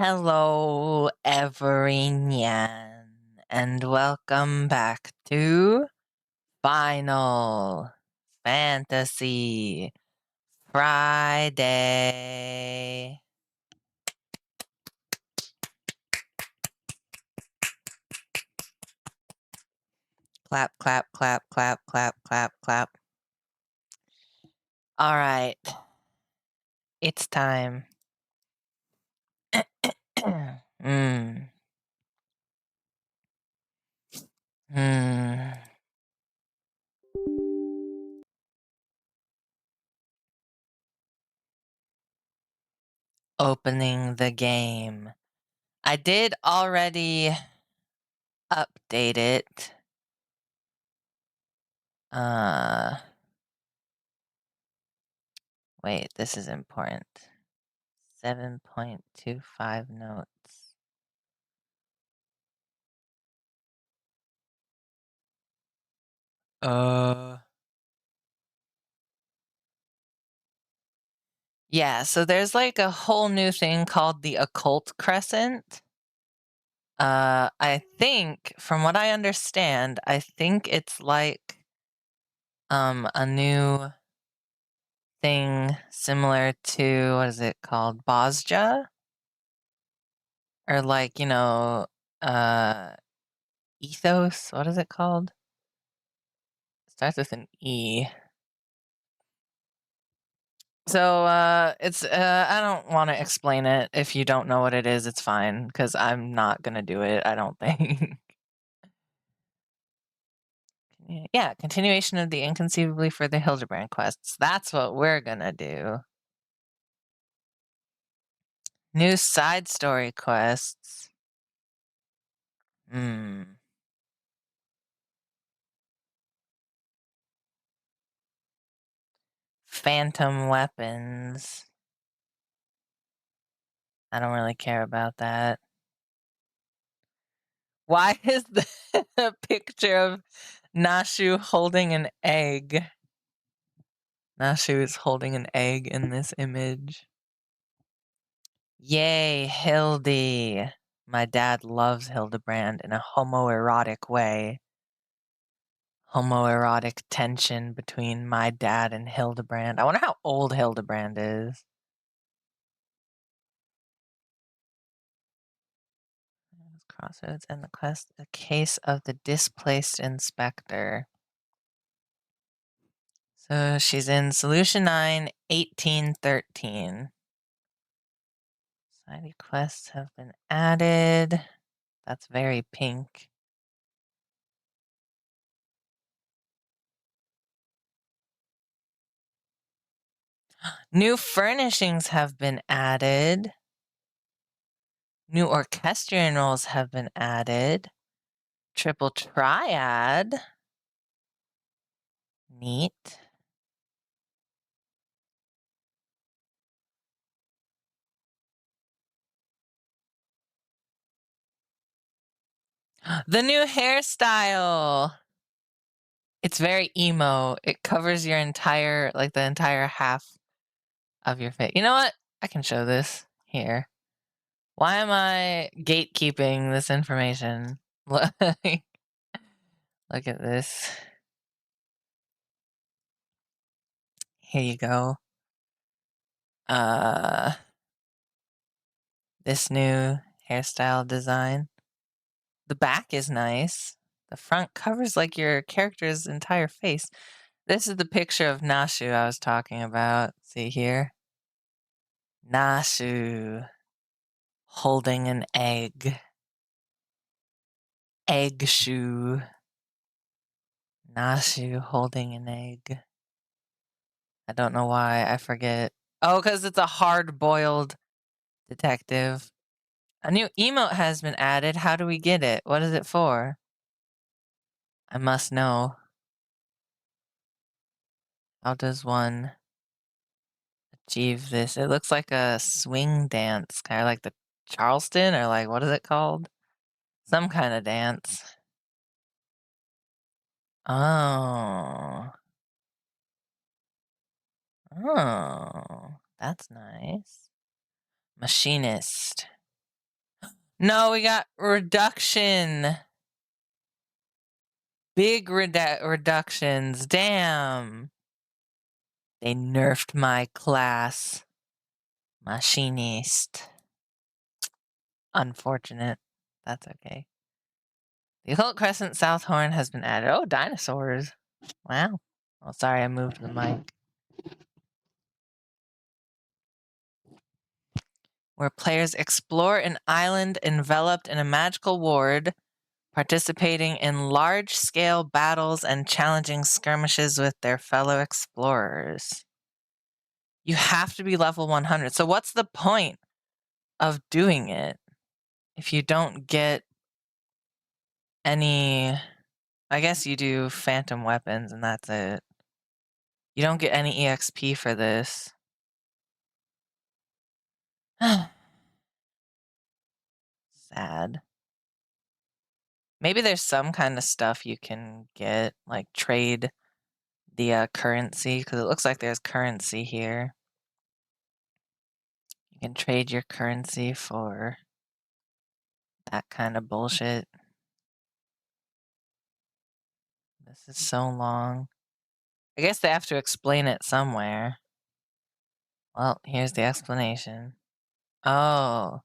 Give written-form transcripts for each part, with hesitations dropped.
Hello, everyone, and welcome back to Final Fantasy Friday. Clap, clap, clap, clap, clap, clap, clap. All right, it's time. mm. Hmm. Opening the game. I did already update it. Wait, this is important. 7.25 notes. Yeah, so there's like a whole new thing called the occult crescent. I think, from what I understand, I think it's like a new thing similar to, what is it called? Bosja? Or like, ethos? What is it called? It starts with an E. So it's I don't want to explain it. If you don't know what it is, it's fine, because I'm not gonna do it, I don't think. Yeah, continuation of the Inconceivably for the Hildebrand quests. That's what we're gonna do. New side story quests. Phantom weapons. I don't really care about that. Why is the picture of Nashu holding an egg? Nashu is holding an egg in this image. Yay, Hildy. My dad loves Hildebrand in a homoerotic way. Homoerotic tension between my dad and Hildebrand. I wonder how old Hildebrand is. Crossroads and the quest, a case of the displaced inspector. So she's in Solution 9, 1813. Side quests have been added. That's very pink. New furnishings have been added. New orchestrion roles have been added. Triple triad. Neat. The new hairstyle. It's very emo. It covers your entire, like the entire half of your face. You know what? I can show this here. Why am I gatekeeping this information? Look at this. Here you go. This new hairstyle design. The back is nice. The front covers like your character's entire face. This is the picture of Nashu I was talking about. See here? Nashu holding an egg. Egg shoe. Nashu holding an egg. I don't know why. I forget. Oh, because it's a hard-boiled detective. A new emote has been added. How do we get it? What is it for? I must know. How does one achieve this? It looks like a swing dance, kind of like the Charleston, or like, what is it called? Some kind of dance. Oh. Oh, that's nice. Machinist. No, we got reduction. Big reductions. Damn. They nerfed my class. Machinist. Unfortunate. That's okay. The Occult Crescent South Horn has been added. Oh, dinosaurs. Wow. Oh, sorry, I moved the mic. Where players explore an island enveloped in a magical ward, participating in large-scale battles and challenging skirmishes with their fellow explorers. You have to be level 100. So what's the point of doing it if you don't get any... I guess you do phantom weapons and that's it. You don't get any EXP for this. Sad. Maybe there's some kind of stuff you can get, like trade the currency, because it looks like there's currency here. You can trade your currency for that kind of bullshit. This is so long. I guess they have to explain it somewhere. Well, here's the explanation. Oh.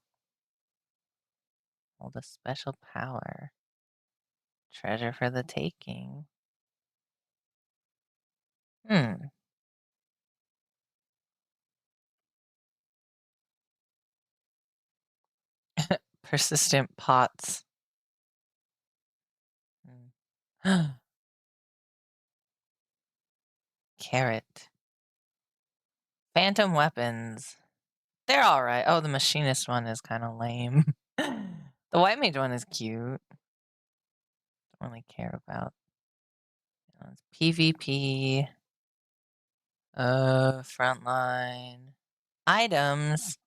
Hold a special power. Treasure for the taking. Persistent pots. Carrot. Phantom weapons. They're alright. Oh, the machinist one is kind of lame. The white mage one is cute. Don't really care about. It's PvP. Frontline. Items.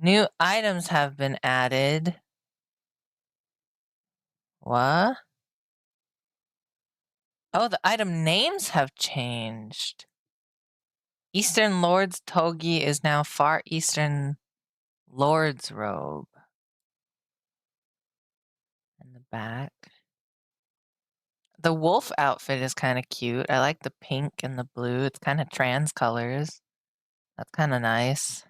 New items have been added. What? Oh, the item names have changed. Eastern Lord's Togi is now Far Eastern Lord's Robe. In the back. The wolf outfit is kind of cute. I like the pink and the blue. It's kind of trans colors. That's kind of nice.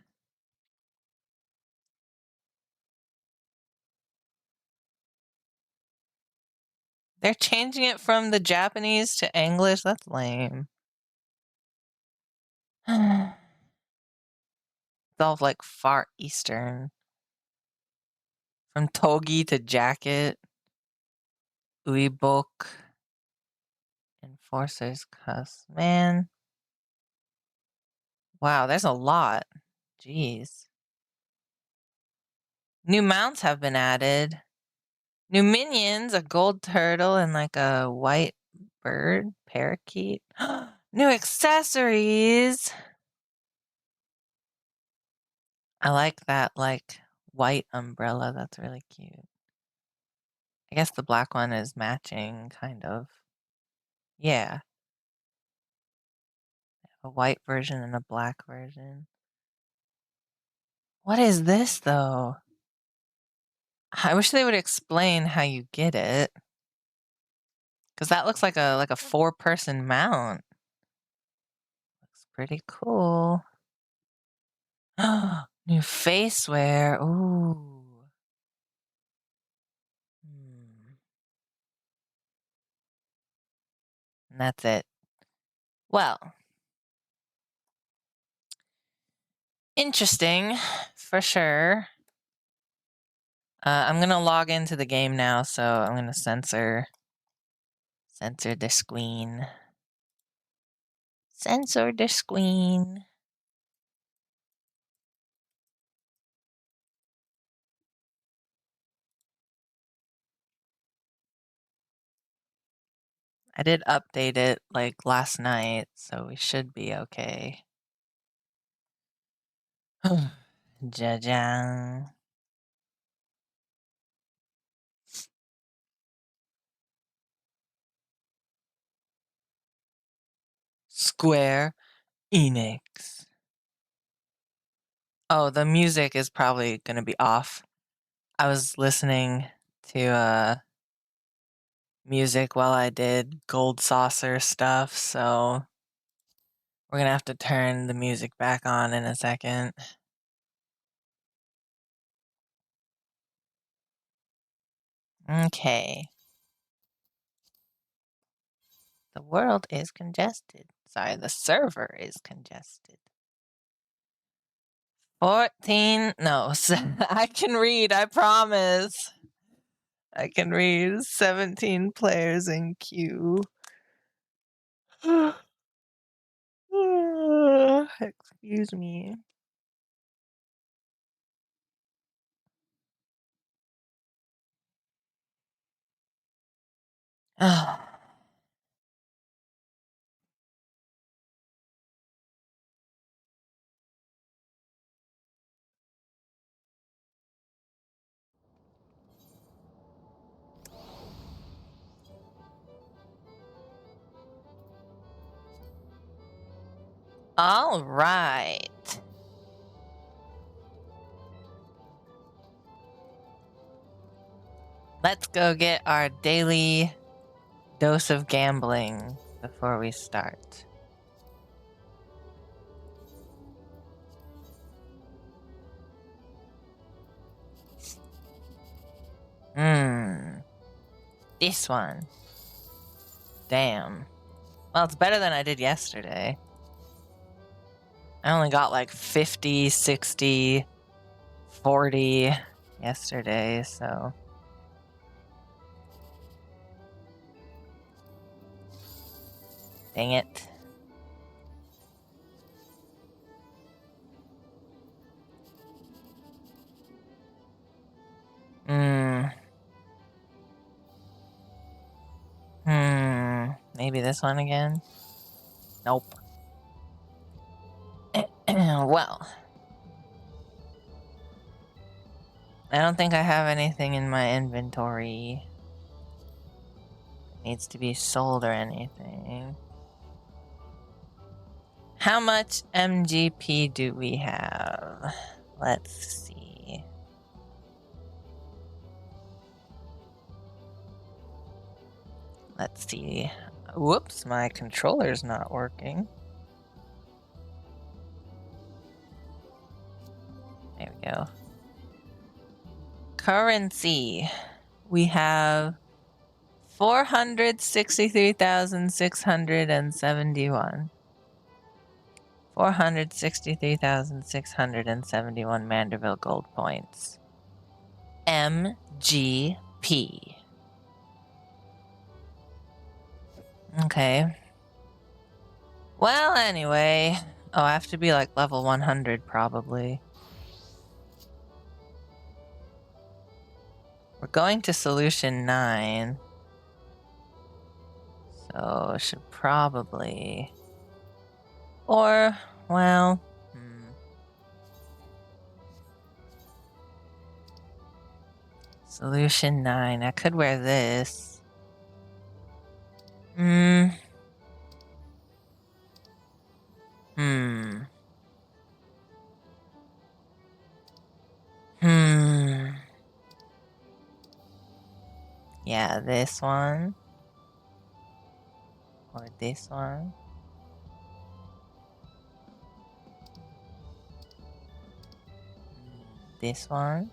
They're changing it from the Japanese to English. That's lame. It's all like Far Eastern. From togi to jacket. Uibok. Enforcer's cuss. Man. Wow, there's a lot. Jeez. New mounts have been added. New minions, a gold turtle and like a white bird, parakeet. New accessories. I like that like white umbrella. That's really cute. I guess the black one is matching, kind of. Yeah. A white version and a black version. What is this, though? I wish they would explain how you get it. Because that looks like a four-person mount. Looks pretty cool. New face wear. Ooh. And that's it. Well. Interesting, for sure. I'm gonna log into the game now, so I'm gonna censor the screen. Censor the screen. I did update it like last night, so we should be okay. Ja-jang. Square Enix. Oh, the music is probably gonna be off. I was listening to music while I did gold saucer stuff, so we're gonna have to turn the music back on in a second. Okay. The world is congested. Sorry, the server is congested. 14, no, I can read, I promise. I can read 17 players in queue. Excuse me. All right. Let's go get our daily dose of gambling before we start. This one. Damn. Well, it's better than I did yesterday. I only got like 50, 60, 40 yesterday, so. Dang it. Maybe this one again? Nope. Well. I don't think I have anything in my inventory. It needs to be sold or anything. How much MGP do we have? Let's see. Let's see. Whoops, my controller's not working. There we go. Currency. We have 463,671. 463,671 Manderville gold points. MGP. Okay. Well, anyway. Oh, I have to be like level 100 probably. We're going to solution 9. So, should probably... Or, well... Solution 9. I could wear this. Yeah, this one. Or this one. This one.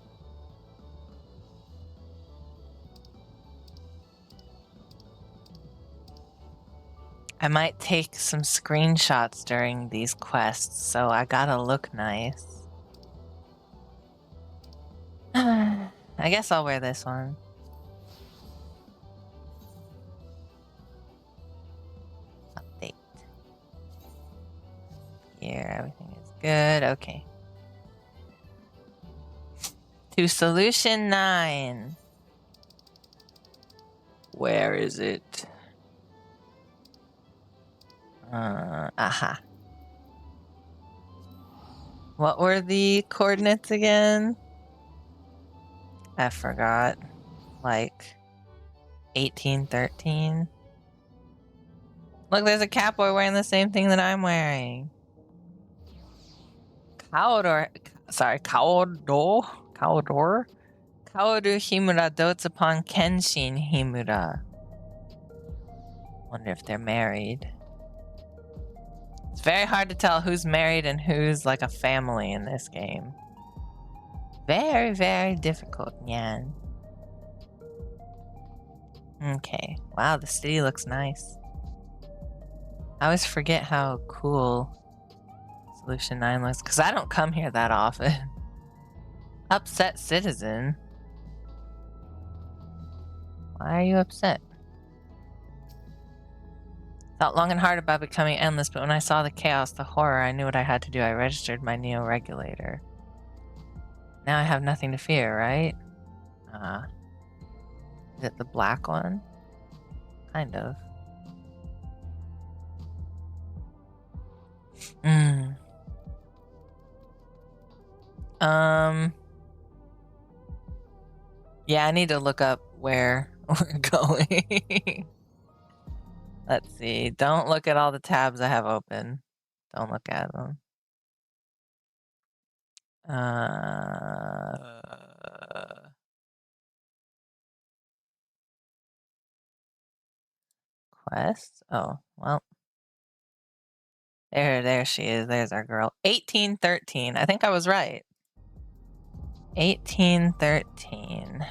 I might take some screenshots during these quests, so I gotta look nice. I guess I'll wear this one. Update. Here, everything is good. Okay. To solution 9. Where is it? Aha. What were the coordinates again? I forgot. Like 1813. Look, there's a cowboy wearing the same thing that I'm wearing. Cowdor. Sorry, Cowdor. Kaoru Himura dotes upon Kenshin Himura. Wonder if they're married. It's very hard to tell who's married and who's like a family in this game. Very, very difficult, Nyan. Okay. Wow, the city looks nice. I always forget how cool Solution 9 looks, because I don't come here that often. Upset citizen? Why are you upset? Thought long and hard about becoming endless, but when I saw the chaos, the horror, I knew what I had to do. I registered my neo-regulator. Now I have nothing to fear, right? Is it the black one? Kind of. Yeah, I need to look up where we're going. Let's see. Don't look at all the tabs I have open. Don't look at them. Quest? Oh, well. There she is. There's our girl. 1813. I think I was right. 1813.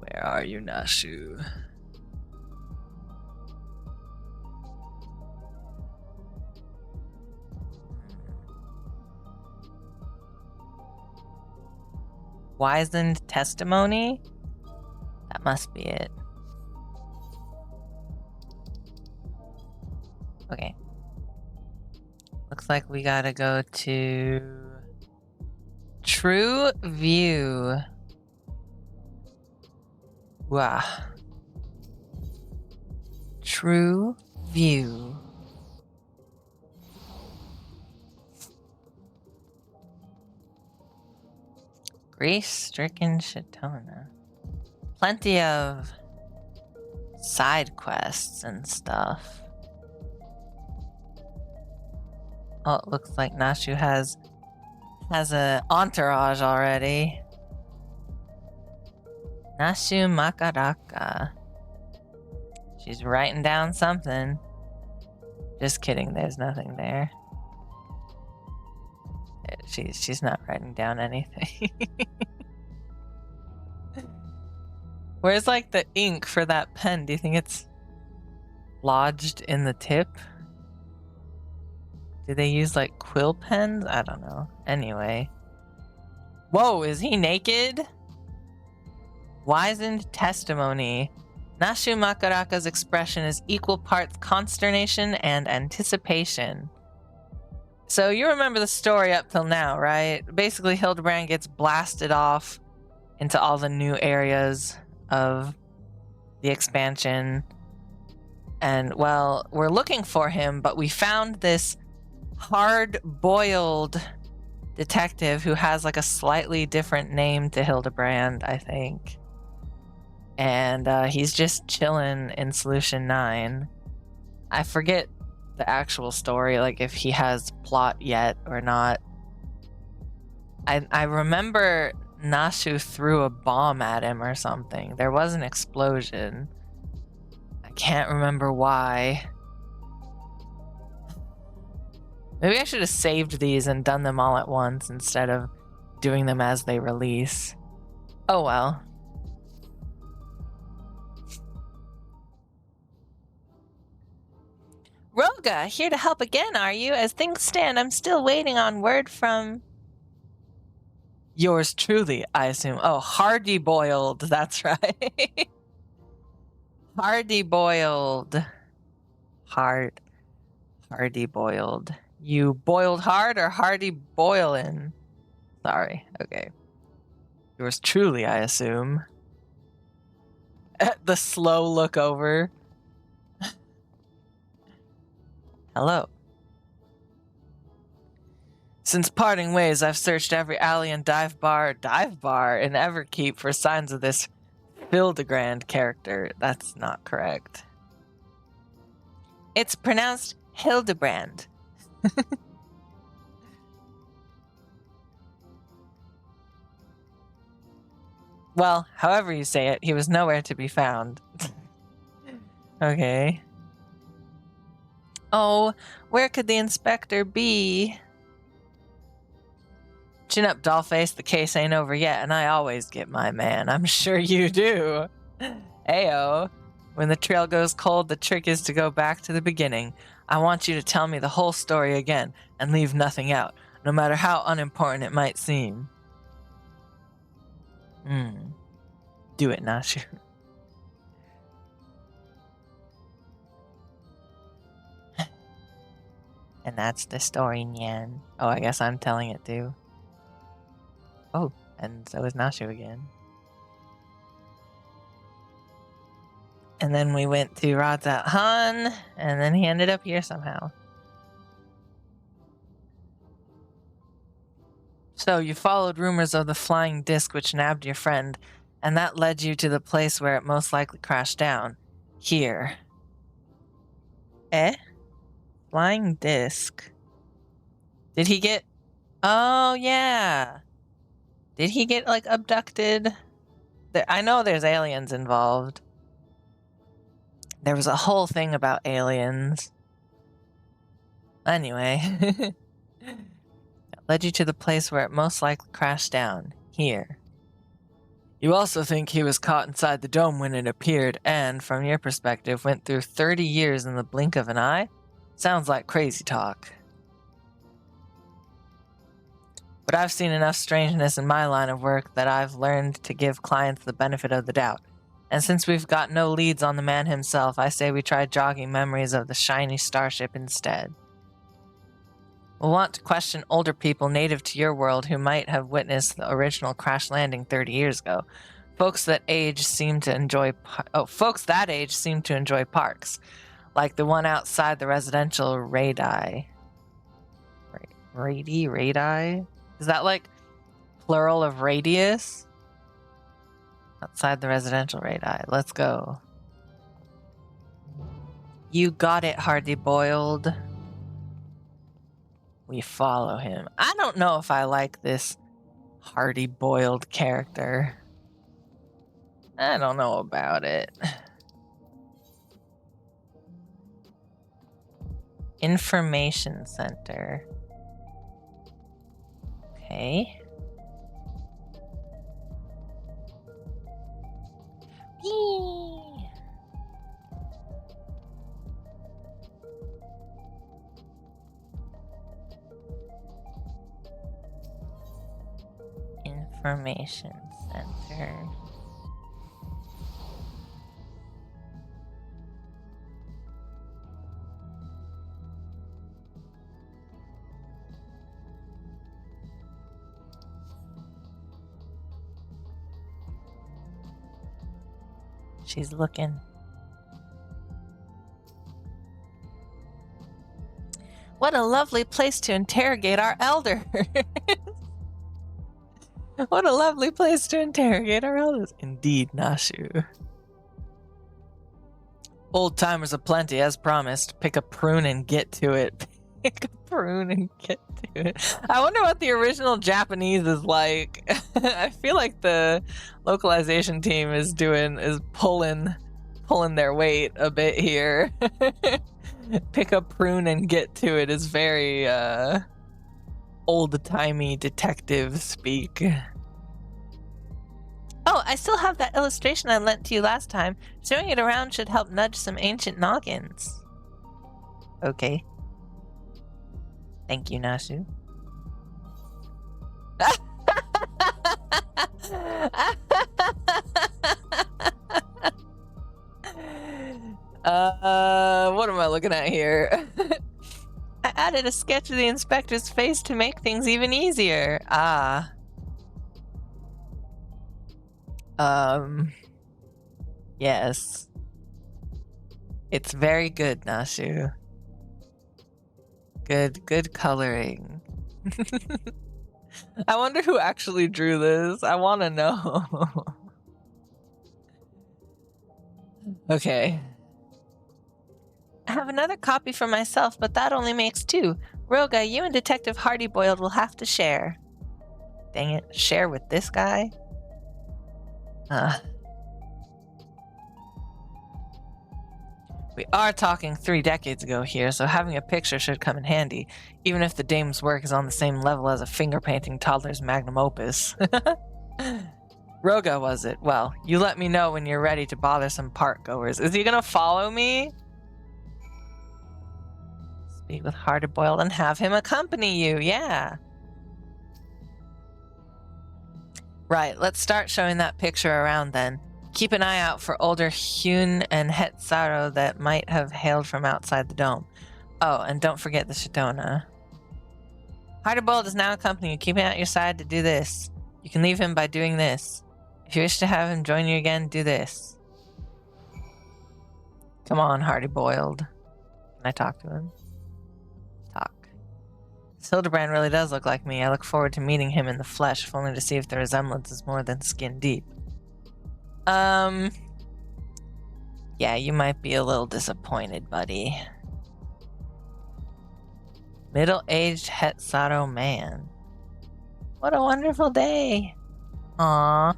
Where are you, Nashu? Wizened testimony? That must be it. Okay. Looks like we gotta go to True View. Wow. True View. Grief-stricken Shatona. Plenty of side quests and stuff. Oh, it looks like Nashu has a entourage already. Nashu Makaraka. She's writing down something. Just kidding, there's nothing there. She's not writing down anything. Where's like the ink for that pen? Do you think it's lodged in the tip? Do they use like quill pens? I don't know. Anyway. Whoa, is he naked? Wizened testimony. Nashu Makaraka's expression is equal parts consternation and anticipation. So you remember the story up till now, right? Basically, Hildebrand gets blasted off into all the new areas of the expansion. And, well, we're looking for him, but we found this hard-boiled detective who has like a slightly different name to Hildebrand, I think. And he's just chilling in Solution 9. I forget the actual story, like if he has plot yet or not. I remember Nashu threw a bomb at him or something. There was an explosion. I can't remember why. Maybe I should have saved these and done them all at once instead of doing them as they release. Oh well. Roga, here to help again, are you? As things stand, I'm still waiting on word from... Yours truly, I assume. Oh, Hardy Boiled, that's right. Hardy Boiled. Hardy Boiled. You boiled hard or Hardy Boilin'? Sorry, okay. Yours truly, I assume. The slow look over. Hello. Since parting ways, I've searched every alley and dive bar in Everkeep for signs of this Hildebrand character. That's not correct. It's pronounced Hildebrand. Well, however you say it, he was nowhere to be found. Okay. Oh, where could the inspector be? Chin up, dollface, the case ain't over yet, and I always get my man. I'm sure you do. Ayo. When the trail goes cold, the trick is to go back to the beginning. I want you to tell me the whole story again, and leave nothing out, no matter how unimportant it might seem. Do it, Nashu. And that's the story, Nyan. Oh, I guess I'm telling it too. Oh, and so is Nashu again. And then we went to Radzat Han, and then he ended up here somehow. So you followed rumors of the flying disc which nabbed your friend, and that led you to the place where it most likely crashed down. Here. Eh? Flying disc. Did he get... Oh, yeah. Did he get, like, abducted? I know there's aliens involved. There was a whole thing about aliens. Anyway. It led you to the place where it most likely crashed down. Here. You also think he was caught inside the dome when it appeared and, from your perspective, went through 30 years in the blink of an eye? Sounds like crazy talk. But I've seen enough strangeness in my line of work that I've learned to give clients the benefit of the doubt. And since we've got no leads on the man himself, I say we try jogging memories of the shiny starship instead. We'll want to question older people native to your world who might have witnessed the original crash landing 30 years ago. Folks that age seem to enjoy parks, like the one outside the residential radii. Radii? Is that like plural of radius? Outside the residential radii. Let's go. You got it, Hardy Boiled. We follow him. I don't know if I like this Hardy Boiled character. I don't know about it. Information Center. Okay. Whee! Information Center. She's looking. What a lovely place to interrogate our elders. What a lovely place to interrogate our elders. Indeed, Nashu. Old timers aplenty, as promised. Pick a prune and get to it. Pick a prune and get to it. I wonder what the original Japanese is like. I feel like the localization team is pulling their weight a bit here. Pick a prune and get to it is very old-timey detective speak. Oh, I still have that illustration I lent to you last time. Showing it around should help nudge some ancient noggins. Okay. Thank you, Nashu. What am I looking at here? I added a sketch of the inspector's face to make things even easier. Ah. Yes. It's very good, Nashu. Good coloring. I wonder who actually drew this. I want to know. Okay. I have another copy for myself, but that only makes two. Roga, you and Detective Hardy Boiled will have to share. Dang it, share with this guy? We are talking 3 decades ago here, so having a picture should come in handy, even if the dame's work is on the same level as a finger-painting toddler's magnum opus. Roga, was it? Well, you let me know when you're ready to bother some park-goers. Is he gonna follow me? Speak with Hard-Boiled and have him accompany you, yeah. Right, let's start showing that picture around then. Keep an eye out for older Hyun and Hetsaro that might have hailed from outside the dome. Oh, and don't forget the Shadona. Hard-Boiled is now accompanying you. Keep him at your side to do this. You can leave him by doing this. If you wish to have him join you again, do this. Come on, Hardy-Boiled. Can I talk to him? Talk. Hildebrand really does look like me. I look forward to meeting him in the flesh, if only to see if the resemblance is more than skin deep. Yeah, you might be a little disappointed, buddy. Middle-aged Hetsaro man. What a wonderful day. Aww.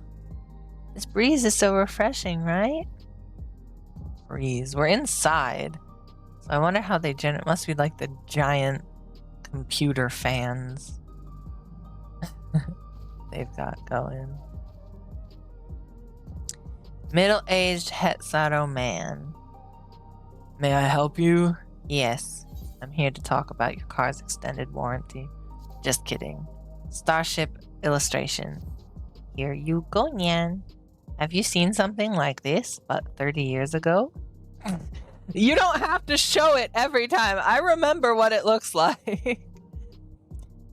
This breeze is so refreshing, right? Breeze. We're inside. So I wonder how they generate. Must be like the giant computer fans they've got going. Middle-aged Hetsaro man. May I help you? Yes. I'm here to talk about your car's extended warranty. Just kidding. Starship illustration. Here you go, Nyan. Have you seen something like this, but 30 years ago? You don't have to show it every time. I remember what it looks like.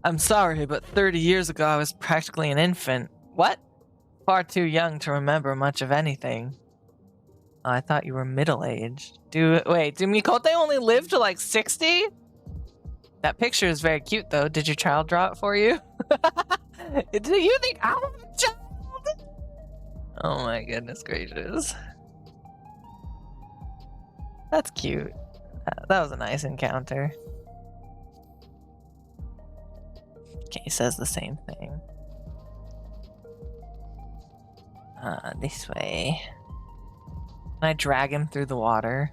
I'm sorry, but 30 years ago I was practically an infant. What? Far too young to remember much of anything. Oh, I thought you were middle-aged. Wait, do Mikote only live to like 60? That picture is very cute, though. Did your child draw it for you? Do you think I'm a child? Oh my goodness gracious. That's cute. That was a nice encounter. Okay, he says the same thing. This way. Can I drag him through the water?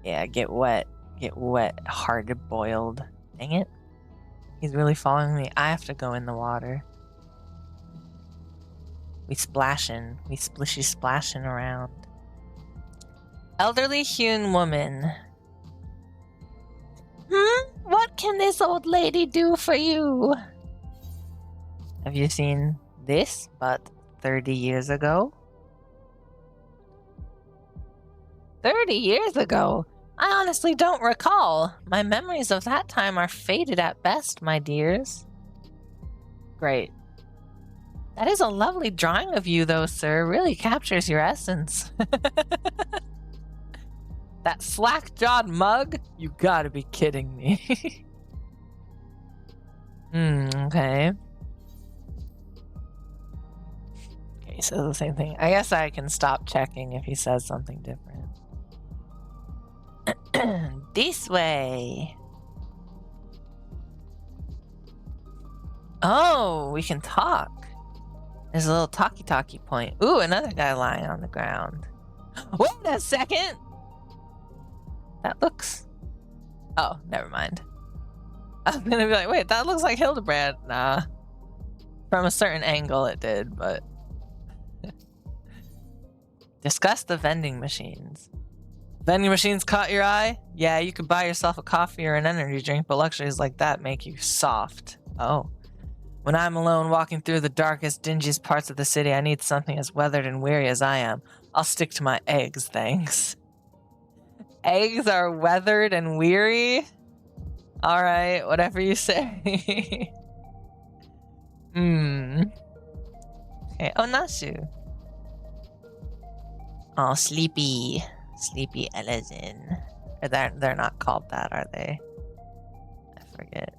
Yeah, get wet. Get wet. Hard-boiled. Dang it. He's really following me. I have to go in the water. We splashin'. We splishy splashin' around. Elderly hewn woman. What can this old lady do for you? Have you seen this, but 30 years ago? 30 years ago? I honestly don't recall. My memories of that time are faded at best, my dears. Great. That is a lovely drawing of you, though, sir. Really captures your essence. That slack-jawed mug? You gotta be kidding me. Okay. Okay, he says the same thing. I guess I can stop checking if he says something different. This way. Oh, we can talk. There's a little talkie-talkie point. Ooh, another guy lying on the ground. Wait a second! That looks... Oh, never mind. I'm gonna be like, wait, that looks like Hildebrand. Nah. From a certain angle it did, but... Discuss the vending machines. Vending machines caught your eye? Yeah, you could buy yourself a coffee or an energy drink, but luxuries like that make you soft. Oh. When I'm alone walking through the darkest, dingiest parts of the city, I need something as weathered and weary as I am. I'll stick to my eggs, thanks. Eggs are weathered and weary? Alright, whatever you say. Okay. Oh, Nashu. Oh, sleepy. Sleepy Elezen. They're not called that, are they? I forget.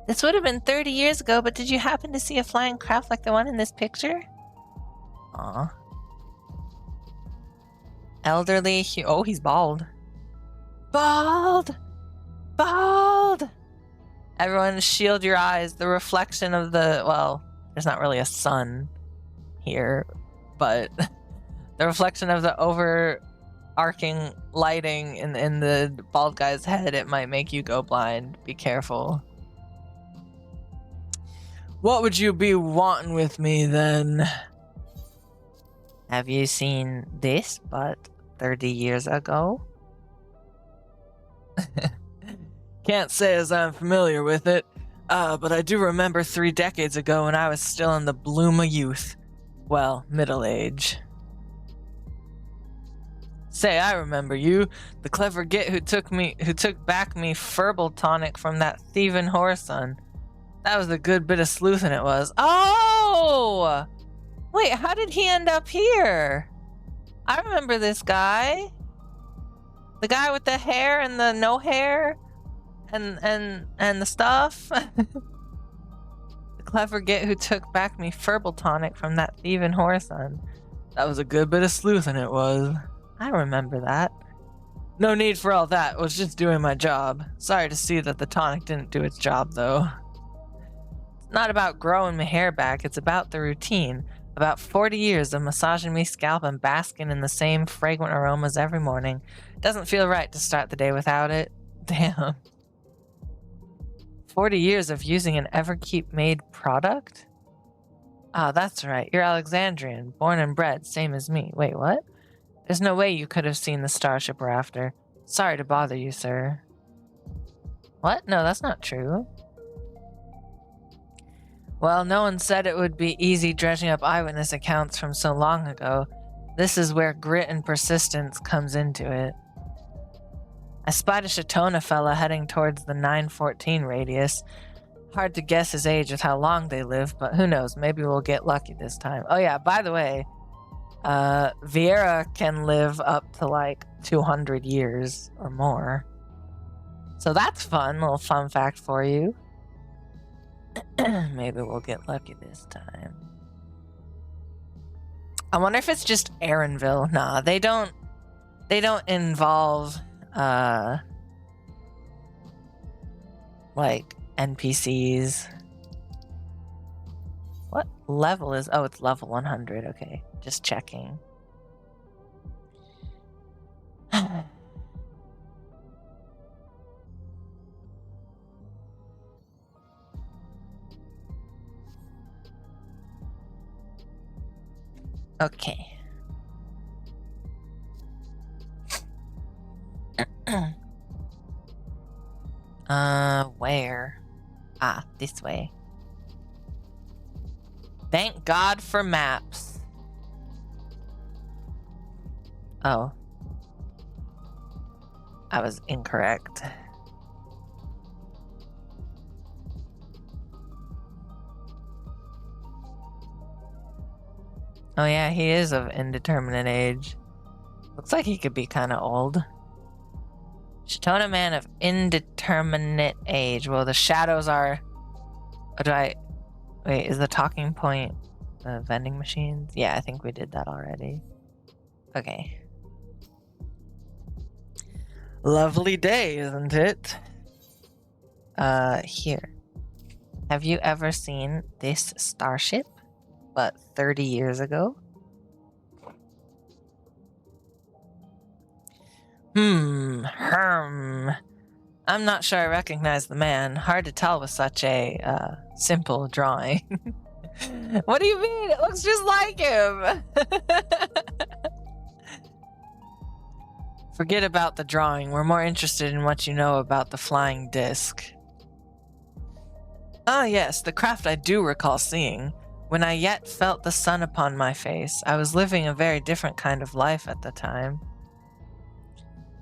This would have been 30 years ago, but did you happen to see a flying craft like the one in this picture? Aw. Elderly. Oh, he's bald. Bald! Bald! Everyone shield your eyes. The reflection of the... Well, there's not really a sun. here, but the reflection of the overarching lighting in the bald guy's head, it might make you go blind. Be careful. What would you be wanting with me then? Have you seen this but 30 years ago? Can't say as I'm familiar with it, but I do remember 3 decades ago when I was still in the bloom of youth. Well, middle age. Say, I remember you, the clever git who took back me furball tonic from that thieving whoreson. That was a good bit of sleuthing it was. Oh! Wait, how did he end up here? I remember this guy. The guy with the hair and the no hair and the stuff. The clever git who took back me furball tonic from that thieving whoreson. That was a good bit of sleuthing it was. I remember that. No need for all that, it was just doing my job. Sorry to see that the tonic didn't do its job, though. It's not about growing my hair back, it's about the routine. About 40 years of massaging me scalp and basking in the same fragrant aromas every morning. Doesn't feel right to start the day without it. Damn. 40 years of using an Everkeep-made product? Ah, that's right, you're Alexandrian, born and bred, same as me. Wait, what? There's no way you could have seen the starship we're after. Sorry to bother you, sir. What? No, that's not true. Well, no one said it would be easy dredging up eyewitness accounts from so long ago. This is where grit and persistence comes into it. I spied a Shatona fella heading towards the 914 radius. Hard to guess his age with how long they live, but who knows, maybe we'll get lucky this time. Oh yeah, by the way, Vieira can live up to like 200 years or more. So that's fun, little fun fact for you. Maybe we'll get lucky this time. I wonder if it's just Aaronville. Nah, they don't involve like NPCs. What level is... Oh, it's level 100. Okay, just checking. Okay. Where? Ah, this way. Thank God for maps. Oh. I was incorrect. Oh yeah, he is of indeterminate age. Looks like he could be kind of old. Shatona man of indeterminate age. Well, the shadows are... Oh, do I... Wait, is the talking point the vending machines? Yeah, I think we did that already. Okay. Lovely day, isn't it? Here. Have you ever seen this starship? But 30 years ago? I'm not sure I recognize the man. Hard to tell with such a, simple drawing. What do you mean? It looks just like him! Forget about the drawing. We're more interested in what you know about the flying disc. Ah, yes, the craft I do recall seeing. When I yet felt the sun upon my face, I was living a very different kind of life at the time.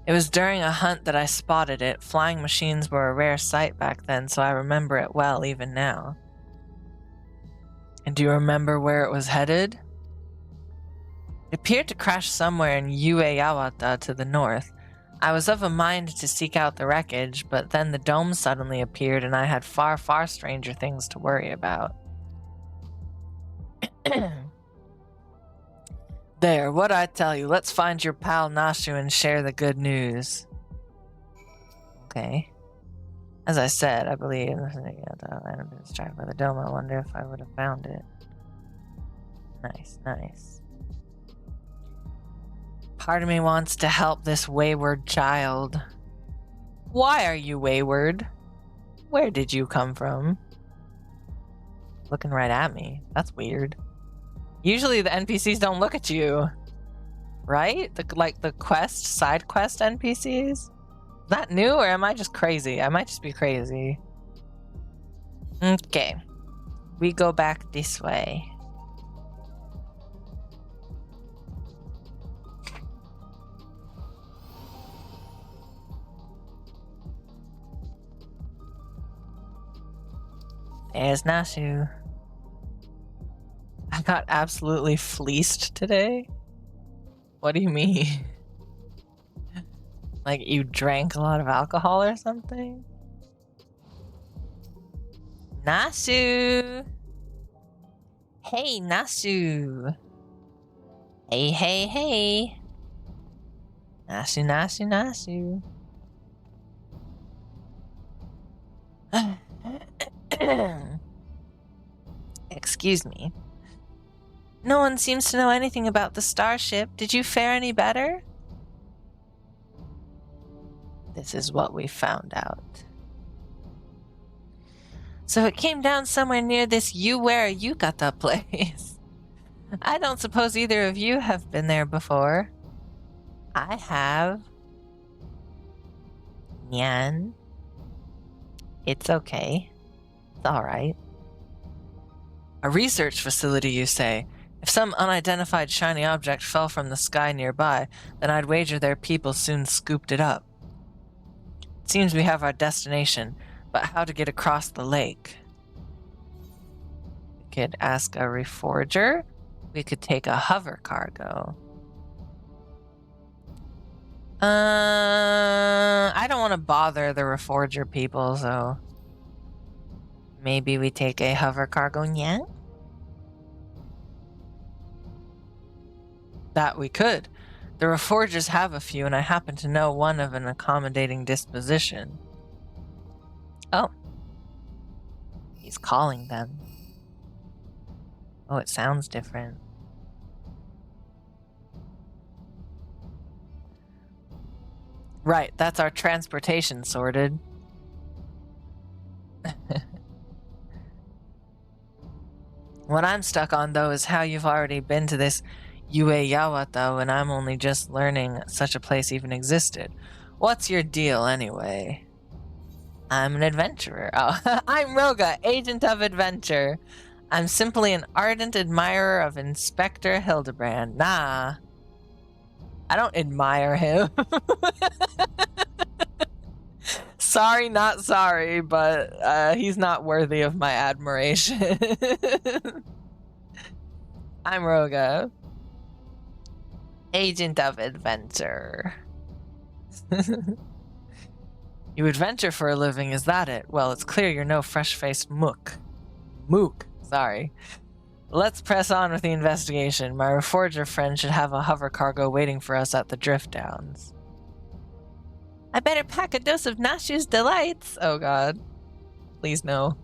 It was during a hunt that I spotted it. Flying machines were a rare sight back then, so I remember it well even now. And do you remember where it was headed? It appeared to crash somewhere in Ueyawata to the north. I was of a mind to seek out the wreckage, but then the dome suddenly appeared and I had far, far stranger things to worry about. There, what'd I tell you? Let's find your pal Nashu and share the good news. Okay. As I said, I believe I had been distracted by the dome. I wonder if I would have found it. Nice, nice. Part of me wants to help this wayward child. Why are you wayward? Where did you come from? Looking right at me. That's weird. Usually the NPCs don't look at you. Right? Like the side quest NPCs? Is that new or am I just crazy? I might just be crazy. Okay. We go back this way. There's Nasu. I got absolutely fleeced today? What do you mean? Like you drank a lot of alcohol or something? Nasu! Hey, Nasu! Hey, hey, hey! Nasu, Nasu, Nasu. Excuse me. No one seems to know anything about the starship. Did you fare any better? This is what we found out. So it came down somewhere near this yukata place. I don't suppose either of you have been there before. I have. Nyan. It's okay. It's alright. A research facility, you say? If some unidentified shiny object fell from the sky nearby, then I'd wager their people soon scooped it up. It seems we have our destination, but how to get across the lake? We could ask a reforger. We could take a hover cargo. I don't want to bother the reforger people, so maybe we take a hover cargo, yeah? That we could. The reforgers have a few, and I happen to know one of an accommodating disposition. Oh. He's calling them. Oh, it sounds different. Right, that's our transportation sorted. What I'm stuck on, though, is how you've already been to this Yawata and I'm only just learning such a place even existed. What's your deal, anyway? I'm an adventurer. Oh, I'm Roga, agent of adventure. I'm simply an ardent admirer of Inspector Hildebrand. Nah, I don't admire him. Sorry, not sorry, but he's not worthy of my admiration. I'm Roga, agent of adventure. You adventure for a living, is that it? Well, it's clear you're no fresh-faced mook. Sorry. Let's press on with the investigation. My reforger friend should have a hover cargo waiting for us at the drift downs. I better pack a dose of Nashu's delights. Oh god. Please no.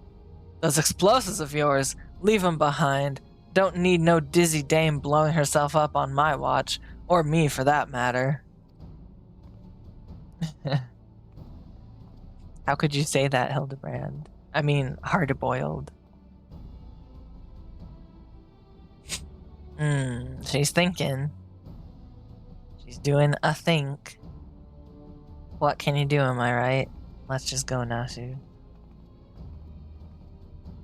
Those explosives of yours, leave them behind. Don't need no dizzy dame blowing herself up on my watch, or me for that matter. How could you say that, Hildebrand? I mean, hard-boiled. She's thinking. She's doing a think. What can you do, am I right? Let's just go, Nasu.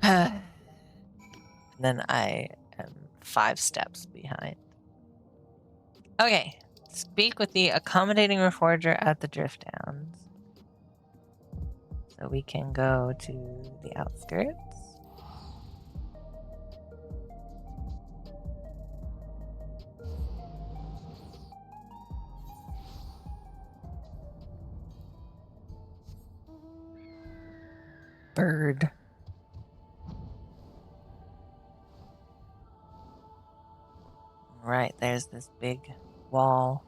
Then I am 5 steps behind. Okay. Speak with the accommodating reforger at the drift downs. So we can go to the outskirts. Bird. Right, there's this big wall.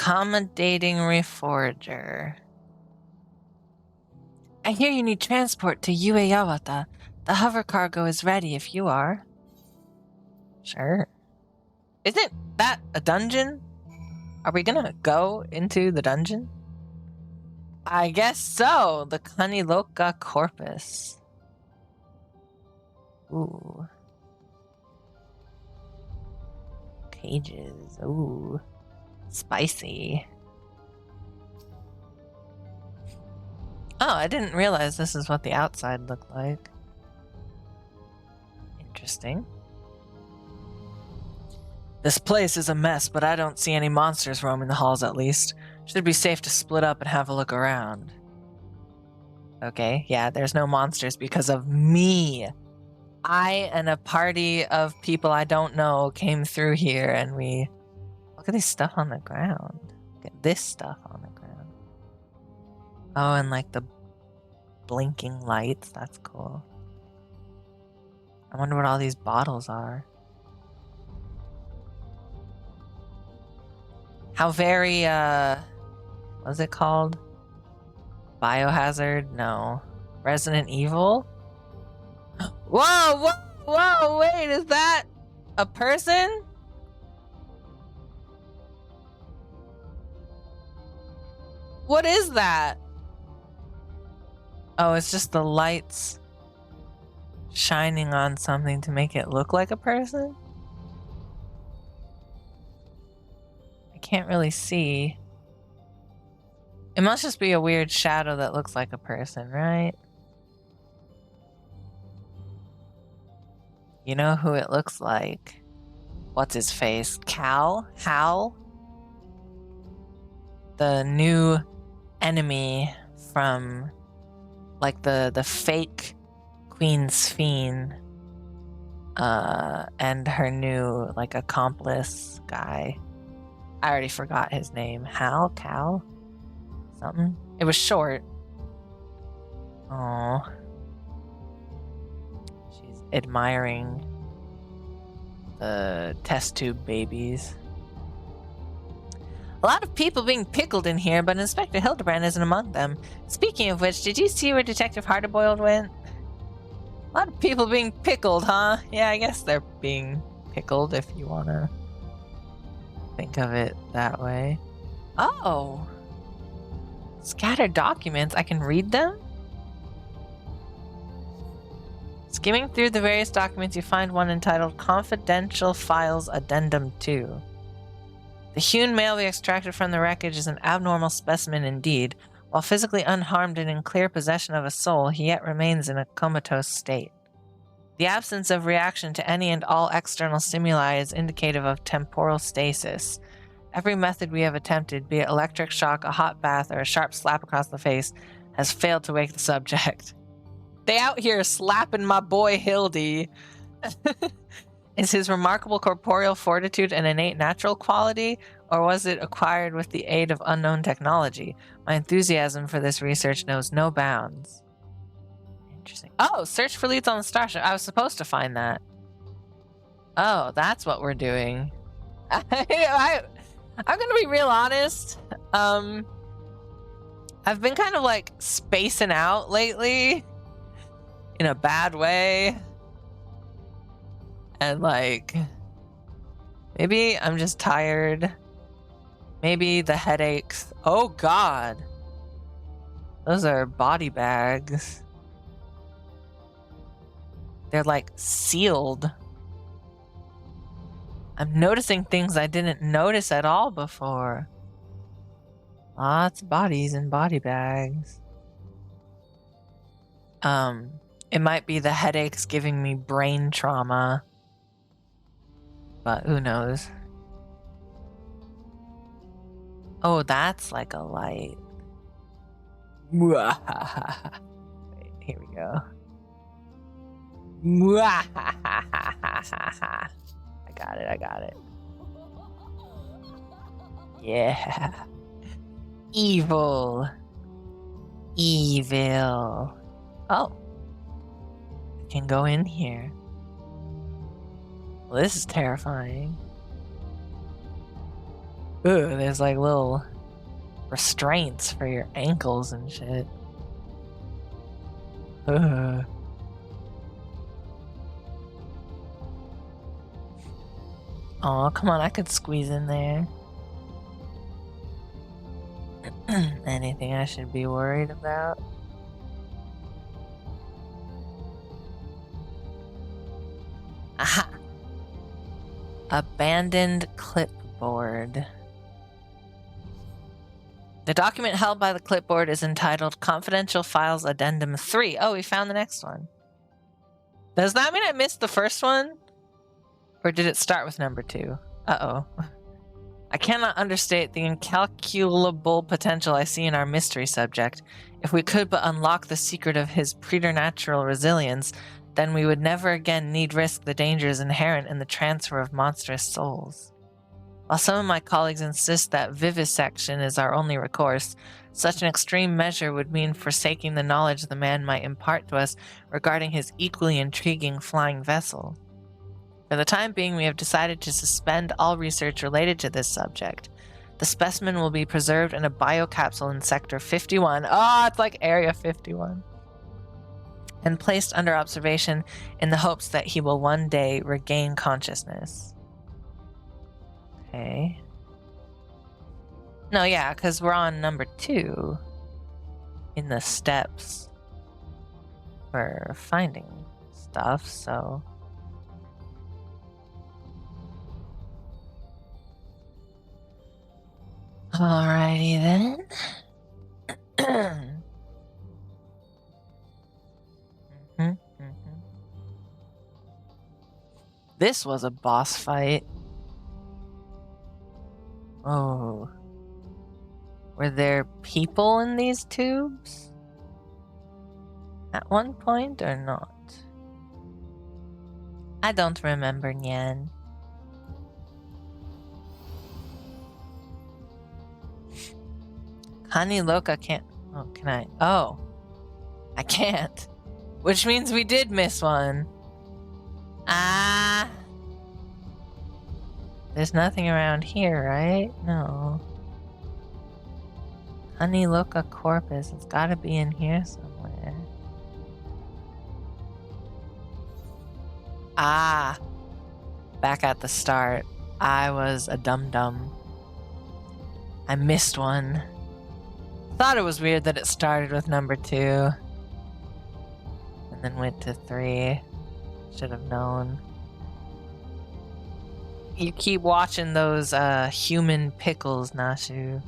Accommodating reforger. I hear you need transport to Ueyawata. The hover cargo is ready if you are. Sure. Isn't that a dungeon? Are we gonna go into the dungeon? I guess so. The Kaniloka Corpus. Ooh. Cages. Ooh. Spicy. Oh, I didn't realize this is what the outside looked like. Interesting. This place is a mess, but I don't see any monsters roaming the halls at least. Should be safe to split up and have a look around. Okay, yeah, there's no monsters because of me. I and a party of people I don't know came through here and we... Look at this stuff on the ground. Look at this stuff on the ground. Oh, and like the blinking lights. That's cool. I wonder what all these bottles are. How very, what's it called? Biohazard? No. Resident Evil? Whoa, whoa, whoa, wait, is that a person? What is that? Oh, it's just the lights shining on something to make it look like a person? I can't really see. It must just be a weird shadow that looks like a person, right? You know who it looks like? What's his face? Cal? Hal? The new enemy from like the fake Queen Sphene and her new like accomplice guy. I already forgot his name. Hal? Cal? Something? It was short. Oh. She's admiring the test tube babies. A lot of people being pickled in here, but Inspector Hildebrand isn't among them. Speaking of which, did you see where Detective Hardboiled went? A lot of people being pickled, huh? Yeah, I guess they're being pickled if you want to think of it that way. Oh! Scattered documents. I can read them? Skimming through the various documents, you find one entitled Confidential Files Addendum 2. The hewn mail we extracted from the wreckage is an abnormal specimen indeed. While physically unharmed and in clear possession of a soul, he yet remains in a comatose state. The absence of reaction to any and all external stimuli is indicative of temporal stasis. Every method we have attempted, be it electric shock, a hot bath, or a sharp slap across the face, has failed to wake the subject. They out here slapping my boy Hildy. Is his remarkable corporeal fortitude an innate natural quality, or was it acquired with the aid of unknown technology? My enthusiasm for this research knows no bounds. Interesting. Oh, search for leads on the starship. I was supposed to find that. Oh, that's what we're doing. I'm gonna be real honest. I've been kind of like spacing out lately in a bad way. And like, maybe I'm just tired. Maybe the headaches. Oh God. Those are body bags. They're like sealed. I'm noticing things I didn't notice at all before. Lots of bodies in body bags. It might be the headaches giving me brain trauma. But who knows? Oh, that's like a light. Wait, here we go. I got it. Yeah. Evil. Oh. I can go in here. Well, this is terrifying. Ooh, there's like little restraints for your ankles and shit. Ugh. Oh, come on, I could squeeze in there. Anything I should be worried about? Aha! Abandoned clipboard. The document held by the clipboard is entitled Confidential Files Addendum 3. Oh, we found the next one. Does that mean I missed the first one? Or did it start with number 2? Uh-oh. I cannot understate the incalculable potential I see in our mystery subject. If we could but unlock the secret of his preternatural resilience, then we would never again need risk the dangers inherent in the transfer of monstrous souls. While some of my colleagues insist that vivisection is our only recourse, such an extreme measure would mean forsaking the knowledge the man might impart to us regarding his equally intriguing flying vessel. For the time being, we have decided to suspend all research related to this subject. The specimen will be preserved in a biocapsule in Sector 51. Oh, it's like Area 51. And placed under observation in the hopes that he will one day regain consciousness. Okay. No, yeah, because we're on number 2 in the steps for finding stuff, so... Alrighty then. This was a boss fight. Oh. Were there people in these tubes? At one point or not? I don't remember, Nyan. Honey Loca can't... Oh, can I? Oh. I can't. Which means we did miss one. Ah. There's nothing around here, right? No. Honey Loca corpus. It's gotta be in here somewhere. Ah. Back at the start. I was a dum-dum. I missed one. Thought it was weird that it started with number 2 and then went to 3. Should have known. You keep watching those human pickles, Nashu.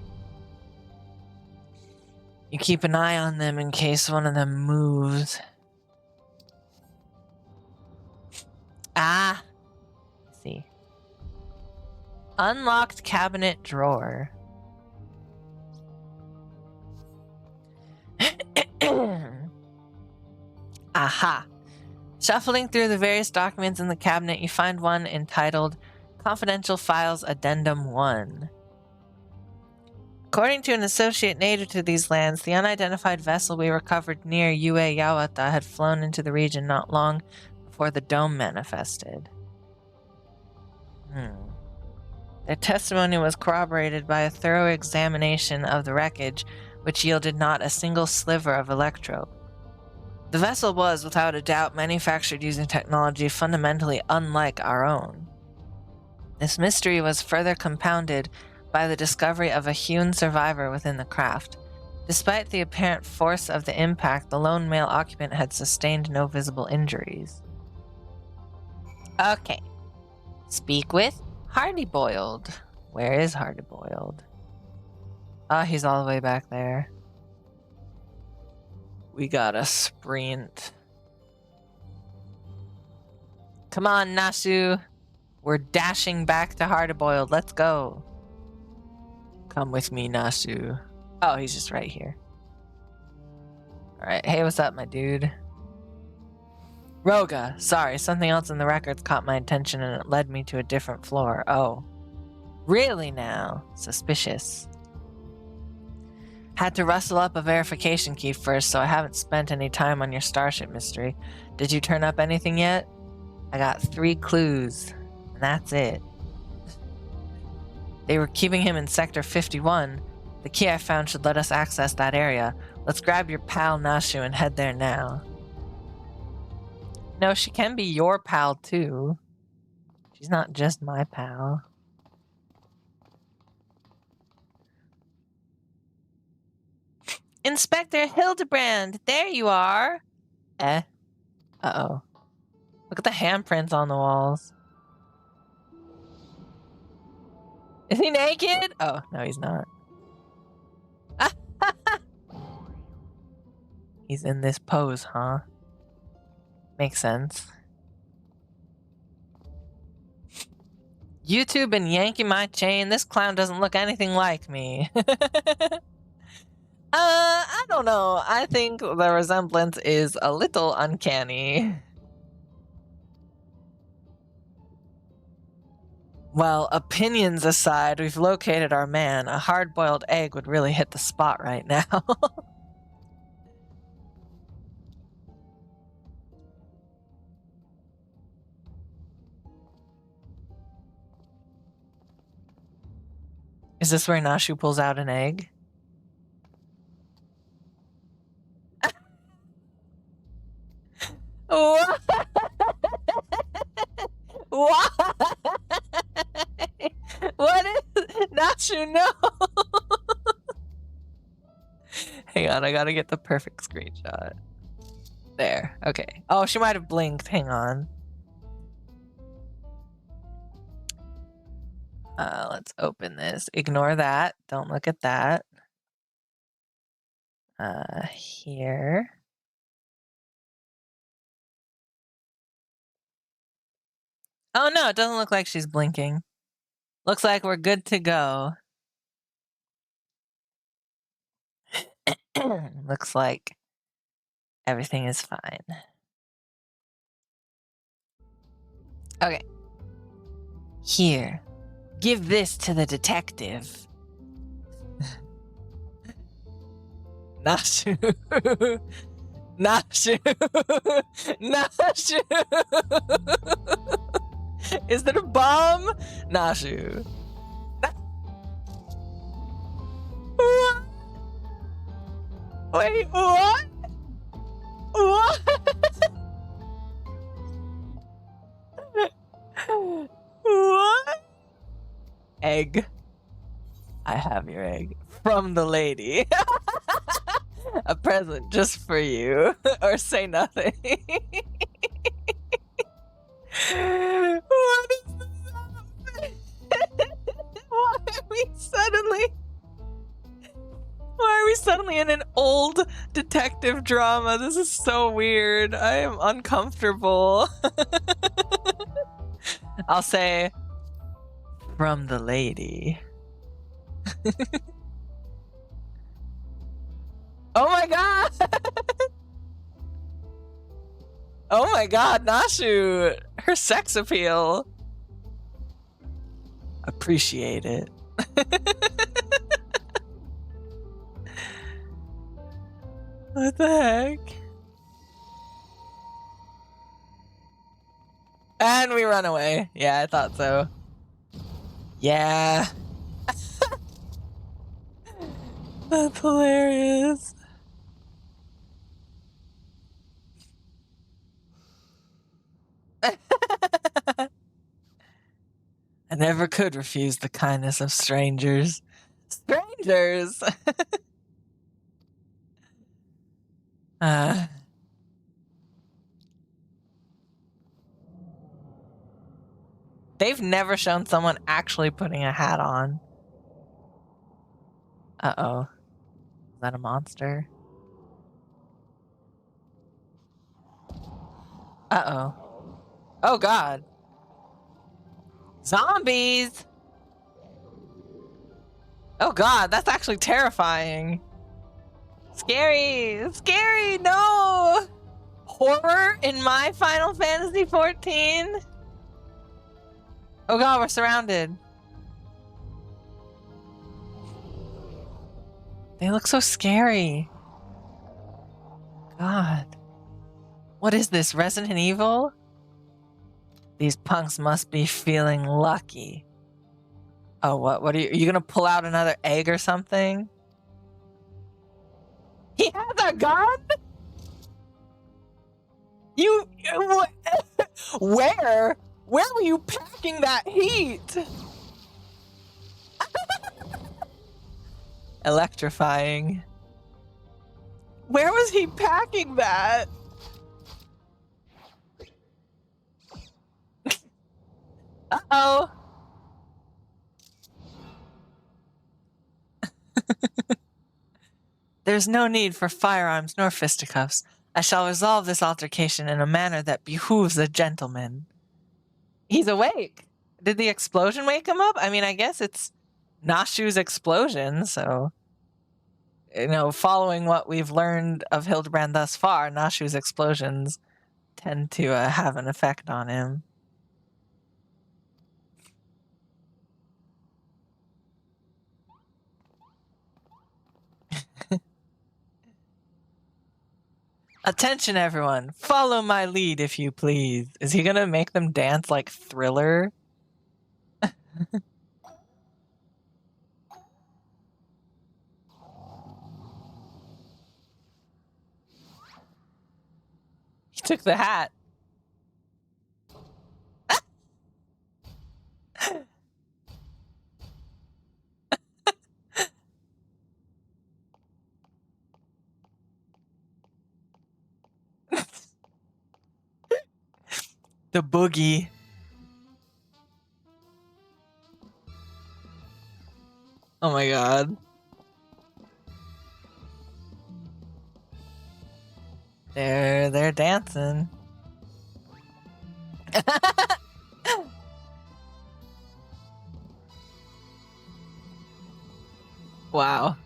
You keep an eye on them in case one of them moves. Ah! Let's see. Unlocked cabinet drawer. Aha! Shuffling through the various documents in the cabinet, you find one entitled Confidential Files Addendum 1. According to an associate native to these lands, the unidentified vessel we recovered near Yue Yawata had flown into the region not long before the dome manifested. Their testimony was corroborated by a thorough examination of the wreckage, which yielded not a single sliver of electrope. The vessel was, without a doubt, manufactured using technology fundamentally unlike our own. This mystery was further compounded by the discovery of a hewn survivor within the craft. Despite the apparent force of the impact, the lone male occupant had sustained no visible injuries. Okay. Speak with Hardy-Boiled. Where is Hardy-Boiled? Ah, he's all the way back there. We gotta sprint. Come on, Nasu. We're dashing back to Hardy-Boiled. Let's go. Come with me, Nasu. Oh, he's just right here. Alright, hey, what's up, my dude? Roga, sorry, something else in the records caught my attention and it led me to a different floor. Oh. Really now? Suspicious. Had to rustle up a verification key first, so I haven't spent any time on your starship mystery. Did you turn up anything yet? I got 3 clues, and that's it. They were keeping him in Sector 51. The key I found should let us access that area. Let's grab your pal Nashu and head there now. No, she can be your pal too. She's not just my pal. Inspector Hildebrand, there you are. Uh-oh. Look at the handprints on the walls. Is he naked? Oh, no, he's not. He's in this pose, huh? Makes sense. YouTube been yanking my chain. This clown doesn't look anything like me. I don't know. I think the resemblance is a little uncanny. Well, opinions aside, we've located our man. A hard-boiled egg would really hit the spot right now. Is this where Nashu pulls out an egg? What? Why? What is Nashu? No. Hang on, I gotta get the perfect screenshot. There. Okay. Oh, she might have blinked. Hang on. Let's open this. Ignore that. Don't look at that. Here. Oh no, it doesn't look like she's blinking. Looks like we're good to go. Looks like everything is fine. Okay. Here. Give this to the detective. Nashu. Nashu. Nashu. Is that a bomb? Nashu. What? Wait, what? What? What? Egg. I have your egg. From the lady. A present just for you. Or say nothing. What is this outfit? Why are we suddenly in an old detective drama? This is so weird. I am uncomfortable. I'll say, from the lady. Oh my god! Oh my god, Nashu! Her sex appeal. Appreciate it. What the heck? And we run away. Yeah, I thought so. Yeah. That's hilarious. I never could refuse the kindness of strangers. Strangers! They've never shown someone actually putting a hat on. Uh-oh. Is that a monster? Uh-oh. Oh god. Zombies! Oh god, that's actually terrifying. Scary! Scary! No! Horror in my Final Fantasy XIV? Oh god, we're surrounded. They look so scary. God. What is this, Resident Evil? These punks must be feeling lucky. Oh, what are you gonna pull out another egg or something? He has a gun? Where? Where were you packing that heat? Electrifying. Where was he packing that? Uh-oh. There's no need for firearms nor fisticuffs. I shall resolve this altercation in a manner that behooves a gentleman. He's awake. Did the explosion wake him up? I mean, I guess it's Nashu's explosion, so... You know, following what we've learned of Hildebrand thus far, Nashu's explosions tend to have an effect on him. Attention, everyone. Follow my lead, if you please. Is he gonna make them dance like Thriller? He took the hat. The boogie. Oh my god. They're dancing. Wow.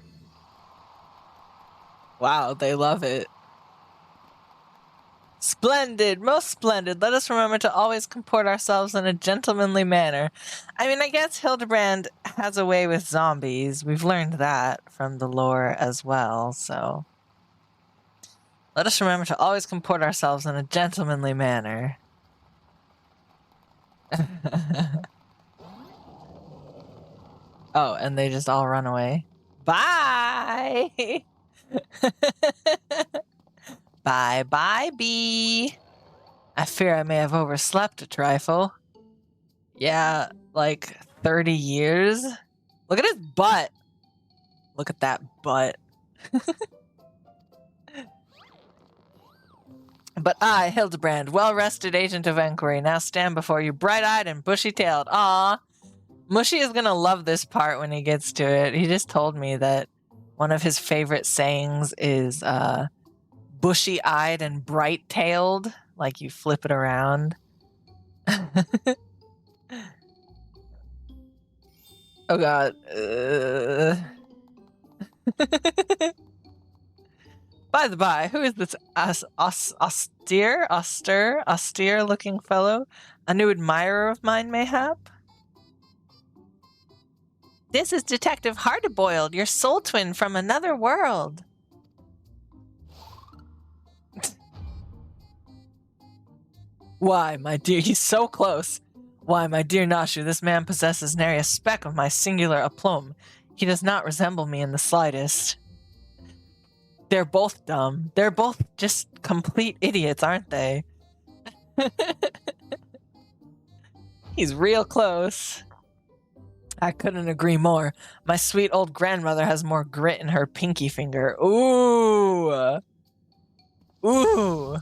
Wow, they love it. Splendid, most splendid. Let us remember to always comport ourselves in a gentlemanly manner. I mean, I guess Hildebrand has a way with zombies. We've learned that from the lore as well, so... Let us remember to always comport ourselves in a gentlemanly manner. Oh, and they just all run away. Bye! Bye-bye, bee! I fear I may have overslept a trifle. Yeah, like 30 years? Look at his butt! Look at that butt. But I, Hildebrand, well-rested agent of Enquiry, now stand before you bright-eyed and bushy-tailed. Aw! Mushy is gonna love this part when he gets to it. He just told me that one of his favorite sayings is, bushy-eyed and bright-tailed. Like you flip it around. Oh god. By the by, who is this austere-looking fellow? A new admirer of mine, mayhap? This is Detective Hardboiled, your soul twin from another world. Why, my dear, he's so close. Why, my dear Nashu, this man possesses nary a speck of my singular aplomb. He does not resemble me in the slightest. They're both dumb. They're both just complete idiots, aren't they? He's real close. I couldn't agree more. My sweet old grandmother has more grit in her pinky finger. Ooh. Ooh.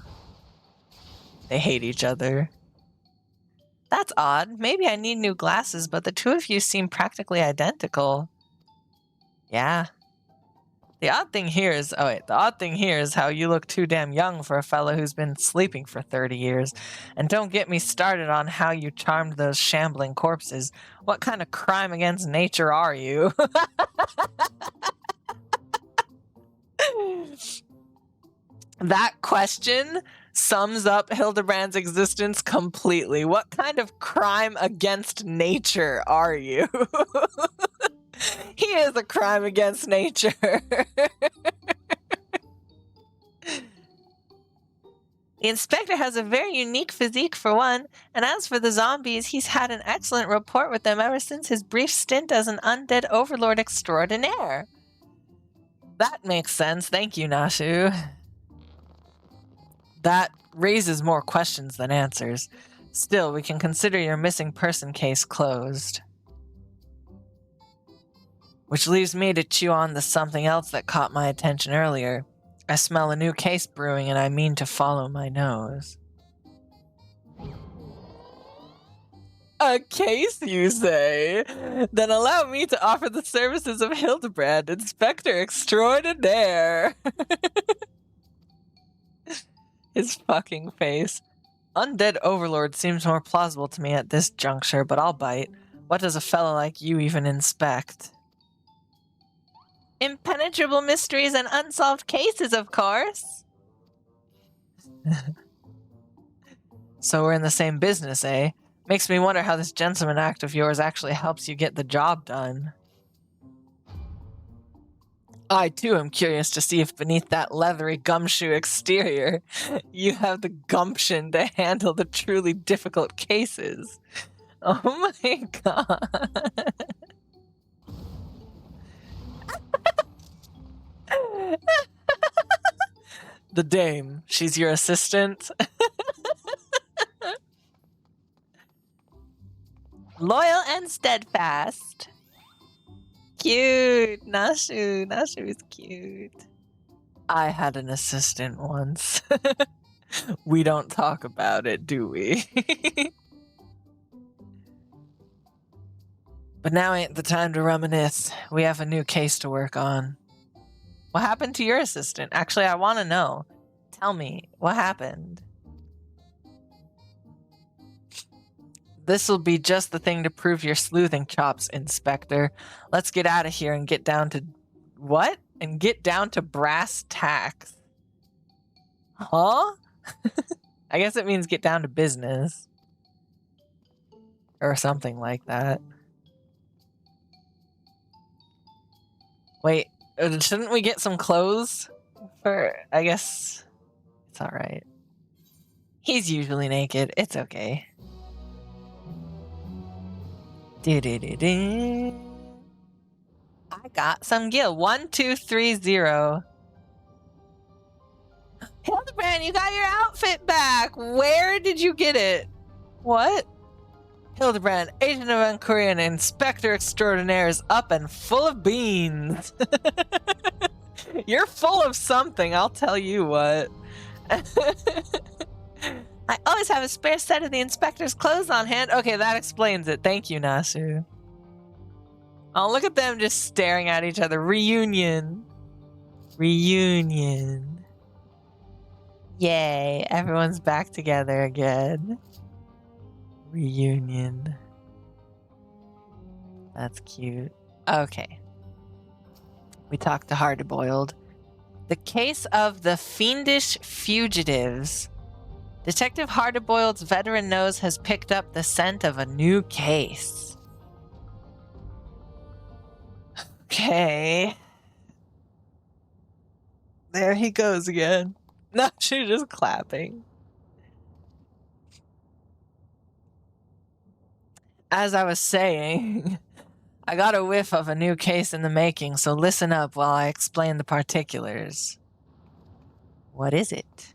They hate each other. That's odd. Maybe I need new glasses, but the two of you seem practically identical. Yeah. The odd thing here is how you look too damn young for a fellow who's been sleeping for 30 years. And don't get me started on how you charmed those shambling corpses. What kind of crime against nature are you? That question sums up Hildebrand's existence completely. What kind of crime against nature are you? He is a crime against nature. The inspector has a very unique physique for one, and as for the zombies, he's had an excellent rapport with them ever since his brief stint as an undead overlord extraordinaire. That makes sense. Thank you, Nashu. That raises more questions than answers. Still, we can consider your missing person case closed. Which leaves me to chew on the something else that caught my attention earlier. I smell a new case brewing and I mean to follow my nose. A case, you say? Then allow me to offer the services of Hildebrand, Inspector Extraordinaire. His fucking face. Undead Overlord seems more plausible to me at this juncture, but I'll bite. What does a fellow like you even inspect? Impenetrable mysteries and unsolved cases, of course. So we're in the same business, eh? Makes me wonder how this gentleman act of yours actually helps you get the job done. I, too, am curious to see if beneath that leathery gumshoe exterior, you have the gumption to handle the truly difficult cases. Oh my god. The dame, she's your assistant? Loyal and steadfast. Cute. Nashu. Nashu is cute. I had an assistant once. We don't talk about it, do we? But now ain't the time to reminisce. We have a new case to work on. What happened to your assistant? Actually, I want to know. Tell me, what happened? This'll be just the thing to prove your sleuthing chops, Inspector. Let's get out of here and get down to... What? And get down to brass tacks. Huh? I guess it means get down to business. Or something like that. Wait, shouldn't we get some clothes? I guess... It's alright. He's usually naked. It's okay. I got some gil. 1230. Hildebrand, you got your outfit back. Where did you get it? What? Hildebrand, agent of Ancuria and Inspector Extraordinaire is up and full of beans. You're full of something, I'll tell you what. I always have a spare set of the inspector's clothes on hand. Okay, that explains it. Thank you, Nasu. Oh, look at them just staring at each other. Reunion. Reunion. Yay, everyone's back together again. Reunion. That's cute. Okay. We talked to Hardboiled. The case of the fiendish fugitives. Detective Hardboiled's veteran nose has picked up the scent of a new case. Okay. There he goes again. No, she's just clapping. As I was saying, I got a whiff of a new case in the making, so listen up while I explain the particulars. What is it?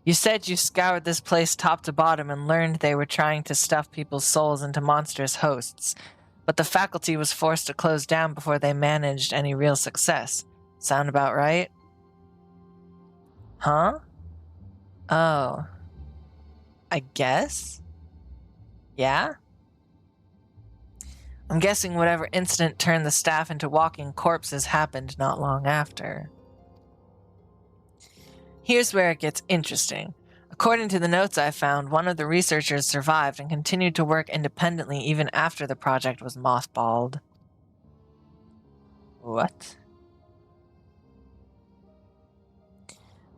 You said you scoured this place top to bottom and learned they were trying to stuff people's souls into monstrous hosts, but the faculty was forced to close down before they managed any real success. Sound about right? Huh? Oh. I guess? Yeah? I'm guessing whatever incident turned the staff into walking corpses happened not long after. Here's where it gets interesting. According to the notes I found, one of the researchers survived and continued to work independently even after the project was mothballed. What?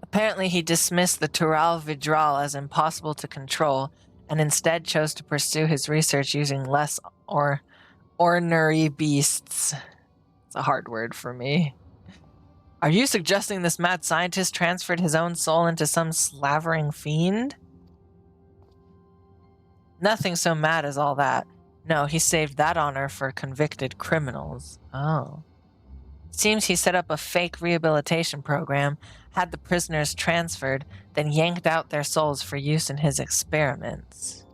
Apparently he dismissed the Tural Vidral as impossible to control and instead chose to pursue his research using less ornery beasts. It's a hard word for me. Are you suggesting this mad scientist transferred his own soul into some slavering fiend? Nothing so mad as all that. No, he saved that honor for convicted criminals. Oh. Seems he set up a fake rehabilitation program, had the prisoners transferred, then yanked out their souls for use in his experiments.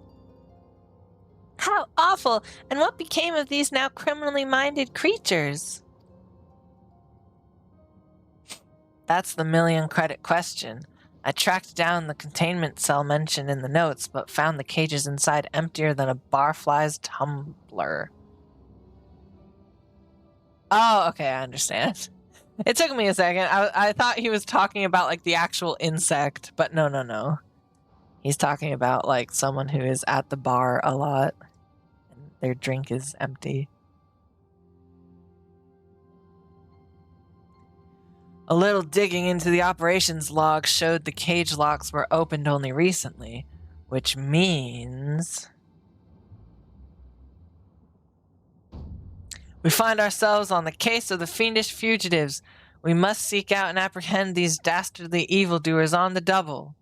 How awful! And what became of these now criminally minded creatures? That's the million-credit question. I tracked down the containment cell mentioned in the notes, but found the cages inside emptier than a barfly's tumbler. Oh, okay, I understand. It took me a second. I thought he was talking about, like, the actual insect, but no. He's talking about, like, someone who is at the bar a lot, and their drink is empty. A little digging into the operations log showed the cage locks were opened only recently, which means we find ourselves on the case of the fiendish fugitives. We must seek out and apprehend these dastardly evildoers on the double.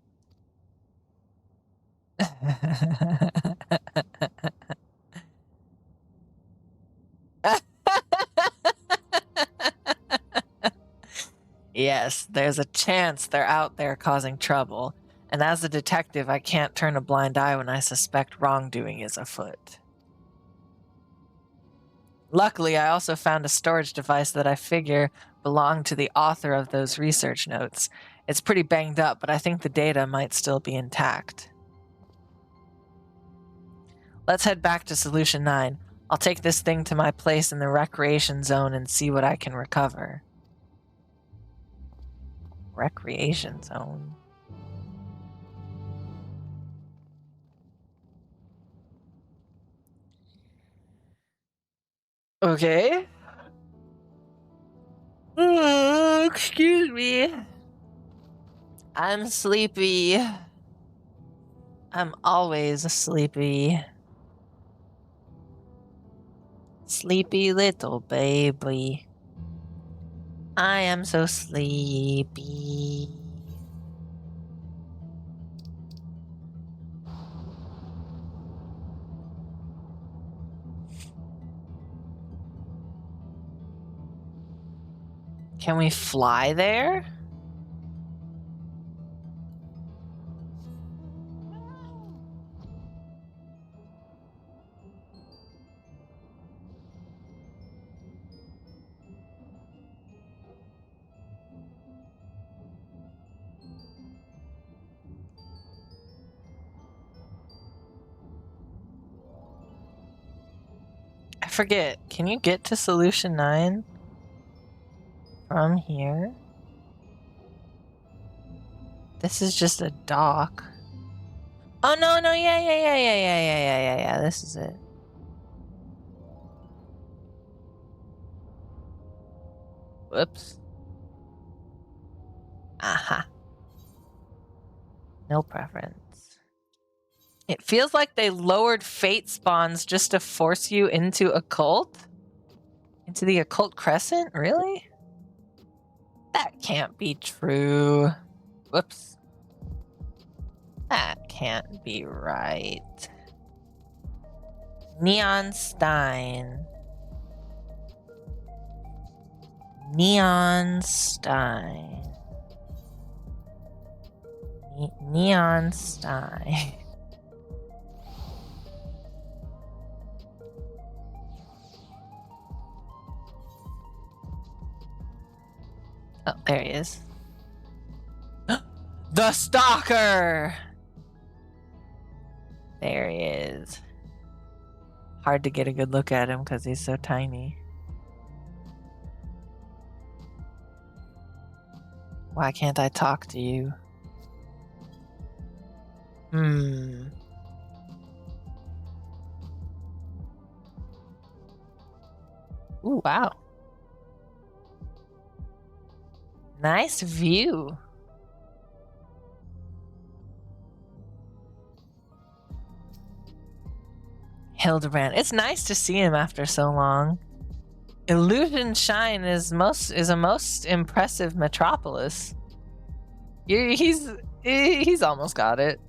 Yes, there's a chance they're out there causing trouble, and as a detective, I can't turn a blind eye when I suspect wrongdoing is afoot. Luckily, I also found a storage device that I figure belonged to the author of those research notes. It's pretty banged up, but I think the data might still be intact. Let's head back to Solution 9. I'll take this thing to my place in the recreation zone and see what I can recover. Recreation zone. Okay. Excuse me. I'm sleepy. I'm always sleepy. Sleepy little baby. I am so sleepy. Can we fly there? I forget. Can you get to Solution 9 from here? This is just a dock. Oh, no, yeah, this is it. Whoops. Aha. No preference. It feels like they lowered fate spawns just to force you into occult? Into the occult crescent? Really? That can't be true. Whoops. That can't be right. Neon Stein. Neon Stein. Neon Stein. Oh, there he is. The Stalker! There he is. Hard to get a good look at him because he's so tiny. Why can't I talk to you? Ooh, wow. Nice view. Hildebrand. It's nice to see him after so long. Illusion Shine is a most impressive metropolis. He's almost got it.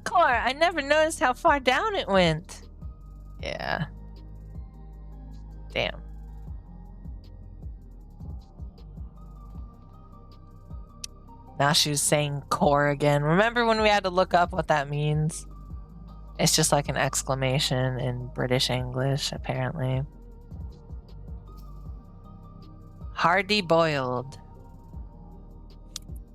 Core, I never noticed how far down it went. Yeah. Damn. Now she's saying core again. Remember when we had to look up what that means? It's just like an exclamation in British English, apparently. Hardy boiled.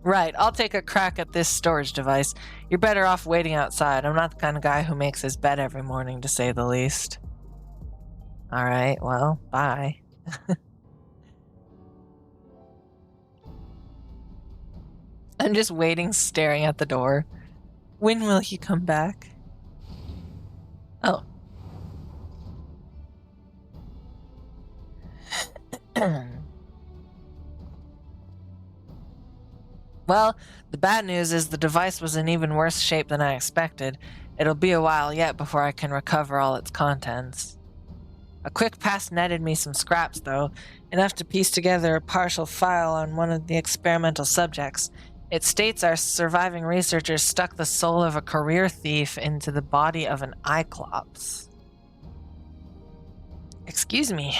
Right, I'll take a crack at this storage device. You're better off waiting outside. I'm not the kind of guy who makes his bed every morning, to say the least. Alright, well, bye. I'm just waiting, staring at the door. When will he come back? Oh. Well, the bad news is the device was in even worse shape than I expected. It'll be a while yet before I can recover all its contents. A quick pass netted me some scraps, though, enough to piece together a partial file on one of the experimental subjects. It states our surviving researchers stuck the soul of a career thief into the body of an Cyclops. Excuse me.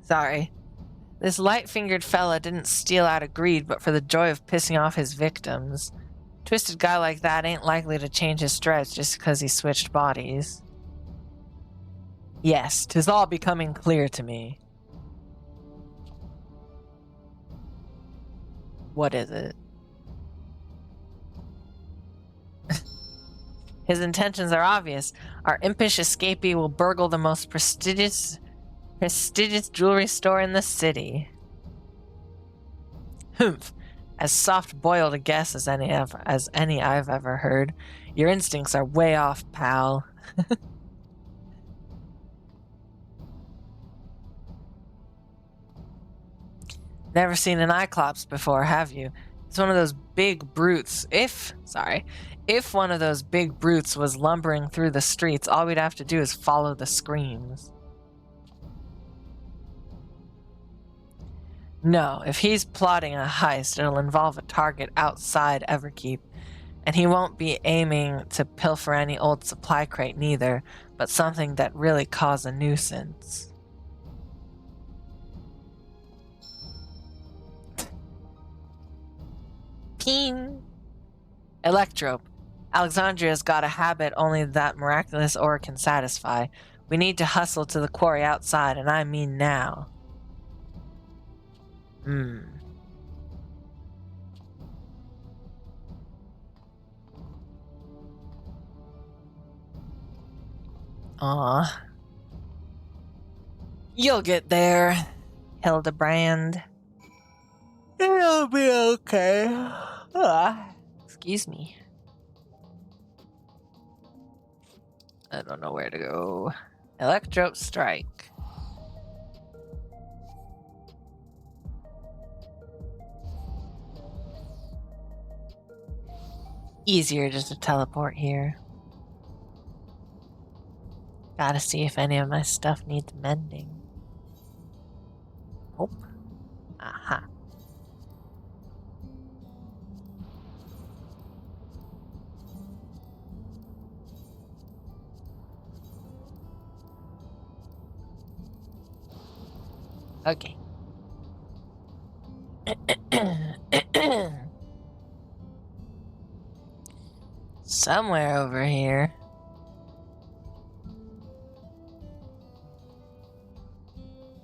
Sorry. This light-fingered fella didn't steal out of greed, but for the joy of pissing off his victims. Twisted guy like that ain't likely to change his stripes just because he switched bodies. Yes, 'tis all becoming clear to me. What is it? His intentions are obvious. Our impish escapee will burgle the most prestigious jewelry store in the city. Humph. As soft-boiled a guess as any I've ever heard. Your instincts are way off, pal. Never seen an Cyclops before, have you? It's one of those big brutes. If one of those big brutes was lumbering through the streets, all we'd have to do is follow the screams. No, if he's plotting a heist, it'll involve a target outside Everkeep. And he won't be aiming to pilfer any old supply crate neither, but something that really caused a nuisance. Ping! Electrope. Alexandria's got a habit only that miraculous ore can satisfy. We need to hustle to the quarry outside, and I mean now. Aw. You'll get there, Hildebrand. It'll be okay. Excuse me. I don't know where to go. Electrope strike. Easier just to teleport here. Gotta see if any of my stuff needs mending. Oh. Aha. Okay. Somewhere over here.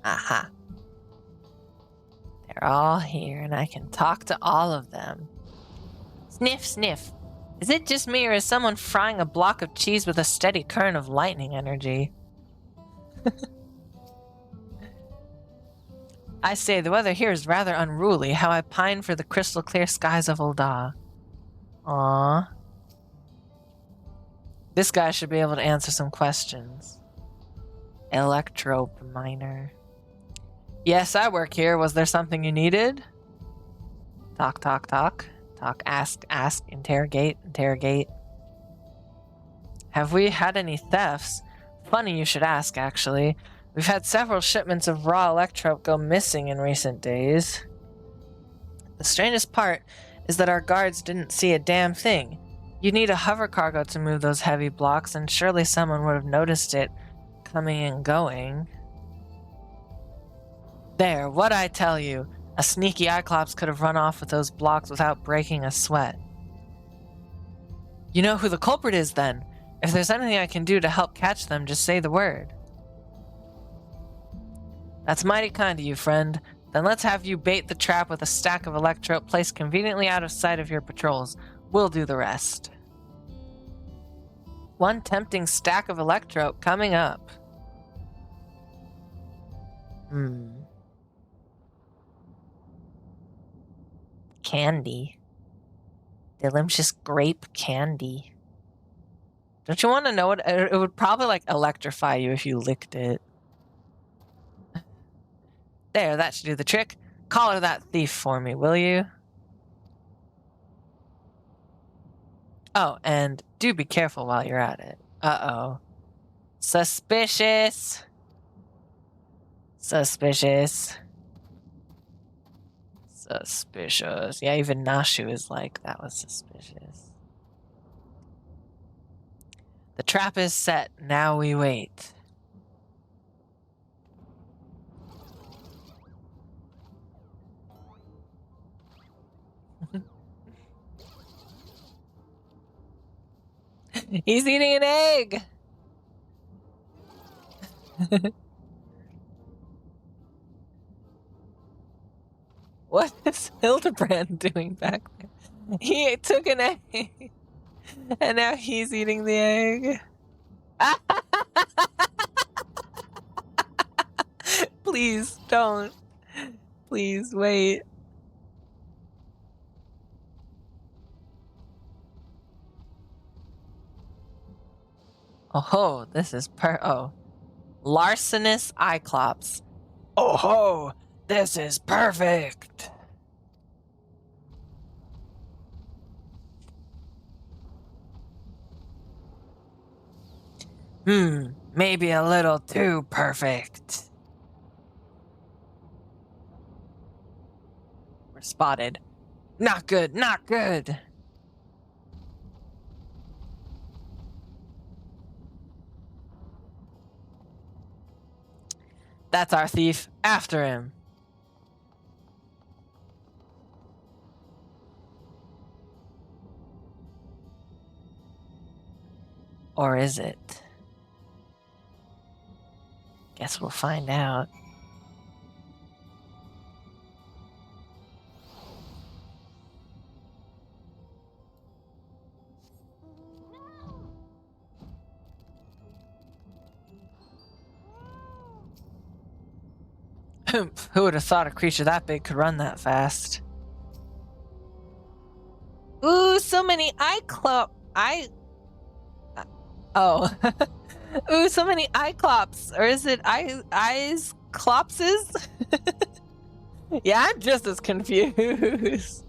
Aha. They're all here, and I can talk to all of them. Sniff, sniff. Is it just me, or is someone frying a block of cheese with a steady current of lightning energy? I say, the weather here is rather unruly. How I pine for the crystal clear skies of Ul'dah. Aww. This guy should be able to answer some questions. Electrope miner. Yes, I work here. Was there something you needed? Talk, talk, talk. Talk, ask, ask, interrogate, interrogate. Have we had any thefts? Funny you should ask, actually. We've had several shipments of raw electrope go missing in recent days. The strangest part is that our guards didn't see a damn thing. You'd need a hover cargo to move those heavy blocks, and surely someone would have noticed it coming and going. There, what'd I tell you? A sneaky Cyclops could have run off with those blocks without breaking a sweat. You know who the culprit is, then? If there's anything I can do to help catch them, just say the word. That's mighty kind of you, friend. Then let's have you bait the trap with a stack of electrope placed conveniently out of sight of your patrols. We'll do the rest. One tempting stack of electrope coming up. Candy. Delicious grape candy. Don't you want to know what it would probably like electrify you if you licked it? There, that should do the trick. Collar that thief for me, will you? Oh, and do be careful while you're at it. Uh-oh. Suspicious. Suspicious. Suspicious. Yeah, even Nashu is like, that was suspicious. The trap is set. Now we wait. He's eating an egg! What is Hildebrand doing back there? He took an egg, and now he's eating the egg. Please don't. Please wait. Oh, this is larcenous Cyclops. Oh, this is perfect. Maybe a little too perfect. We're spotted. Not good, not good. That's our thief. After him. Or is it? Guess we'll find out. Who would have thought a creature that big could run that fast? Ooh, so many Oh. Ooh, so many Cyclops. Or is it eyes clopses? Yeah, I'm just as confused.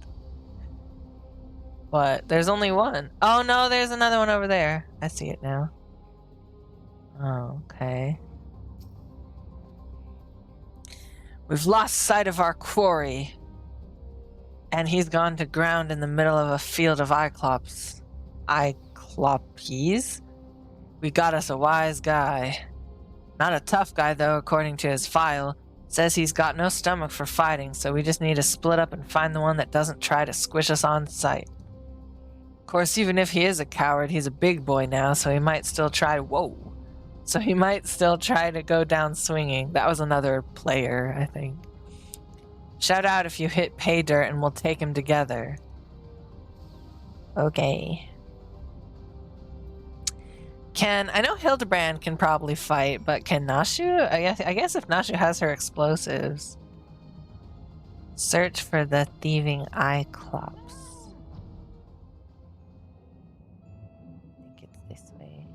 What? There's only one. Oh no, there's another one over there. I see it now. Oh, okay. We've lost sight of our quarry. And he's gone to ground in the middle of a field of Cyclops. Cyclopes? We got us a wise guy. Not a tough guy, though, according to his file. Says he's got no stomach for fighting, so we just need to split up and find the one that doesn't try to squish us on sight. Of course, even if he is a coward, he's a big boy now, so he might still try to go down swinging. That was another player, I think. Shout out if you hit pay dirt and we'll take him together. Okay. I know Hildebrand can probably fight, but can Nashu? I guess if Nashu has her explosives. Search for the thieving Cyclops. I think it's this way.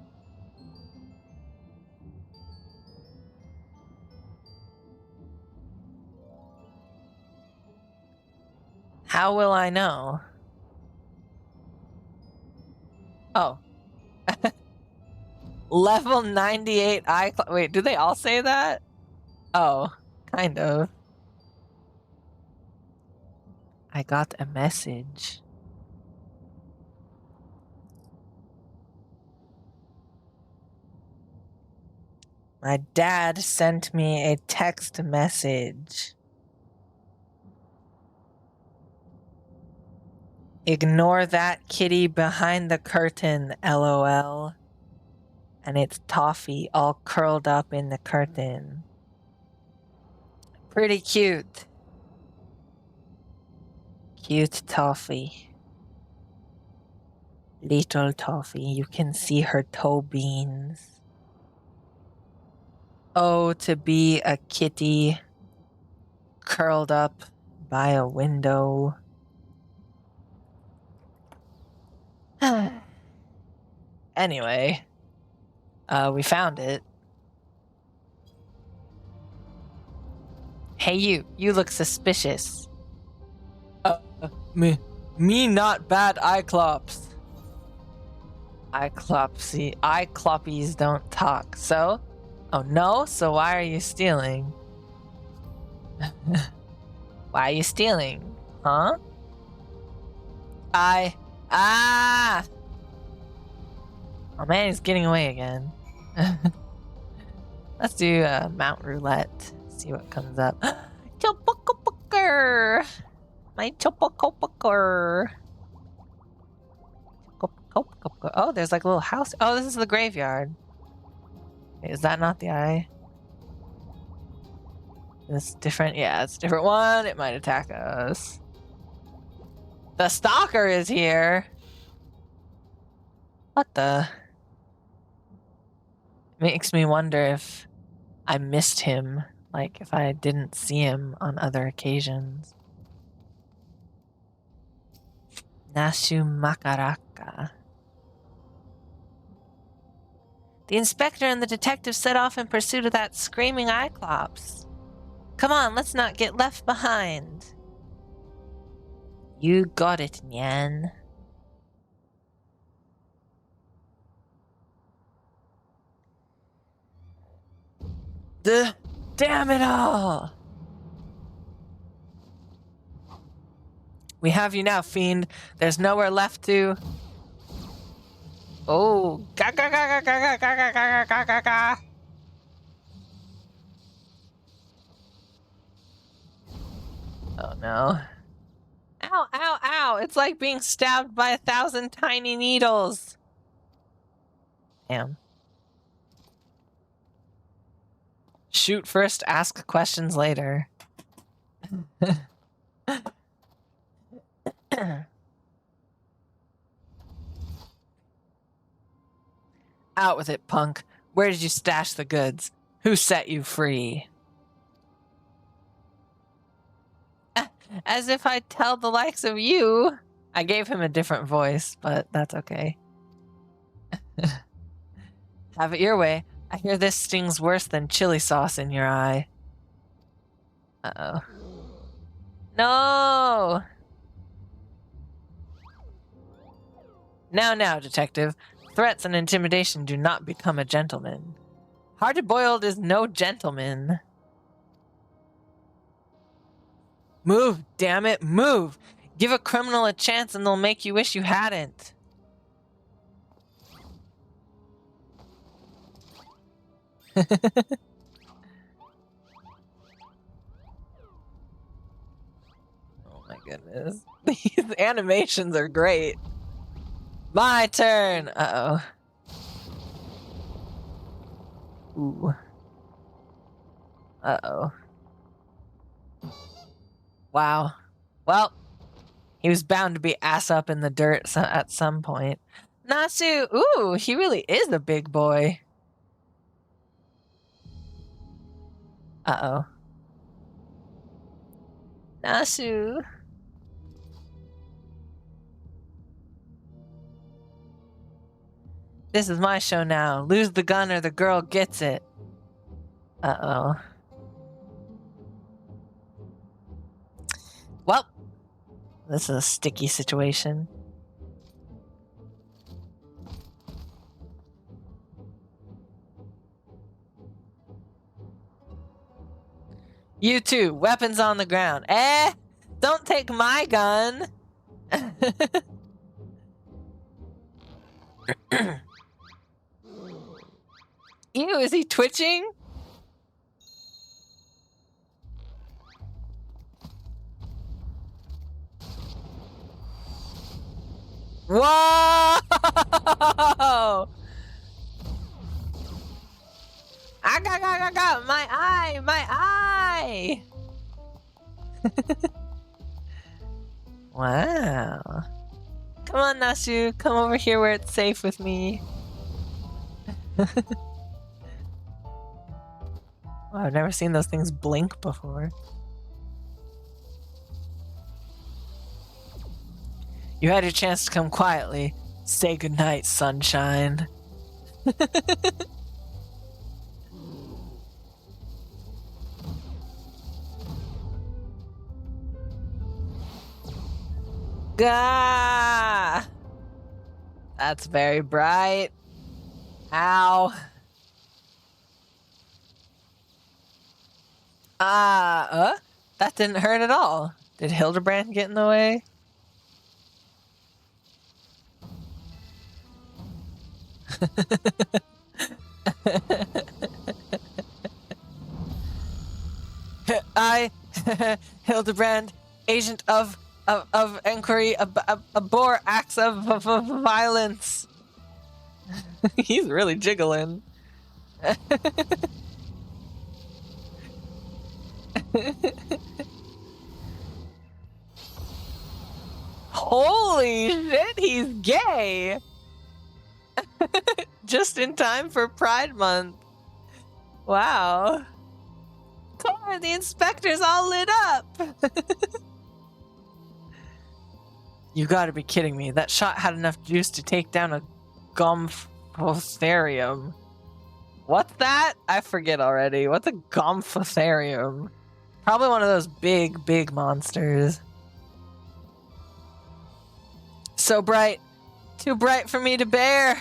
How will I know? Oh. Level 98 Wait, do they all say that? Oh, kind of. I got a message. My dad sent me a text message. Ignore that kitty behind the curtain, LOL. And it's Toffee all curled up in the curtain. Pretty cute. Cute Toffee. Little Toffee. You can see her toe beans. Oh, to be a kitty curled up by a window. Anyway, we found it. Hey, you look suspicious. Me not bad Iclops. Icloppies don't talk, so? Oh no? So why are you stealing? Why are you stealing? Huh? Oh man, he's getting away again. Let's do Mount Roulette. See what comes up. Chopokopoker! My Chopokopoker! Oh, there's like a little house. Oh, this is the graveyard. Wait, is that not the eye? It's different. Yeah, it's a different one. It might attack us. The stalker is here. What the? Makes me wonder if I missed him. Like if I didn't see him on other occasions. Nasu Makaraka. The inspector and the detective set off in pursuit of that screaming Iclops. Come on, let's not get left behind. You got it, Nyan. Damn it all! We have you now, fiend. There's nowhere left to... Oh, ga ga ga ga ga ga ga ga ga ga ga. Oh no. Ow, ow, ow. It's like being stabbed by 1,000 tiny needles. Damn. Shoot first, ask questions later. Out with it, punk. Where did you stash the goods? Who set you free? As if I'd tell the likes of you. I gave him a different voice, but that's okay. Have it your way. I hear this stings worse than chili sauce in your eye. Uh-oh. No! Now, detective. Threats and intimidation do not become a gentleman. Hard-boiled is no gentleman. Move, damn it, move! Give a criminal a chance and they'll make you wish you hadn't. Oh my goodness. These animations are great. My turn! Uh-oh. Ooh. Uh-oh. Wow. Well, he was bound to be ass up in the dirt at some point. Nasu! Ooh, he really is a big boy. Uh-oh. Nasu. This is my show now. Lose the gun or the girl gets it. Uh-oh. Well, this is a sticky situation. You too. Weapons on the ground. Don't take my gun. Ew, is he twitching? Whoa! got my eye! Wow. Come on, Nasu, come over here where it's safe with me. Wow, I've never seen those things blink before. You had your chance to come quietly. Say goodnight, sunshine. Gah! That's very bright. Ow. That didn't hurt at all. Did Hildebrand get in the way? I, Hildebrand, agent of inquiry, abhor acts of violence. He's really jiggling. Holy shit, he's gay! Just in time for Pride Month. Wow. Cora, the inspector's all lit up! You gotta be kidding me. That shot had enough juice to take down a Gomphotherium. What's that? I forget already. What's a Gomphotherium? Probably one of those big monsters. So bright. Too bright for me to bear.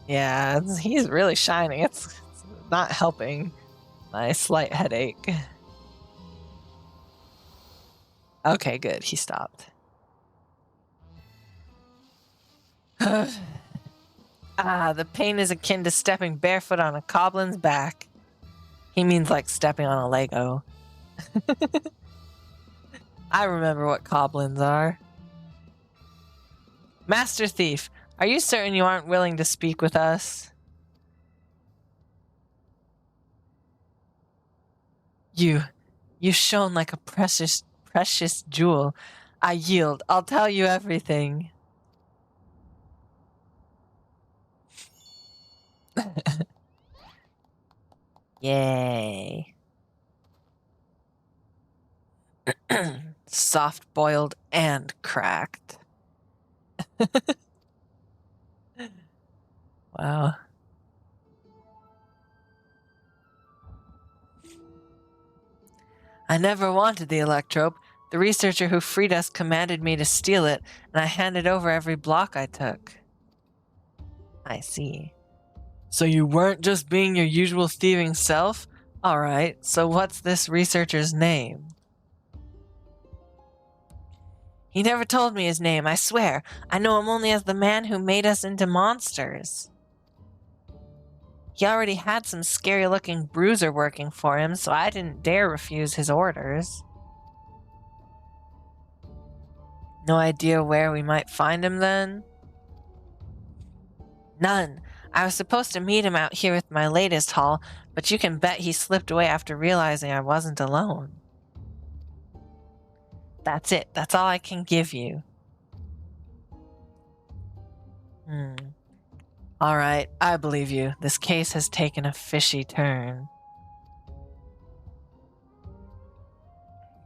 Yeah, he's really shining. It's not helping my slight headache. Okay, good. He stopped. The pain is akin to stepping barefoot on a goblin's back. He means like stepping on a Lego. I remember what goblins are. Master Thief, are you certain you aren't willing to speak with us? You shone like a precious jewel. I yield. I'll tell you everything. Yay. Soft boiled and cracked. Wow. I never wanted the electrope. The researcher who freed us commanded me to steal it, and I handed over every block I took. I see. So you weren't just being your usual thieving self? Alright, so what's this researcher's name? He never told me his name, I swear. I know him only as the man who made us into monsters. He already had some scary-looking bruiser working for him, so I didn't dare refuse his orders. No idea where we might find him then? None. I was supposed to meet him out here with my latest haul, but you can bet he slipped away after realizing I wasn't alone. That's it. That's all I can give you. Alright, I believe you. This case has taken a fishy turn.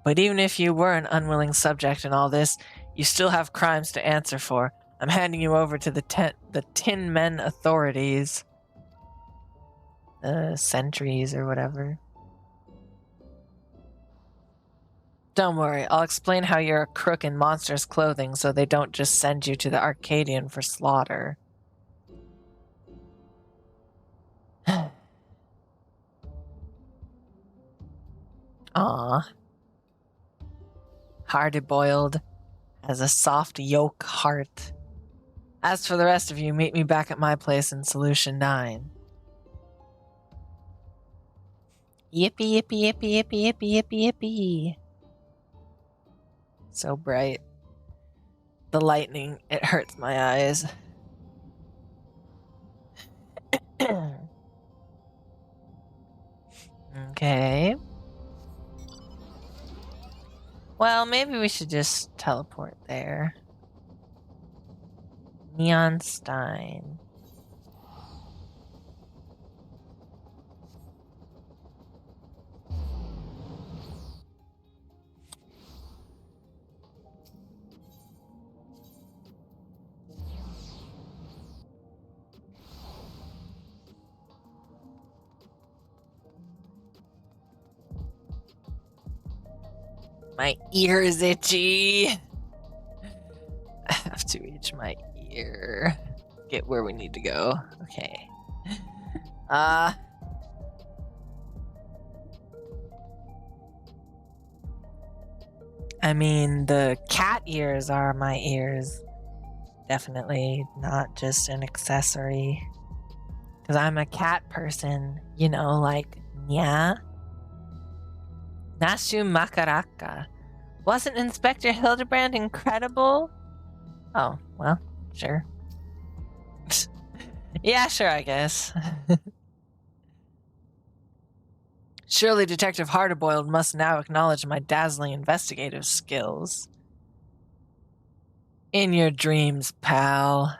But even if you were an unwilling subject in all this, you still have crimes to answer for. I'm handing you over to the Tin Men authorities. Sentries or whatever. Don't worry, I'll explain how you're a crook in monstrous clothing so they don't just send you to the Arcadian for slaughter. Aw. Hard-boiled has a soft yolk heart. As for the rest of you, meet me back at my place in Solution 9. Yippee, yippee, yippee, yippee, yippee, yippee, yippee. So bright. The lightning, it hurts my eyes. Okay. Well, maybe we should just teleport there. Neon Stein. My ear is itchy. I have to reach my ear. Get where we need to go. Okay. I mean, the cat ears are my ears. Definitely not just an accessory. Because I'm a cat person, you know, like, nya. Nashu Makaraka. Wasn't Inspector Hildebrand incredible? Oh, well, sure. Yeah, sure, I guess. Surely Detective Hardboiled must now acknowledge my dazzling investigative skills. In your dreams, pal.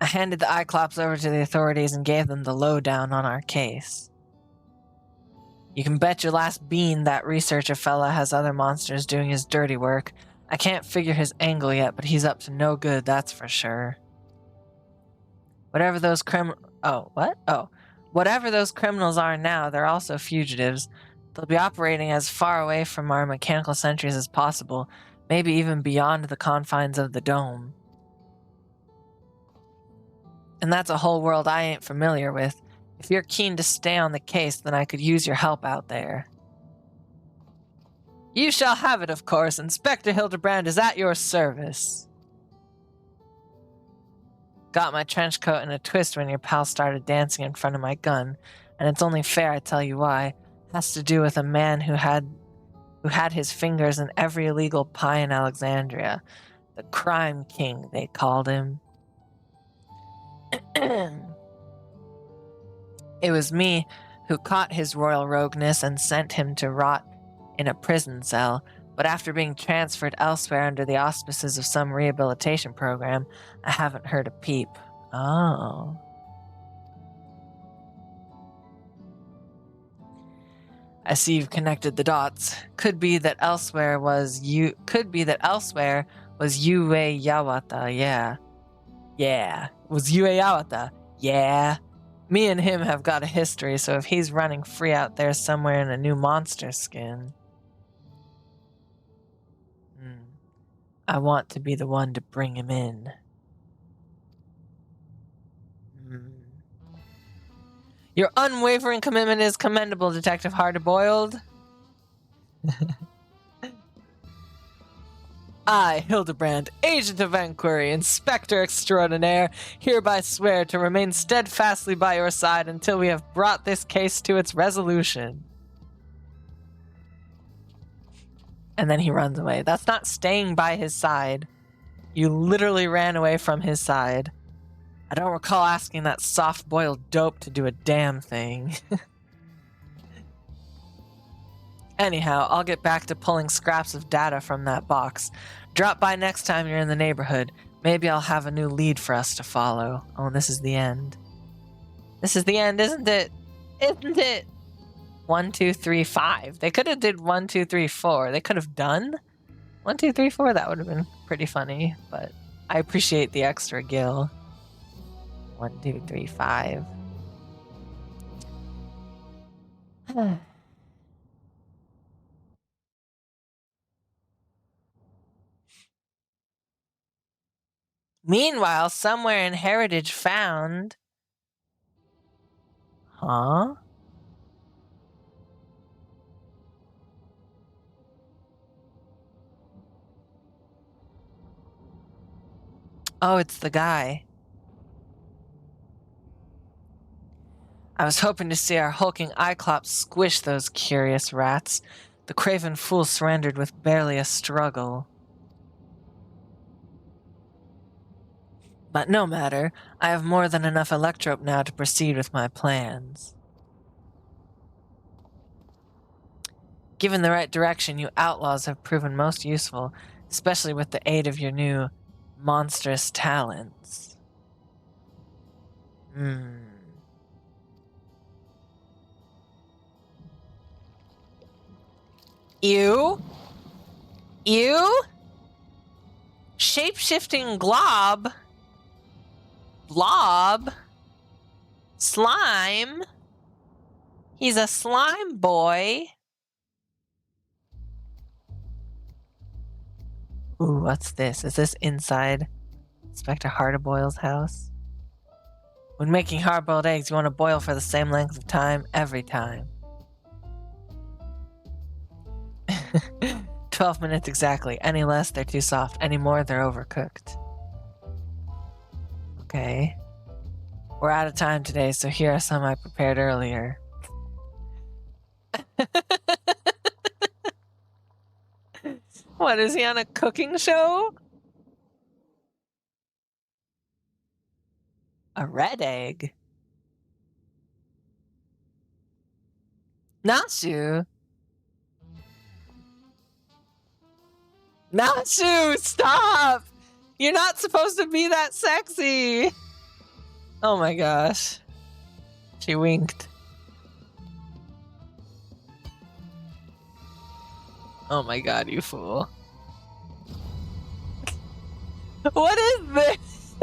I handed the Cyclops over to the authorities and gave them the lowdown on our case. You can bet your last bean that researcher fella has other monsters doing his dirty work. I can't figure his angle yet, but he's up to no good, that's for sure. Whatever those Whatever those criminals are now, they're also fugitives. They'll be operating as far away from our mechanical sentries as possible, maybe even beyond the confines of the dome. And that's a whole world I ain't familiar with. If you're keen to stay on the case, then I could use your help out there. You shall have it, of course. Inspector Hildebrand is at your service. Got my trench coat in a twist when your pal started dancing in front of my gun, and it's only fair I tell you why. It has to do with a man who had his fingers in every illegal pie in Alexandria. The Crime King, they called him. It was me who caught his royal rogueness and sent him to rot in a prison cell, but after being transferred elsewhere under the auspices of some rehabilitation program, I haven't heard a peep. Oh. I see you've connected the dots. Could be that elsewhere was Yue Yawata, yeah. Yeah. Was Yue Yawata. Yeah. Me and him have got a history, so if he's running free out there somewhere in a new monster skin, I want to be the one to bring him in. Your unwavering commitment is commendable, Detective Hardboiled. I, Hildebrand, Agent of Enquiry, Inspector Extraordinaire, hereby swear to remain steadfastly by your side until we have brought this case to its resolution. And then he runs away. That's not staying by his side. You literally ran away from his side. I don't recall asking that soft-boiled dope to do a damn thing. Anyhow, I'll get back to pulling scraps of data from that box. Drop by next time you're in the neighborhood. Maybe I'll have a new lead for us to follow. Oh, this is the end. This is the end, isn't it? Isn't it? 1, 2, 3, 5. They could have did 1, 2, 3, 4. They could have done 1, 2, 3, 4. That would have been pretty funny, but I appreciate the extra gill. 1, 2, 3, 5. Meanwhile, somewhere in Heritage Found, Huh? Oh, it's the guy. I was hoping to see our hulking Cyclops squish those curious rats. The craven fool surrendered with barely a struggle. But no matter, I have more than enough electrope now to proceed with my plans. Given the right direction, you outlaws have proven most useful, especially with the aid of your new monstrous talents. You? You? Shape-shifting glob? Blob? Slime? He's a slime boy. Ooh, what's this? Is this inside Inspector Hard-a-Boil's house? When making hard-boiled eggs, you want to boil for the same length of time every time. 12 minutes exactly. Any less, they're too soft. Any more, they're overcooked. Okay. We're out of time today, so here are some I prepared earlier. What, is he on a cooking show? A red egg? Nasu? Nasu, stop! You're not supposed to be that sexy! Oh my gosh. She winked. Oh my god, you fool. What is this?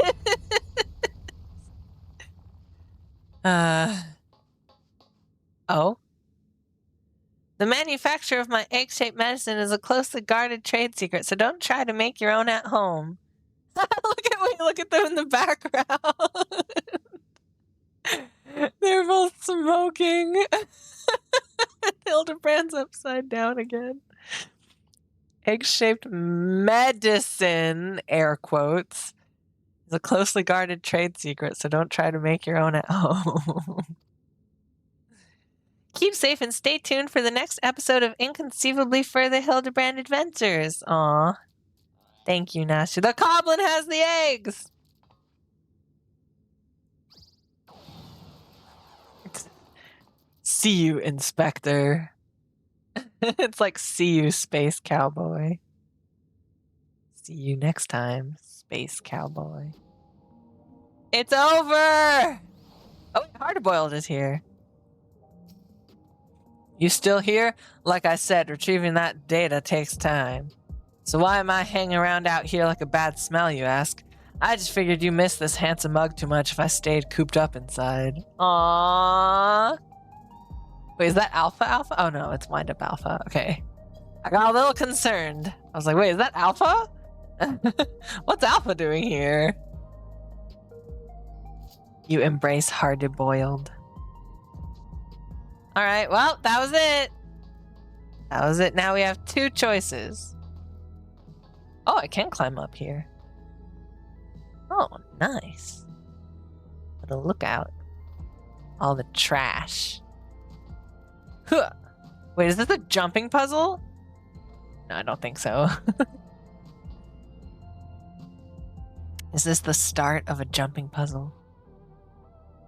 Oh? The manufacture of my egg-shaped medicine is a closely guarded trade secret, so don't try to make your own at home. Look at them in the background. They're both smoking. Hildebrand's upside down again. Egg-shaped medicine, air quotes, is a closely guarded trade secret, so don't try to make your own at home. Keep safe and stay tuned for the next episode of Inconceivably Further Hildebrand Adventures. Aw. Thank you, Nasha. The goblin has the eggs! See you, Inspector. It's like, see you, Space Cowboy. See you next time, Space Cowboy. It's over! Oh, Hard-boiled is here. You still here? Like I said, retrieving that data takes time. So why am I hanging around out here like a bad smell, you ask? I just figured you missed this handsome mug too much if I stayed cooped up inside. Aww. Wait, is that Alpha Alpha? Oh no, it's Wind Up Alpha. Okay. I got a little concerned. I was like, wait, is that Alpha? What's Alpha doing here? You embrace Hard-boiled. Alright, well, that was it. That was it. Now we have two choices. Oh, I can climb up here. Oh, nice. What a lookout. All the trash. Huh. Wait, is this a jumping puzzle? No, I don't think so. Is this the start of a jumping puzzle?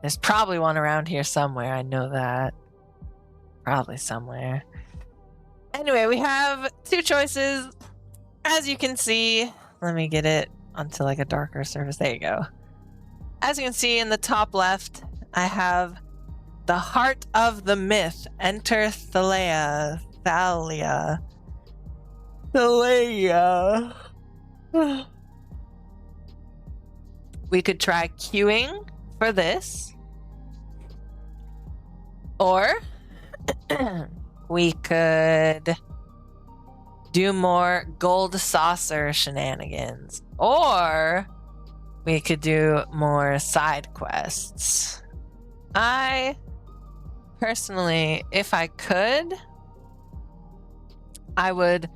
There's probably one around here somewhere, I know that. Probably somewhere. Anyway, we have two choices. As you can see, let me get it onto like a darker surface. There you go. As you can see in the top left, I have the heart of the myth. Enter Thalia. Thalia. Thalia. We could try queuing for this. Or we could do more gold saucer shenanigans. Or we could do more side quests. I personally, if I could, I would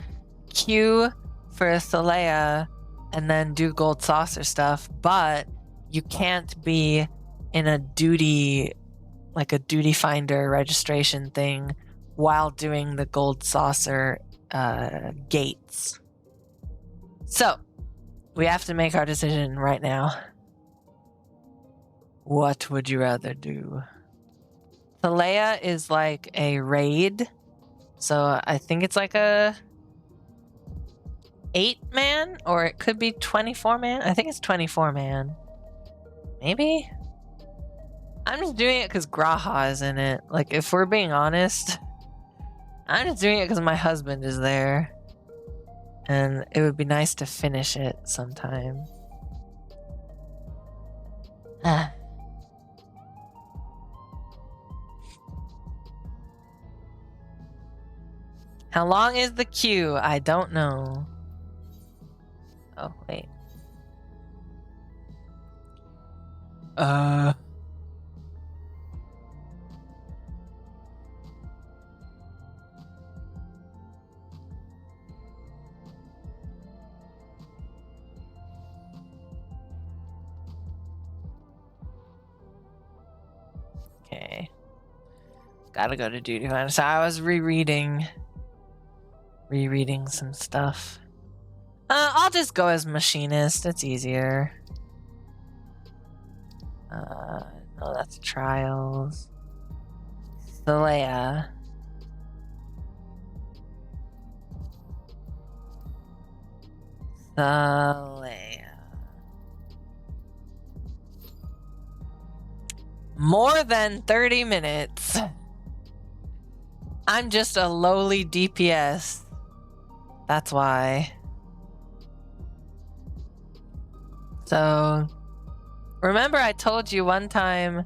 queue for Thalea and then do gold saucer stuff, but you can't be in a duty, like a duty finder registration thing while doing the gold saucer gates. So we have to make our decision right now. What would you rather do? Thalea is like a raid, so I think it's like a 8-man, or it could be 24-man. I think it's 24-man. Maybe? I'm just doing it because Graha is in it. Like, if we're being honest, I'm just doing it because my husband is there. And it would be nice to finish it sometime. How long is the queue? I don't know. Oh, wait. Okay. Gotta go to duty finder. So I was rereading some stuff. I'll just go as machinist. It's easier. No, that's trials. Thalea. More than 30 minutes. I'm just a lowly DPS. That's why. So, remember I told you one time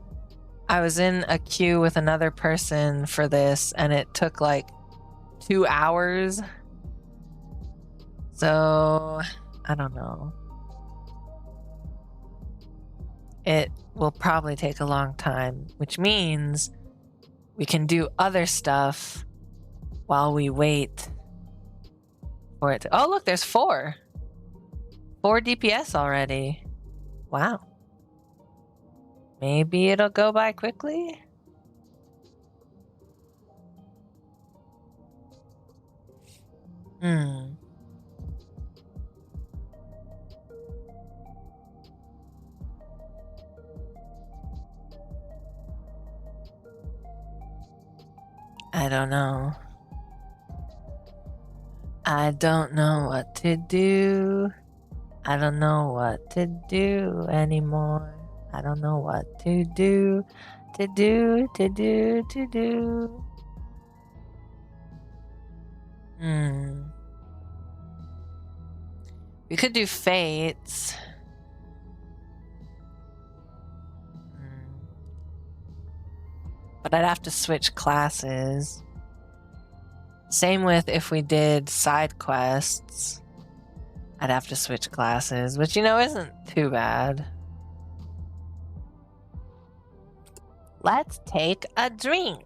I was in a queue with another person for this and it took like 2 hours? So, I don't know. It will probably take a long time, which means we can do other stuff while we wait for it to... Oh, look, there's 4. 4 DPS already. Wow. Maybe it'll go by quickly? I don't know. I don't know what to do. I don't know what to do anymore. I don't know what to do. We could do fates. But I'd have to switch classes. Same with if we did side quests. I'd have to switch classes, which, you know, isn't too bad. Let's take a drink.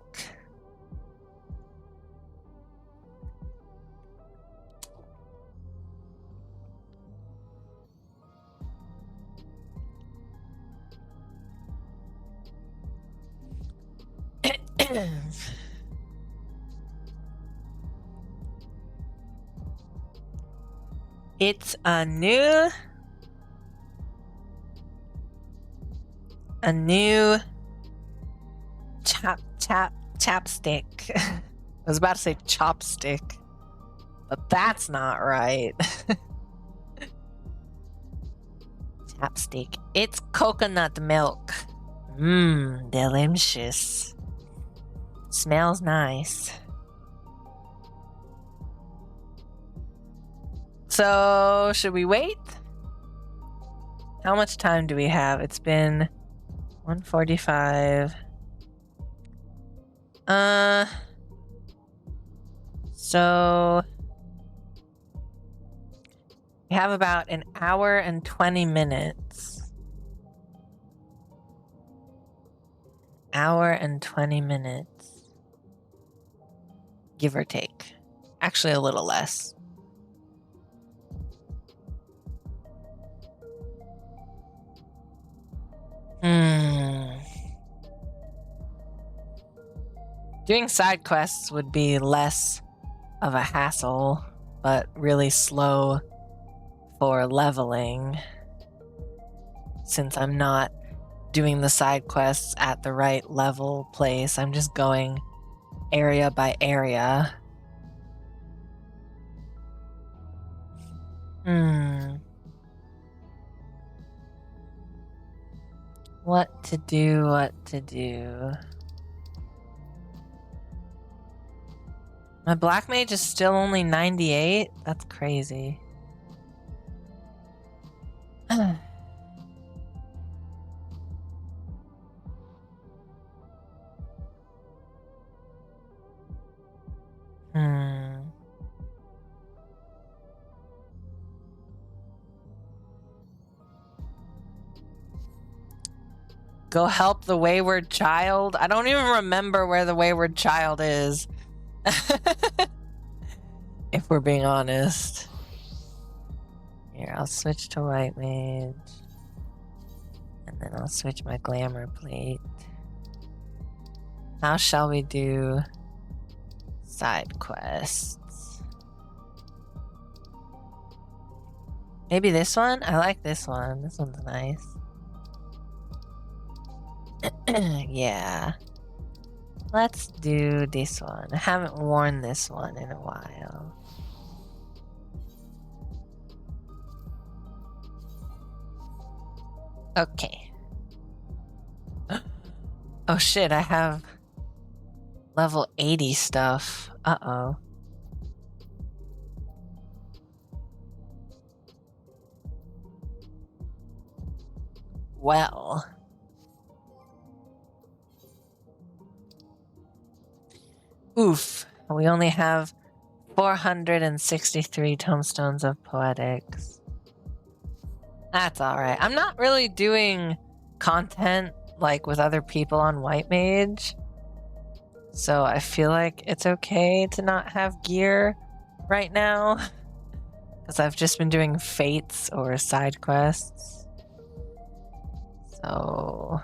It's a new chapstick. I was about to say chopstick, but that's not right. Chapstick. It's coconut milk. Delicious. Smells nice. So, should we wait? How much time do we have? It's been 1:45. So we have about an hour and 20 minutes. hour and 20 minutes. Give or take. Actually, a little less. Doing side quests would be less of a hassle, but really slow for leveling, since I'm not doing the side quests at the right level place. I'm just going area by area. What to do. My black mage is still only 98? That's crazy. Go help the wayward child? I don't even remember where the wayward child is. If we're being honest. Here, I'll switch to white mage. And then I'll switch my glamour plate. How shall we do side quests? Maybe this one? I like this one. This one's nice. Yeah. Let's do this one. I haven't worn this one in a while. Okay. Oh shit, I have level 80 stuff. Uh-oh. Well. Oof. We only have 463 tomestones of poetics. That's alright. I'm not really doing content like with other people on white mage. So I feel like it's okay to not have gear right now. Because I've just been doing fates or side quests. So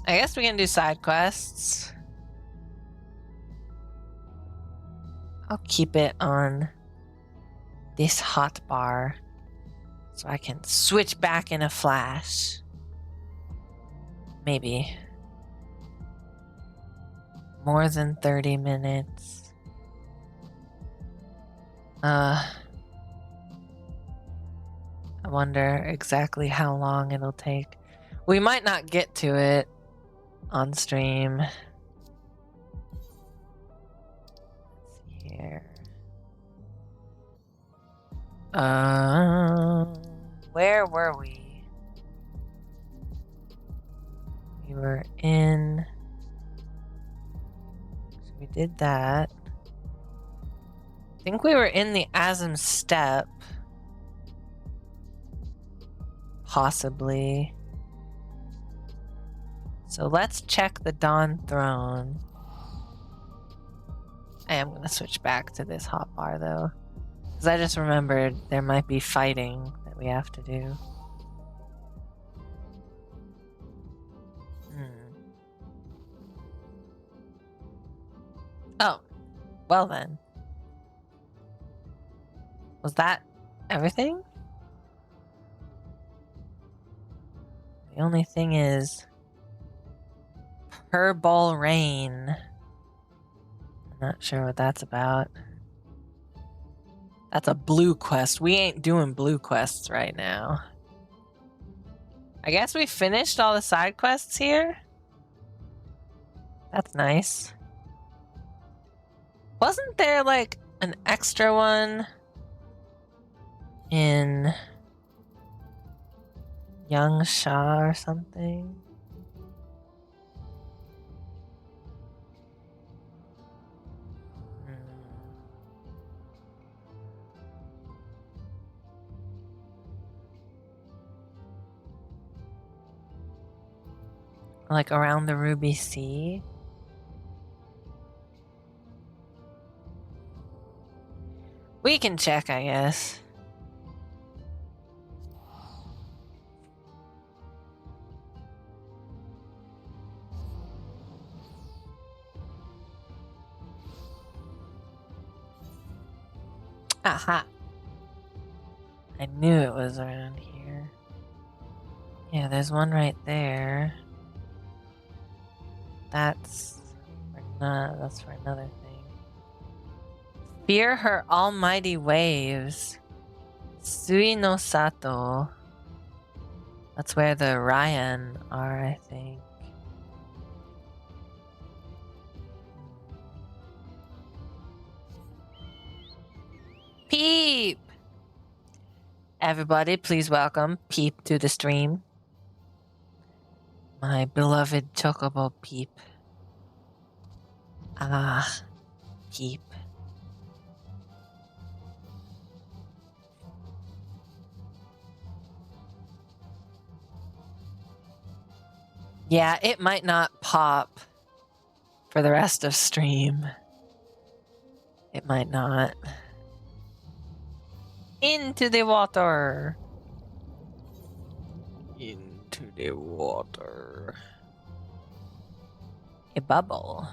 I guess we can do side quests. I'll keep it on this hot bar so I can switch back in a flash. Maybe. More than 30 minutes. I wonder exactly how long it'll take. We might not get to it on stream. Let's see here. Where were we? We were in... So we did that. I think we were in the Azim Steppe. Possibly. So let's check the Dawn Throne. I am going to switch back to this hotbar though. Because I just remembered there might be fighting that we have to do. Oh, well then. Was that everything? The only thing is... Purple Rain. I'm not sure what that's about. That's a blue quest. We ain't doing blue quests right now. I guess we finished all the side quests here? That's nice. Wasn't there like an extra one in Young Shah or something? Like around the Ruby Sea? We can check, I guess. Aha! I knew it was around here. Yeah, there's one right there. That's for another thing. Fear her almighty waves. Sui no Sato. That's where the Ryan are, I think. Peep! Everybody, please welcome Peep to the stream. My beloved Chocobo Peep. Ah, Peep. Yeah, it might not pop for the rest of stream. It might not. Into the water. Into the water. A bubble.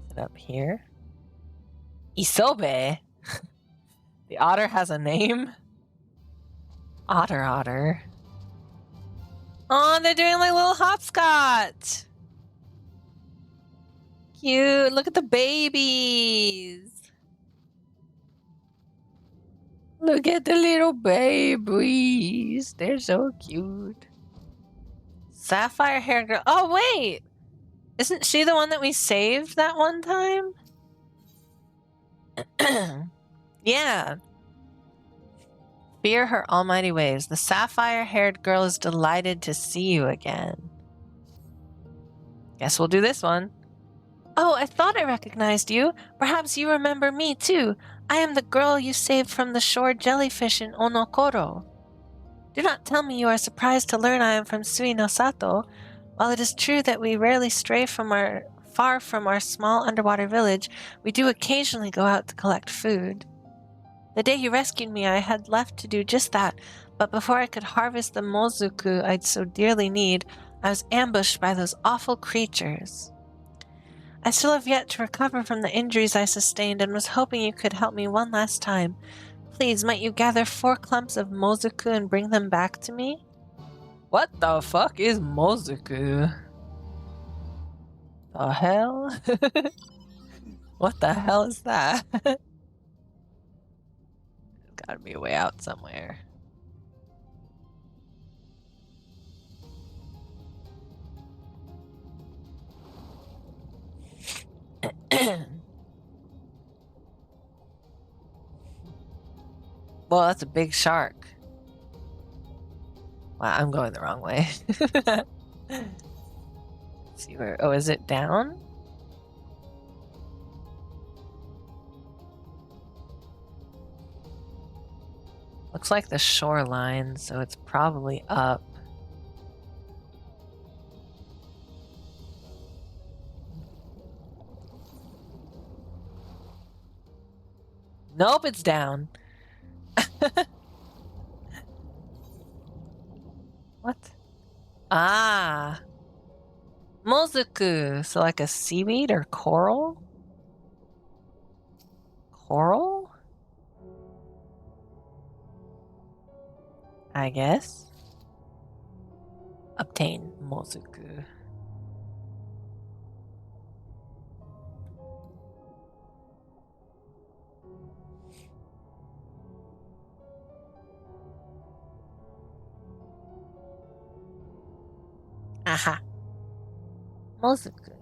Is it up here? Isobe? The otter has a name? Otter. Oh, they're doing like little hopscotch. Cute. Look at the babies. Look at the little babies. They're so cute. Sapphire hair girl. Oh, wait. Isn't she the one that we saved that one time? Yeah. Fear her almighty waves. The sapphire-haired girl is delighted to see you again. Guess we'll do this one. Oh, I thought I recognized you. Perhaps you remember me, too. I am the girl you saved from the shore jellyfish in Onokoro. Do not tell me you are surprised to learn I am from Sui no Sato. While it is true that we rarely stray far from our small underwater village, we do occasionally go out to collect food. The day you rescued me, I had left to do just that, but before I could harvest the mozuku I'd so dearly need, I was ambushed by those awful creatures. I still have yet to recover from the injuries I sustained and was hoping you could help me one last time. Please, might you gather 4 clumps of mozuku and bring them back to me? What the fuck is mozuku? The hell? What the hell is that? There's gotta be a way out somewhere. Well, that's a big shark. Wow, I'm going the wrong way. Let's see where. Oh, is it down? Looks like the shoreline, so it's probably up. Nope, it's down. What? Ah. Mozuku. So like a seaweed or coral? Coral? I guess. Obtain Mozuku. Aha. Mozuku.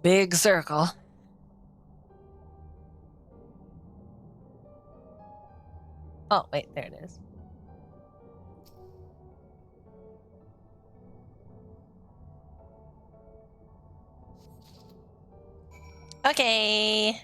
Big circle. Oh, wait, there it is. Okay.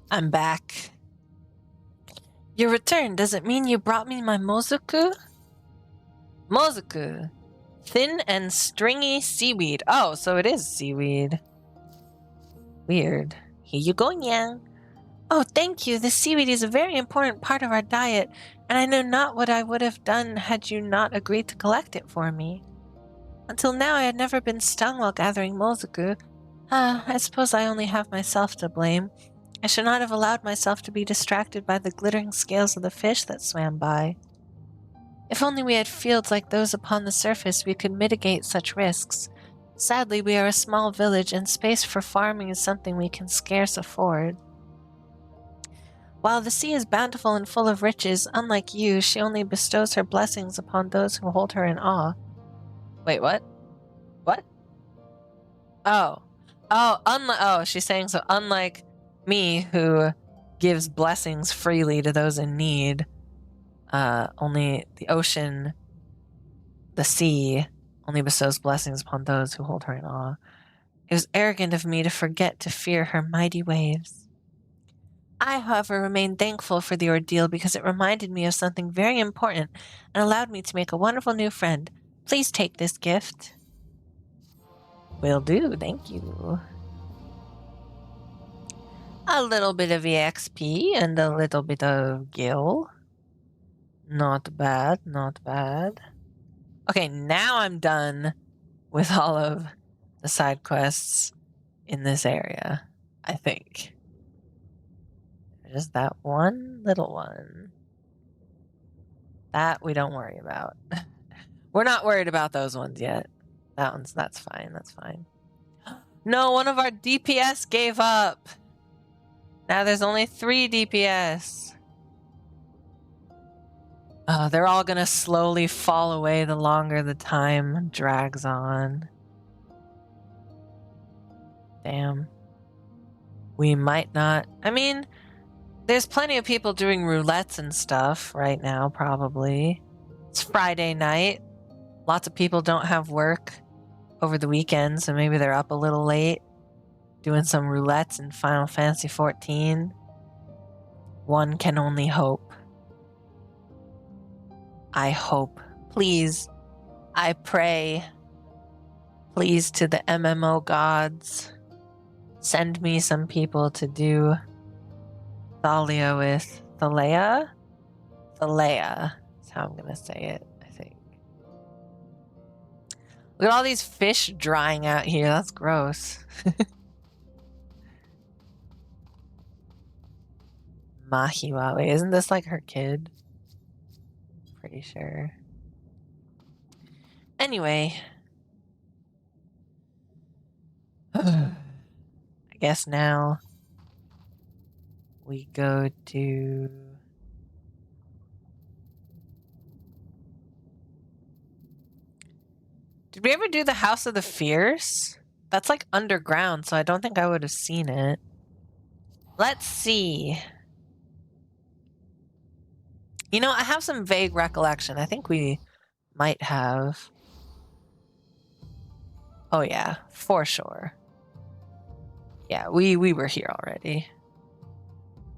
I'm back. Your return, does it mean you brought me my mozuku? Mozuku. Thin and stringy seaweed. Oh, so it is seaweed. Weird. Here you go, Yang. Oh, thank you. The seaweed is a very important part of our diet, and I know not what I would have done had you not agreed to collect it for me. Until now, I had never been stung while gathering mozuku. I suppose I only have myself to blame. I should not have allowed myself to be distracted by the glittering scales of the fish that swam by. If only we had fields like those upon the surface, we could mitigate such risks. Sadly, we are a small village, and space for farming is something we can scarce afford. While the sea is bountiful and full of riches, unlike you, she only bestows her blessings upon those who hold her in awe. Wait, what? What? Oh. Oh, she's saying so unlike me, who gives blessings freely to those in need, only the ocean, the sea, only bestows blessings upon those who hold her in awe. It was arrogant of me to forget to fear her mighty waves. I, however, remain thankful for the ordeal because it reminded me of something very important and allowed me to make a wonderful new friend. Please take this gift. Will do, thank you. A little bit of EXP and a little bit of gil. Not bad, not bad. Okay, now I'm done with all of the side quests in this area, I think. Just that one little one. That we don't worry about. We're not worried about those ones yet. That's fine, that's fine. No, one of our DPS gave up. Now there's only 3 DPS. They're all gonna slowly fall away the longer the time drags on. Damn. We might not... I mean, there's plenty of people doing roulettes and stuff right now, probably. It's Friday night. Lots of people don't have work over the weekend, so maybe they're up a little late doing some roulettes in Final Fantasy XIV. One can only hope. I hope. Please. I pray. Please to the MMO gods. Send me some people to do Thalia with. Thalia? Thalia is how I'm gonna say it, I think. Look at all these fish drying out here. That's gross. Mahiwa. Wait, isn't this like her kid? Pretty sure. Anyway. I guess now we go to... Did we ever do the House of the Fierce? That's like underground, so I don't think I would have seen it. Let's see. You know, I have some vague recollection. I think we might have. Oh yeah, for sure. Yeah, we were here already.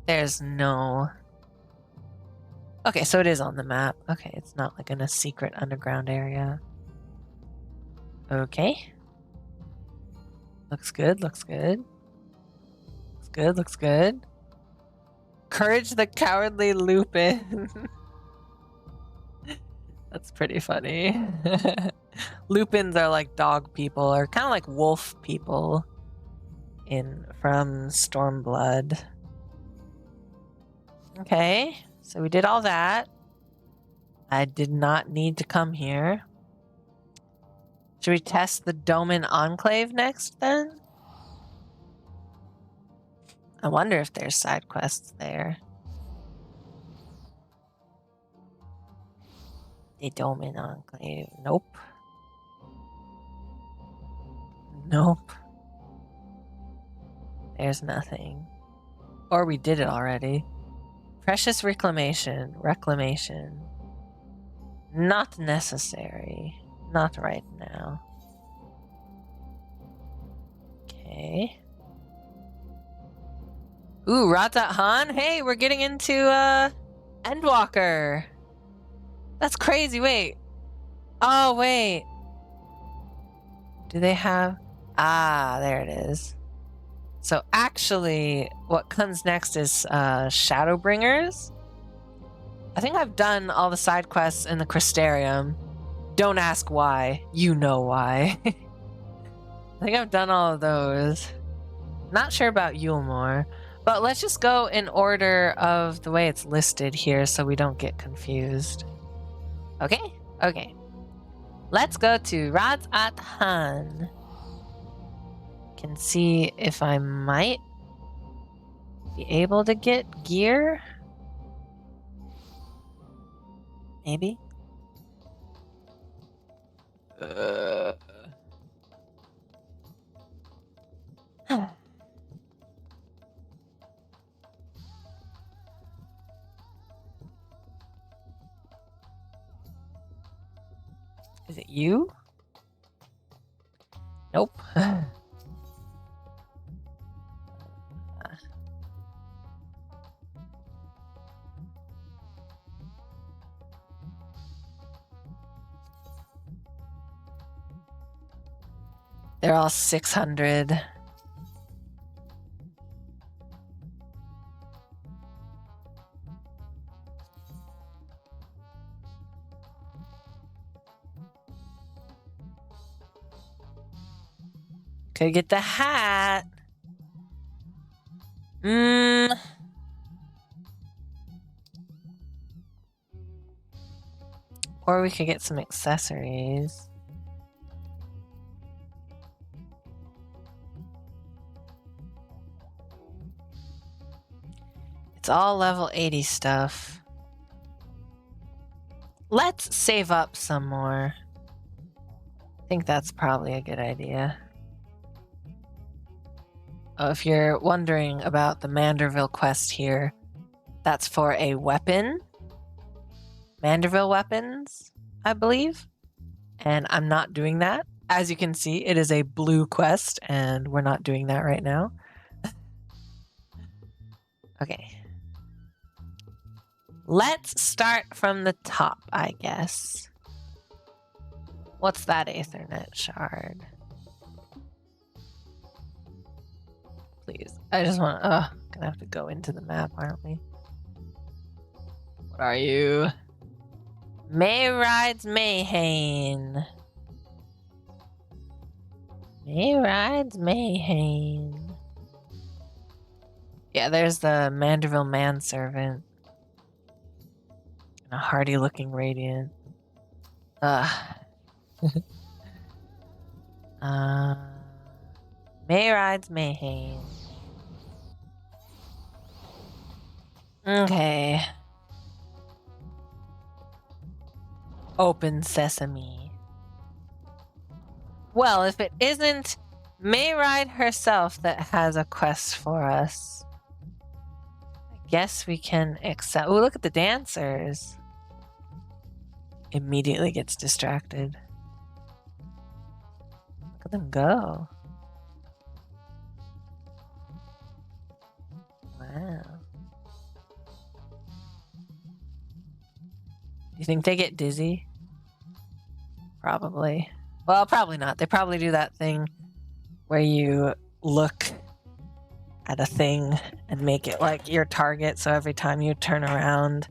There's no... Okay, so it is on the map. Okay, it's not like in a secret underground area. Okay. Looks good, looks good. Looks good, looks good. Courage the Cowardly Lupin. That's pretty funny. Lupins are like dog people, or kind of like wolf people from Stormblood. Okay, so we did all that. I did not need to come here. Should we test the Doman Enclave next then? I wonder if there's side quests there. The Doman Enclave. Nope. Nope. There's nothing. Or we did it already. Precious Reclamation. Reclamation. Not necessary. Not right now. Okay. Ooh, Ratat Han? Hey, we're getting into Endwalker. That's crazy. Wait. Oh, wait. Do they have... Ah, there it is. So actually, what comes next is Shadowbringers. I think I've done all the side quests in the Crystarium. Don't ask why. You know why. I think I've done all of those. Not sure about Yulmore. But let's just go in order of the way it's listed here so we don't get confused. Okay? Okay. Let's go to Ratat Han. Can see if I might be able to get gear. Maybe. Is it you? Nope. They're all 600. Could get the hat. Or we could get some accessories. It's all level 80 stuff. Let's save up some more. I think that's probably a good idea. Oh, if you're wondering about the Manderville quest here, that's for a weapon. Manderville weapons, I believe. And I'm not doing that. As you can see, it is a blue quest, and we're not doing that right now. Okay. Let's start from the top, I guess. What's that Aethernet shard? Please. I just want to... gonna have to go into the map, aren't we? What are you? May rides Mayhane. May rides Mayhane. Yeah, there's the Manderville manservant. And a hardy-looking radiant. May rides Mayhane. Okay. Open sesame. Well, if it isn't Mayride herself that has a quest for us, I guess we can accept. Oh, look at the dancers. Immediately gets distracted. Look at them go. Wow. You think they get dizzy? Probably. Well, probably not. They probably do that thing where you look at a thing and make it like your target, so every time you turn around,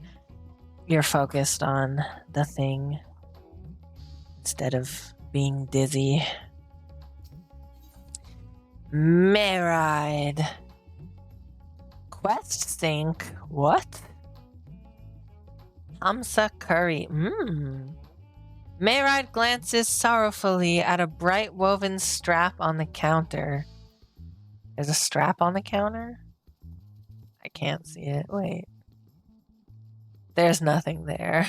you're focused on the thing. instead of being dizzy. Mayride. Quest sync. What? Hamsa curry. Mayride glances sorrowfully at a bright woven strap on the counter. There's a strap on the counter? I can't see it. Wait. There's nothing there.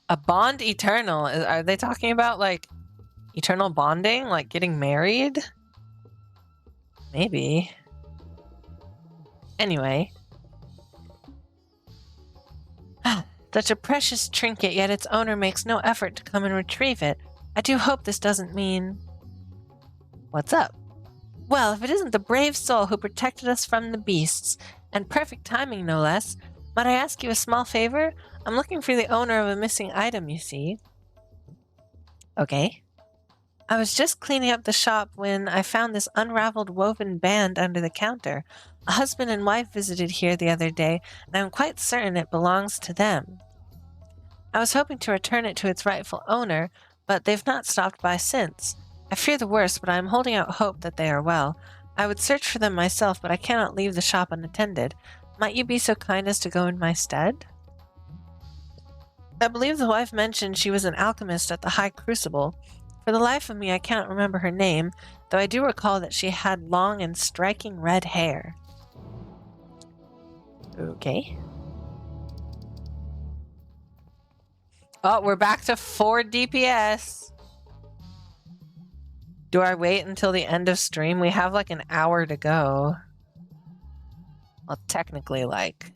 A bond eternal. Are they talking about like eternal bonding? Like getting married? Maybe. Anyway. Such a precious trinket, yet its owner makes no effort to come and retrieve it. I do hope this doesn't mean... What's up? Well, if it isn't the brave soul who protected us from the beasts, and perfect timing no less, might I ask you a small favor? I'm looking for the owner of a missing item, you see. Okay. I was just cleaning up the shop when I found this unraveled woven band under the counter. A husband and wife visited here the other day, and I'm quite certain it belongs to them. I was hoping to return it to its rightful owner, but they've not stopped by since. I fear the worst, but I am holding out hope that they are well. I would search for them myself, but I cannot leave the shop unattended. Might you be so kind as to go in my stead? I believe the wife mentioned she was an alchemist at the High Crucible. For the life of me, I cannot remember her name, though I do recall that she had long and striking red hair. Okay. Oh, we're back to 4 DPS. Do I wait until the end of stream? We have like an hour to go. Well, technically like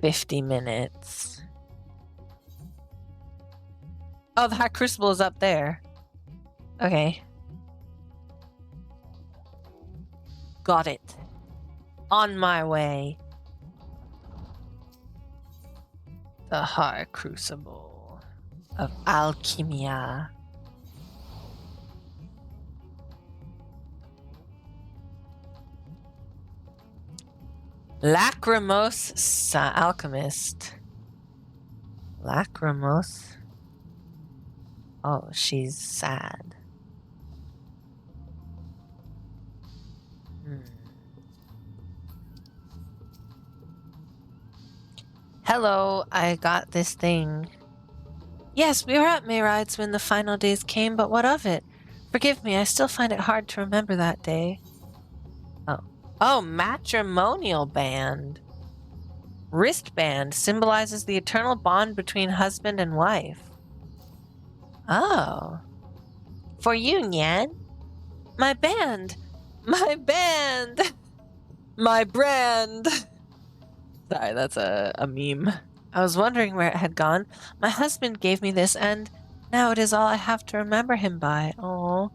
50 minutes. Oh, the High Crucible is up there. Okay. Got it. On my way. The High Crucible of Alchemia. Lachrymose alchemist. Lachrymose? Oh, she's sad. Hello, I got this thing. Yes, we were at Mayride's when the final days came, but what of it? Forgive me, I still find it hard to remember that day. Oh, matrimonial band. Wristband symbolizes the eternal bond between husband and wife. Oh. For you, Nyan. My band. My band. My brand. Sorry, that's a meme. I was wondering where it had gone. My husband gave me this, and now it is all I have to remember him by. Oh,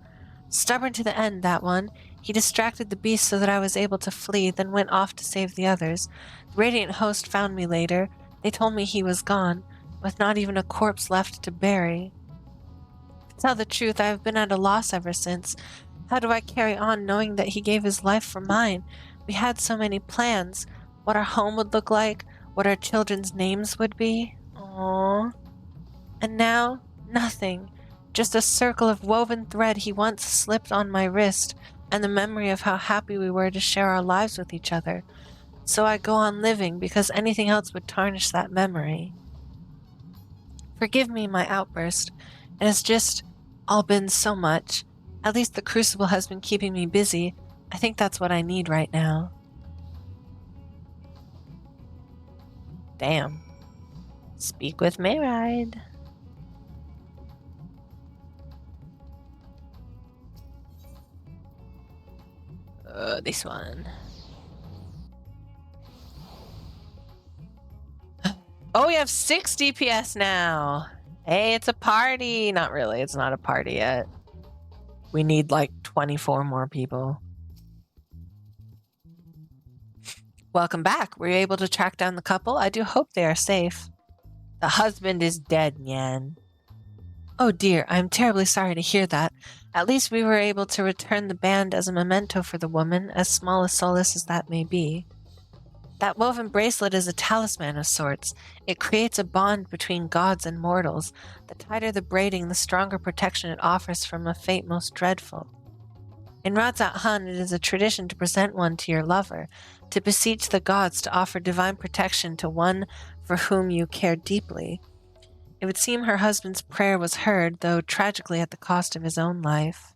stubborn to the end, that one. He distracted the beast so that I was able to flee, then went off to save the others. The Radiant Host found me later. They told me he was gone, with not even a corpse left to bury. To tell the truth, I have been at a loss ever since. How do I carry on knowing that he gave his life for mine? We had so many plans. What our home would look like, what our children's names would be. Aww. And now, nothing. Just a circle of woven thread he once slipped on my wrist, and the memory of how happy we were to share our lives with each other. So I go on living because anything else would tarnish that memory. Forgive me my outburst. It has just all been so much. At least the Crucible has been keeping me busy. I think that's what I need right now. Damn. Speak with Mayride. This one. Oh, we have 6 DPS now. Hey, it's a party. Not really. It's not a party yet. We need like 24 more people. Welcome back. Were you able to track down the couple? I do hope they are safe. The husband is dead, Nyan. Oh dear, I'm terribly sorry to hear that. At least we were able to return the band as a memento for the woman, as small a solace as that may be. That woven bracelet is a talisman of sorts. It creates a bond between gods and mortals. The tighter the braiding, the stronger protection it offers from a fate most dreadful. In Radzat Han, it is a tradition to present one to your lover, to beseech the gods to offer divine protection to one for whom you care deeply. It would seem her husband's prayer was heard, though tragically at the cost of his own life.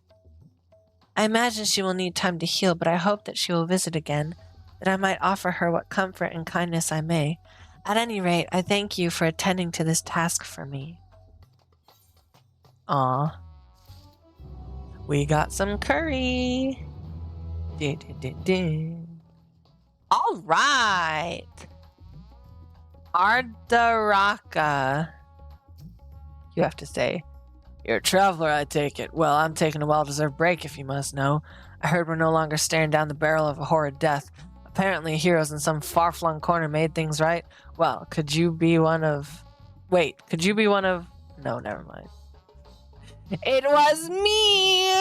I imagine she will need time to heal, but I hope that she will visit again, that I might offer her what comfort and kindness I may. At any rate, I thank you for attending to this task for me. Aw. We got some curry. All right. Ardaraka. You have to say, "You're a traveler, I take it. Well, I'm taking a well-deserved break, if you must know. I heard we're no longer staring down the barrel of a horrid death. Apparently heroes in some far-flung corner made things right. Well, could you be one of... Wait, No, never mind. It was me!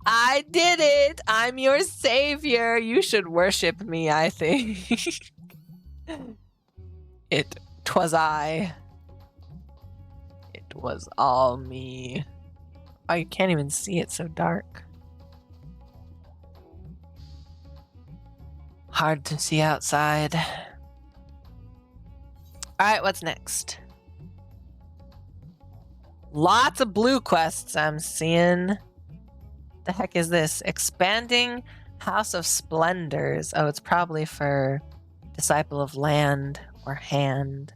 I did it! I'm your savior! You should worship me, I think. Twas I. It was all me. Oh, you can't even see it, so dark. Hard to see outside. Alright, what's next? Lots of blue quests I'm seeing. The heck is this? Expanding House of Splendors. Oh, it's probably for Disciple of Land or Hand.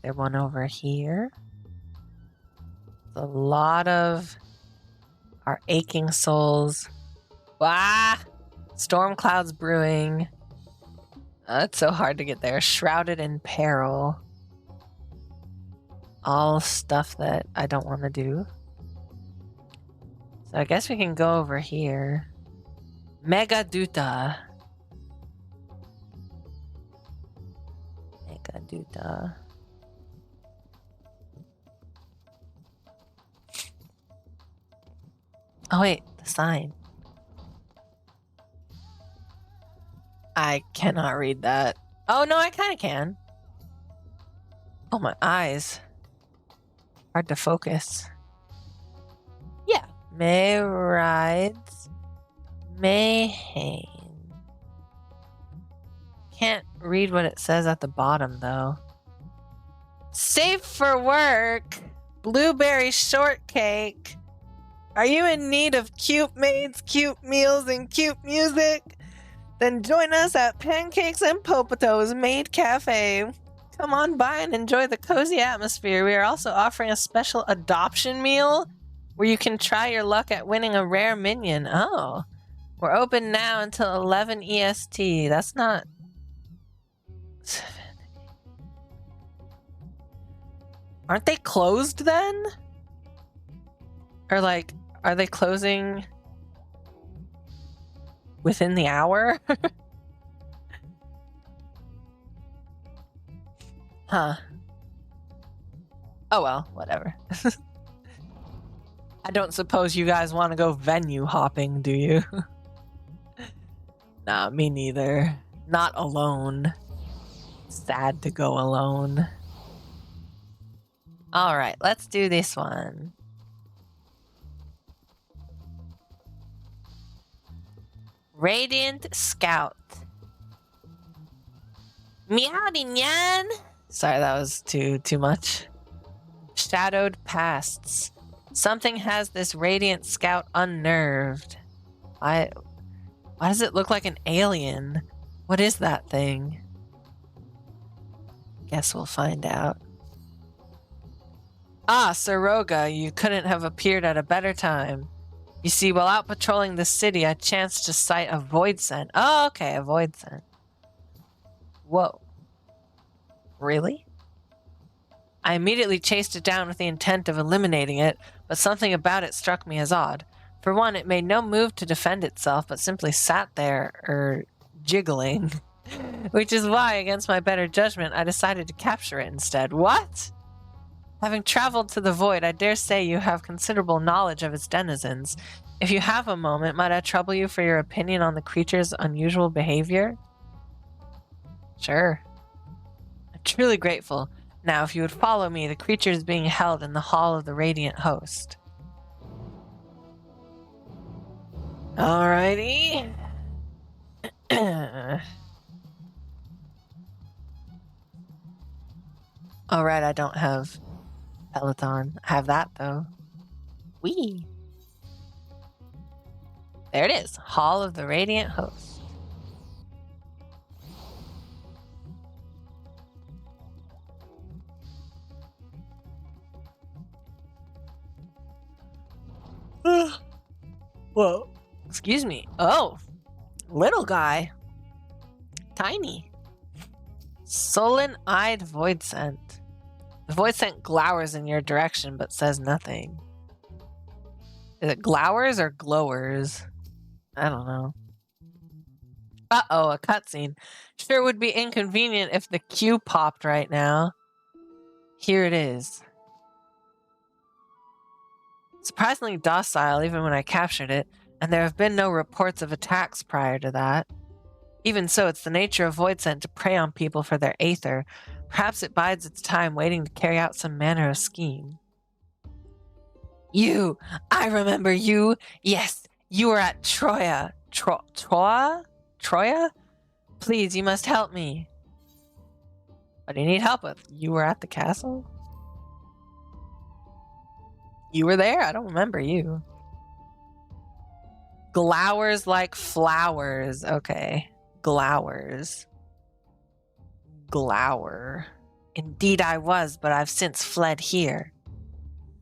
There's one over here. A lot of our aching souls. Ah! Storm clouds brewing. It's so hard to get there. Shrouded in peril. All stuff that I don't want to do. So I guess we can go over here. Megaduta. Megaduta. Oh wait, the sign. I cannot read that. Oh no, I kind of can. Oh, my eyes. Hard to focus. Yeah. May rides. Mayhain. Can't read what it says at the bottom though. Safe for work. Blueberry shortcake. Are you in need of cute maids, cute meals, and cute music? Then join us at Pancakes and Popato's Maid Cafe. Come on by and enjoy the cozy atmosphere. We are also offering a special adoption meal where you can try your luck at winning a rare minion. Oh. We're open now until 11 EST. That's not... Aren't they closed then? Or like, are they closing within the hour? Huh. Oh well, whatever. I don't suppose you guys want to go venue hopping, do you? Nah, me neither. Not alone. Sad to go alone. Alright, let's do this one. Radiant Scout. Meowdy nyan. Sorry, that was too much. Shadowed Pasts. Something has this Radiant Scout unnerved. Why does it look like an alien? What is that thing? Guess we'll find out. Ah, Saroga, you couldn't have appeared at a better time. You see, while out patrolling the city, I chanced to sight a void scent. Oh, okay, a void scent. Whoa. Really? I immediately chased it down with the intent of eliminating it, but something about it struck me as odd. For one, it made no move to defend itself, but simply sat there, jiggling. Which is why, against my better judgment, I decided to capture it instead. What? Having traveled to the void, I dare say you have considerable knowledge of its denizens. If you have a moment, might I trouble you for your opinion on the creature's unusual behavior? Sure. I'm truly grateful. Now, if you would follow me, the creature is being held in the Hall of the Radiant Host. Alrighty. Alright, I don't have Peloton. I have that, though. Whee! There it is. Hall of the Radiant Host. Whoa. Excuse me. Oh. Little guy. Tiny. Sullen-eyed void scent. The void scent glowers in your direction but says nothing. Is it glowers or glowers? I don't know. Uh-oh, a cutscene. Sure would be inconvenient if the queue popped right now. Here it is. Surprisingly docile even when I captured it, and there have been no reports of attacks prior to that. Even so, it's the nature of void scent to prey on people for their aether. Perhaps it bides its time waiting to carry out some manner of scheme. You! I remember you! Yes, you were at Troya. Troya? Please, you must help me. What do you need help with? You were at the castle? You were there? I don't remember you. Glowers like flowers. Okay. Glowers. Glower. Indeed I was, but I've since fled here.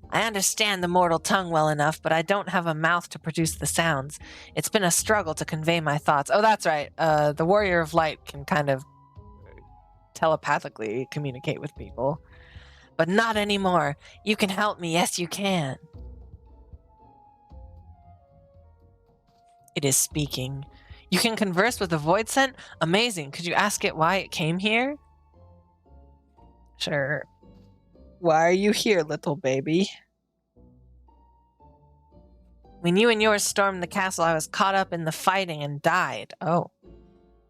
I understand the mortal tongue well enough, but I don't have a mouth to produce the sounds. It's been a struggle to convey my thoughts. Oh, that's right. The Warrior of Light can kind of telepathically communicate with people. But not anymore. You can help me. Yes, you can. It is speaking. You can converse with the void scent? Amazing. Could you ask it why it came here? Sure. Why are you here, little baby? When you and yours stormed the castle, I was caught up in the fighting and died. Oh.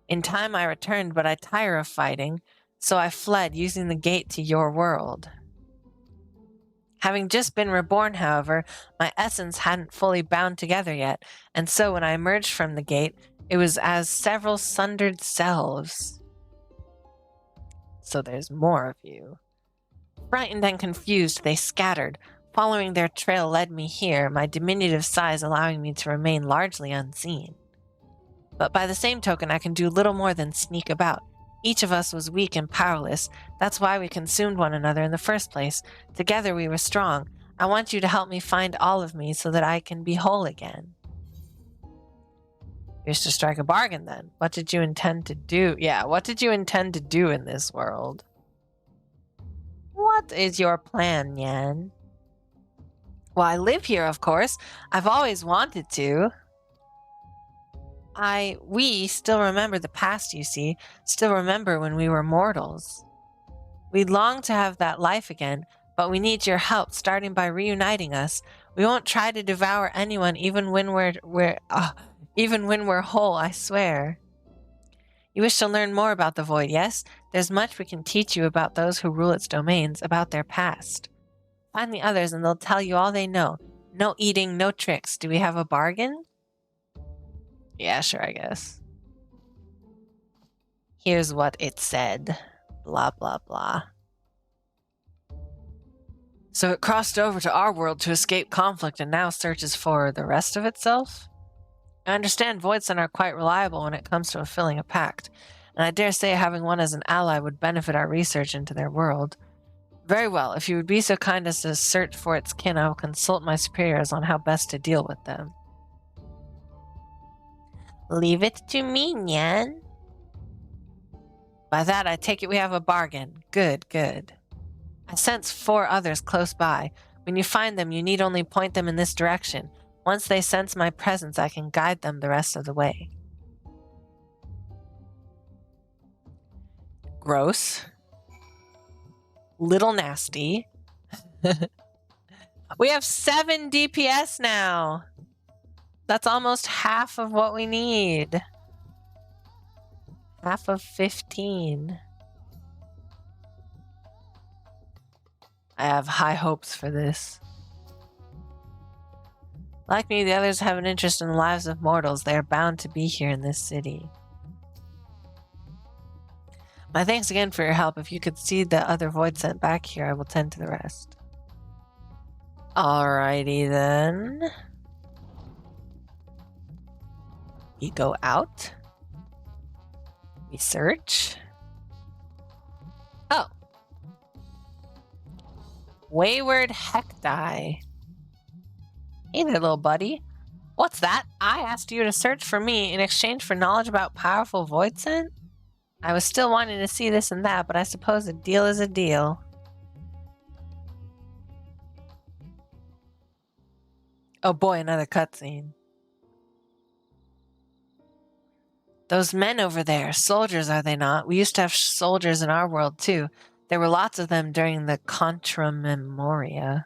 In time I returned, but I tire of fighting, so I fled, using the gate to your world. Having just been reborn, however, my essence hadn't fully bound together yet, and so when I emerged from the gate, it was as several sundered selves. So there's more of you. Frightened and confused, they scattered. Following their trail led me here, my diminutive size allowing me to remain largely unseen. But by the same token, I can do little more than sneak about. Each of us was weak and powerless. That's why we consumed one another in the first place. Together we were strong. I want you to help me find all of me so that I can be whole again. Here's to strike a bargain then. What did you intend to do? Yeah, what did you intend to do in this world? What is your plan, Yan? Well, I live here, of course. I've always wanted to. We still remember the past, you see. Still remember when we were mortals. We long to have that life again, but we need your help, starting by reuniting us. We won't try to devour anyone, even when we're whole, I swear. You wish to learn more about the Void, yes? There's much we can teach you about those who rule its domains, about their past. Find the others and they'll tell you all they know. No eating, no tricks. Do we have a bargain? Yeah, sure, I guess. Here's what it said. Blah, blah, blah. So it crossed over to our world to escape conflict and now searches for the rest of itself? I understand Voidson are quite reliable when it comes to fulfilling a pact, and I dare say having one as an ally would benefit our research into their world. Very well, if you would be so kind as to search for its kin, I will consult my superiors on how best to deal with them. Leave it to me, Nyan. By that, I take it we have a bargain. Good, good. I sense 4 others close by. When you find them, you need only point them in this direction. Once they sense my presence, I can guide them the rest of the way. Gross. Little nasty. We have 7 DPS now. That's almost half of what we need. Half of 15. I have high hopes for this. Like me, the others have an interest in the lives of mortals. They are bound to be here in this city. My thanks again for your help. If you could see the other void sent back here, I will tend to the rest. Alrighty then. We go out. We search. Oh. Wayward Hecti. Hey there, little buddy. What's that? I asked you to search for me in exchange for knowledge about powerful void scent? I was still wanting to see this and that, but I suppose a deal is a deal. Oh boy, another cutscene. Those men over there, soldiers, are they not? We used to have soldiers in our world, too. There were lots of them during the Contra Memoria.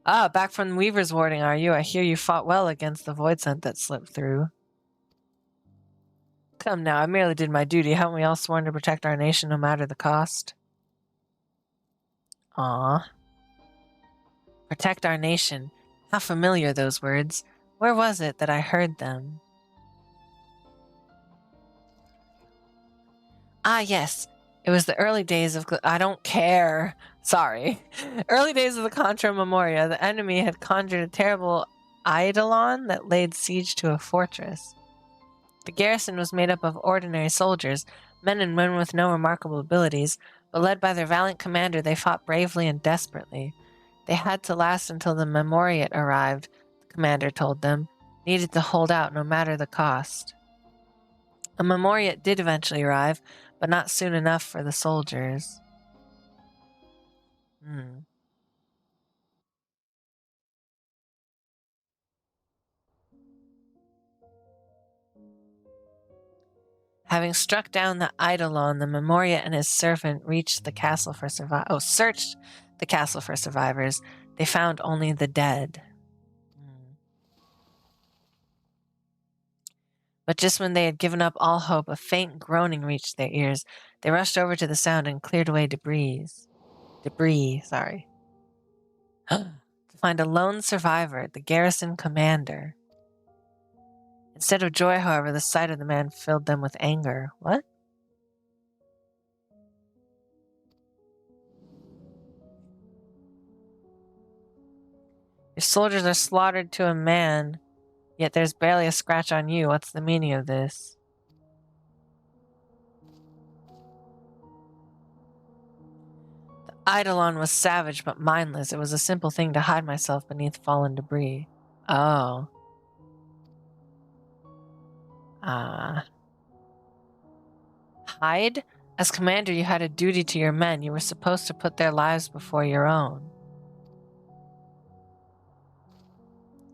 Ah, back from Weaver's Warding, are you? I hear you fought well against the void scent that slipped through. Come now, I merely did my duty. Haven't we all sworn to protect our nation no matter the cost? Ah. Protect our nation. How familiar those words. Where was it that I heard them? Ah, yes. It was the early days of... I don't care. Sorry. Early days of the Contra Memoria. The enemy had conjured a terrible eidolon that laid siege to a fortress. The garrison was made up of ordinary soldiers, men and women with no remarkable abilities, but led by their valiant commander, they fought bravely and desperately. They had to last until the Memoriat arrived, the commander told them. Needed to hold out no matter the cost. A Memoriat did eventually arrive, but not soon enough for the soldiers. Having struck down the eidolon, the Memoriat and his servant reached the castle for searched the castle for survivors. They found only the dead. But just when they had given up all hope, a faint groaning reached their ears. They rushed over to the sound and cleared away debris, to find a lone survivor, the garrison commander. Instead of joy, however, the sight of the man filled them with anger. What? Your soldiers are slaughtered to a man, yet there's barely a scratch on you. What's the meaning of this? The eidolon was savage but mindless. It was a simple thing to hide myself beneath fallen debris. Oh. Hide? As commander, you had a duty to your men. You were supposed to put their lives before your own.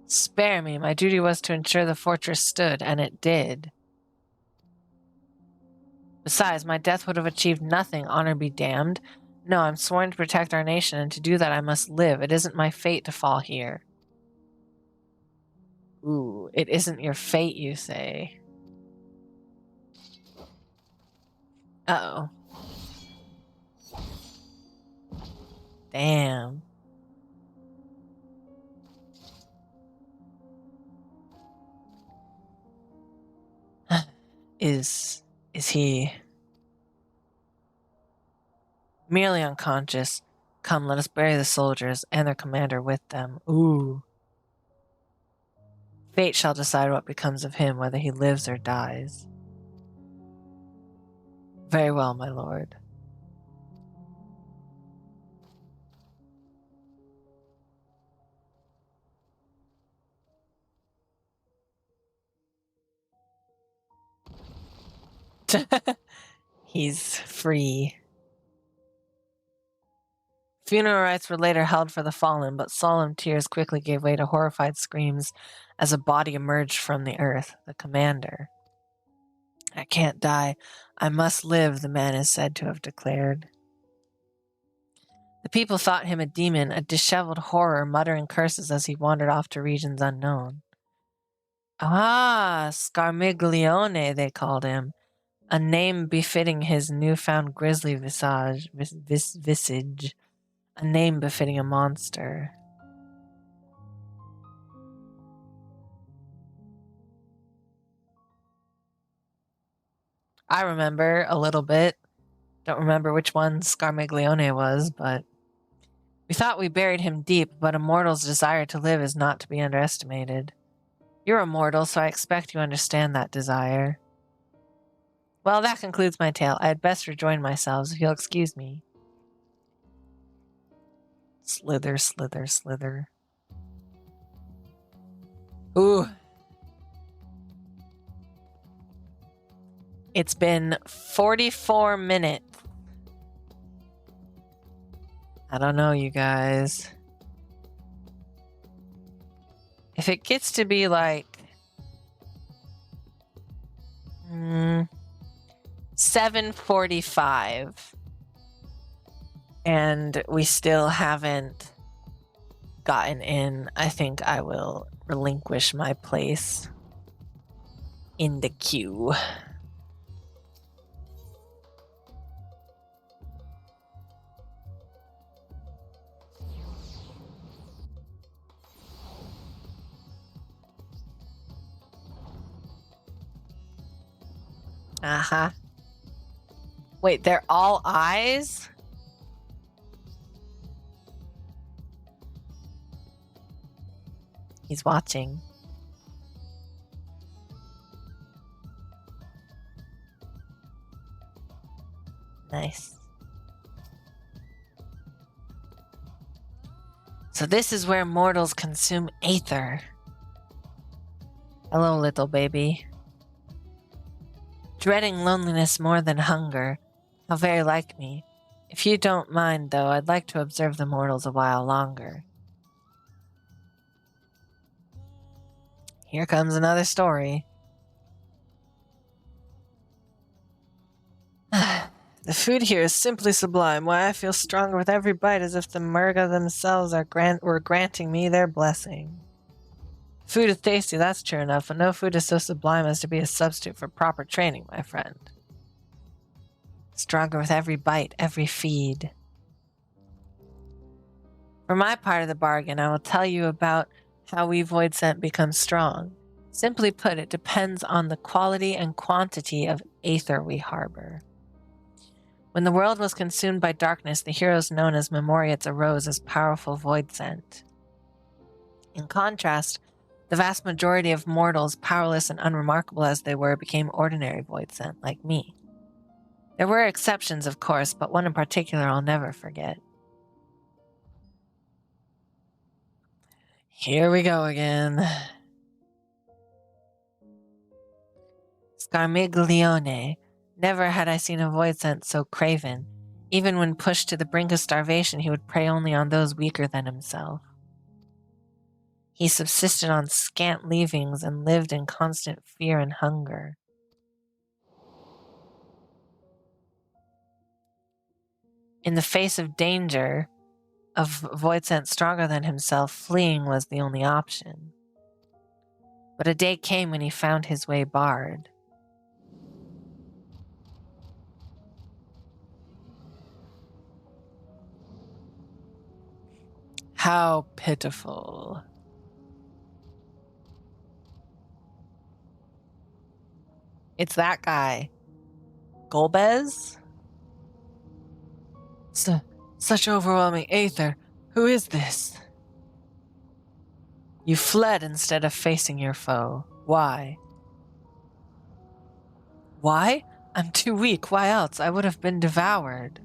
Spare me. My duty was to ensure the fortress stood, and it did. Besides, my death would have achieved nothing, honor be damned. No, I'm sworn to protect our nation, and to do that I must live. It isn't my fate to fall here. Ooh, it isn't your fate, you say. Uh-oh. Damn. Is he merely unconscious? Come, let us bury the soldiers and their commander with them. Ooh. Fate shall decide what becomes of him, whether he lives or dies. Very well, my lord. He's free. Funeral rites were later held for the fallen, but solemn tears quickly gave way to horrified screams as a body emerged from the earth, the commander. I can't die. I must live, the man is said to have declared. The people thought him a demon, a disheveled horror muttering curses as he wandered off to regions unknown. Ah, Scarmiglione, they called him, a name befitting his newfound grisly visage, a name befitting a monster. I remember a little bit. Don't remember which one Scarmiglione was, but we thought we buried him deep, but a mortal's desire to live is not to be underestimated. You're a mortal, so I expect you understand that desire. Well, that concludes my tale. I had best rejoin myself, if you'll excuse me. Slither, slither, slither. Ooh. It's been 44 minutes. I don't know, you guys. If it gets to be like 7:45 and we still haven't gotten in, I think I will relinquish my place in the queue. Uh-huh. Wait, they're all eyes? He's watching. Nice. So this is where mortals consume aether. Hello, little baby. Dreading loneliness more than hunger. How very like me. If you don't mind, though, I'd like to observe the mortals a while longer. Here comes another story. The food here is simply sublime. Why, I feel stronger with every bite, as if the Murga themselves were granting me their blessing. Food is tasty, that's true enough, but no food is so sublime as to be a substitute for proper training, my friend. Stronger with every bite, every feed. For my part of the bargain, I will tell you about how we void scent become strong. Simply put, it depends on the quality and quantity of aether we harbor. When the world was consumed by darkness, the heroes known as Memoriates arose as powerful void scent. In contrast, the vast majority of mortals, powerless and unremarkable as they were, became ordinary void scent, like me. There were exceptions, of course, but one in particular I'll never forget. Here we go again. Scarmiglione. Never had I seen a void scent so craven. Even when pushed to the brink of starvation, he would prey only on those weaker than himself. He subsisted on scant leavings and lived in constant fear and hunger. In the face of danger, of void scent stronger than himself, fleeing was the only option. But a day came when he found his way barred. How pitiful. It's that guy. Golbez? Such overwhelming aether. Who is this? You fled instead of facing your foe. Why? Why? I'm too weak. Why else? I would have been devoured.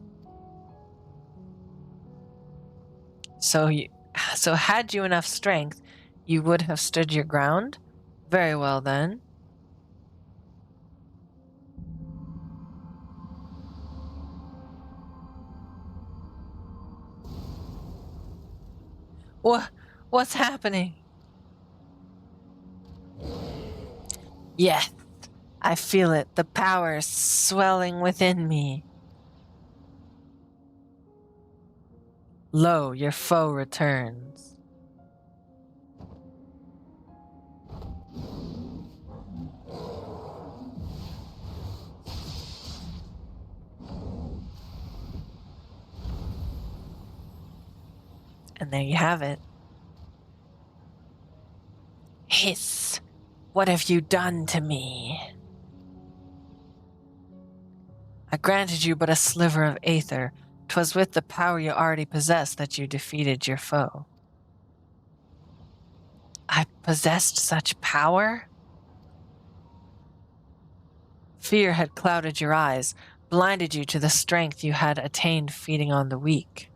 So had you enough strength, you would have stood your ground? Very well, then. What's happening? Yes, I feel it. The power swelling within me. Lo, your foe returns. And there you have it. Hiss! What have you done to me? I granted you but a sliver of aether. 'Twas with the power you already possessed that you defeated your foe. I possessed such power? Fear had clouded your eyes, blinded you to the strength you had attained feeding on the weak.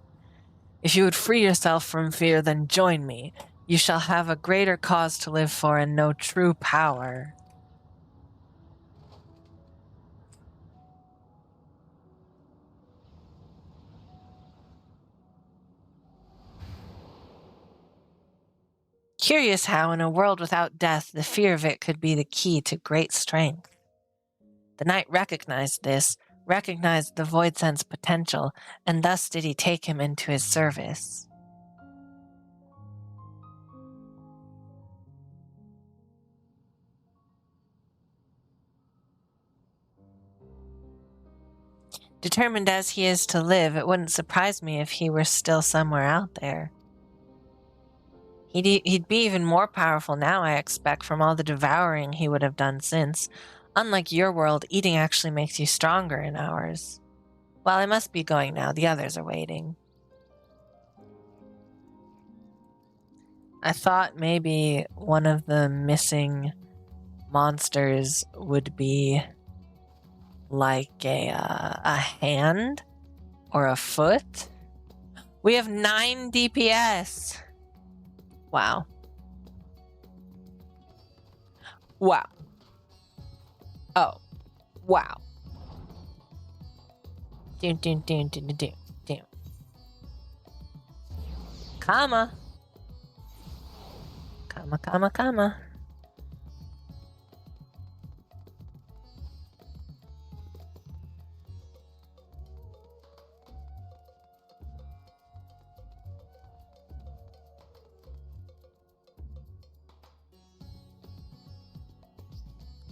If you would free yourself from fear, then join me. You shall have a greater cause to live for and know true power. Curious how, in a world without death, the fear of it could be the key to great strength. The knight recognized this, recognized the void sense potential, and thus did he take him into his service. Determined as he is to live, it wouldn't surprise me if he were still somewhere out there. He'd be even more powerful now, I expect, from all the devouring he would have done since. Unlike your world, eating actually makes you stronger in ours. Well, I must be going now. The others are waiting. I thought maybe one of the missing monsters would be like a hand or a foot. We have 9 DPS. Wow. Wow. Oh. Wow. Doom, doom, doom, doom, doom, doom. Comma. Comma, comma, comma.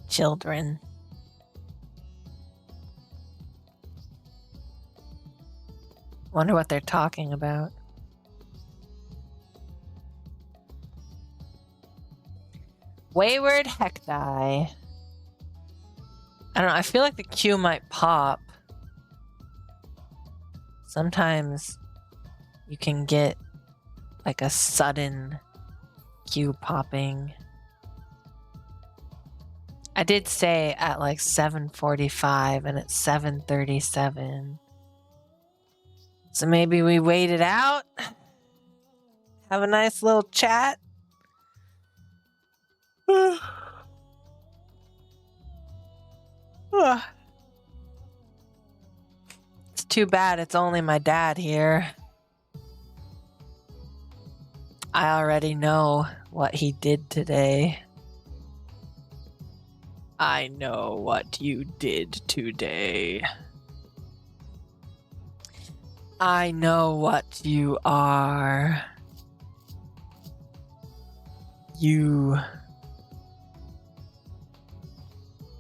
Children. Wonder what they're talking about. Wayward Hecti. I don't know, I feel like the queue might pop. Sometimes you can get like a sudden queue popping. I did say at like 7:45 and it's 7:37. So maybe we wait it out, have a nice little chat. It's too bad it's only my dad here. I already know what he did today. I know what you did today. I know what you are.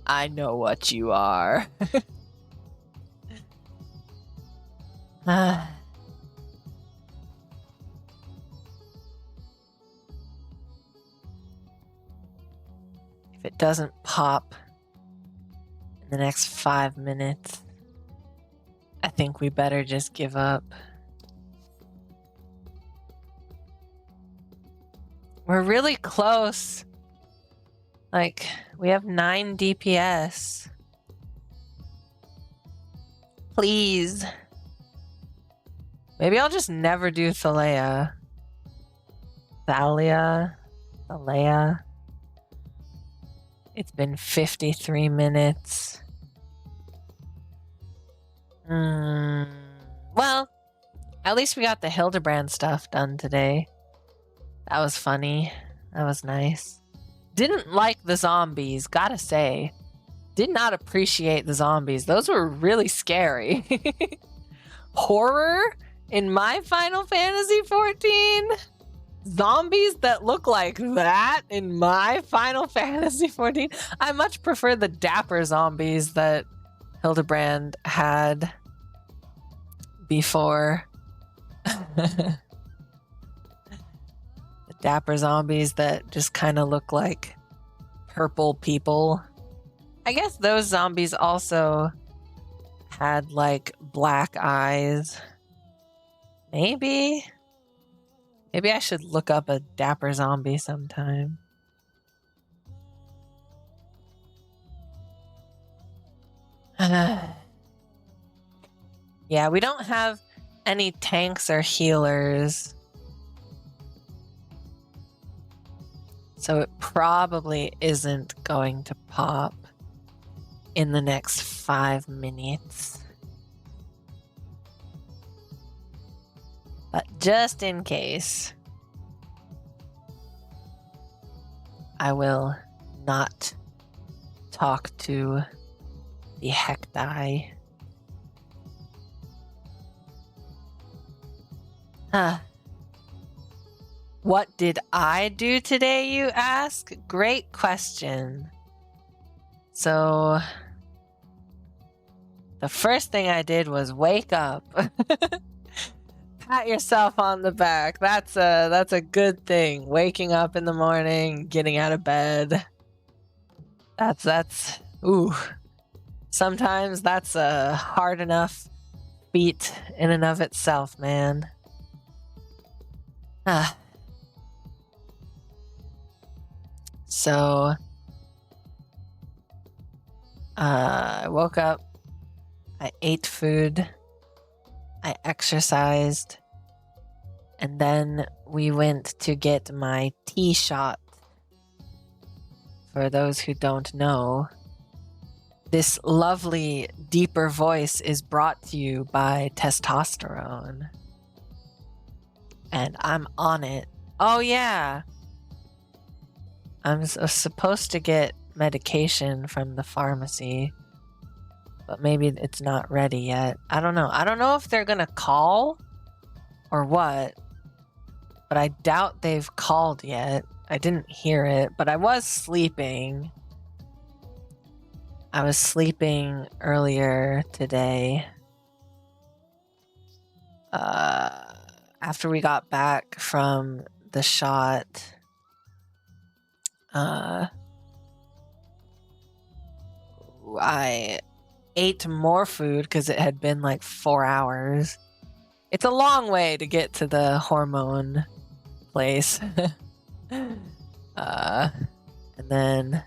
I know what you are. If it doesn't pop in the next 5 minutes, I think we better just give up. We're really close. Like, we have 9 DPS. Please. Maybe I'll just never do Thalia. Thalia. It's been 53 minutes. Well, at least we got the Hildebrand stuff done today. That was funny. That was nice. Didn't like the zombies, gotta say. Did not appreciate the zombies. Those were really scary. Horror? In my Final Fantasy 14? Zombies that look like that in my Final Fantasy 14? I much prefer the dapper zombies that Hildebrand had before. The dapper zombies that just kind of look like purple people. I guess those zombies also had like black eyes. Maybe I should look up a dapper zombie sometime. Yeah, we don't have any tanks or healers. So it probably isn't going to pop in the next 5 minutes. But just in case, I will not talk to the Hecti. What did I do today, you ask? Great question. So, the first thing I did was wake up. Pat yourself on the back. That's a good thing. Waking up in the morning, getting out of bed. That's ooh. Sometimes that's a hard enough feat in and of itself, man. So, I woke up, I ate food, I exercised, and then we went to get my tea shot. For those who don't know, this lovely, deeper voice is brought to you by testosterone. And I'm on it. Oh, yeah. I'm supposed to get medication from the pharmacy, but maybe it's not ready yet. I don't know. I don't know if they're gonna call or what, but I doubt they've called yet. I didn't hear it, but I was sleeping. I was sleeping earlier today. After we got back from the shot, I ate more food because it had been like 4 hours. It's a long way to get to the hormone place. And then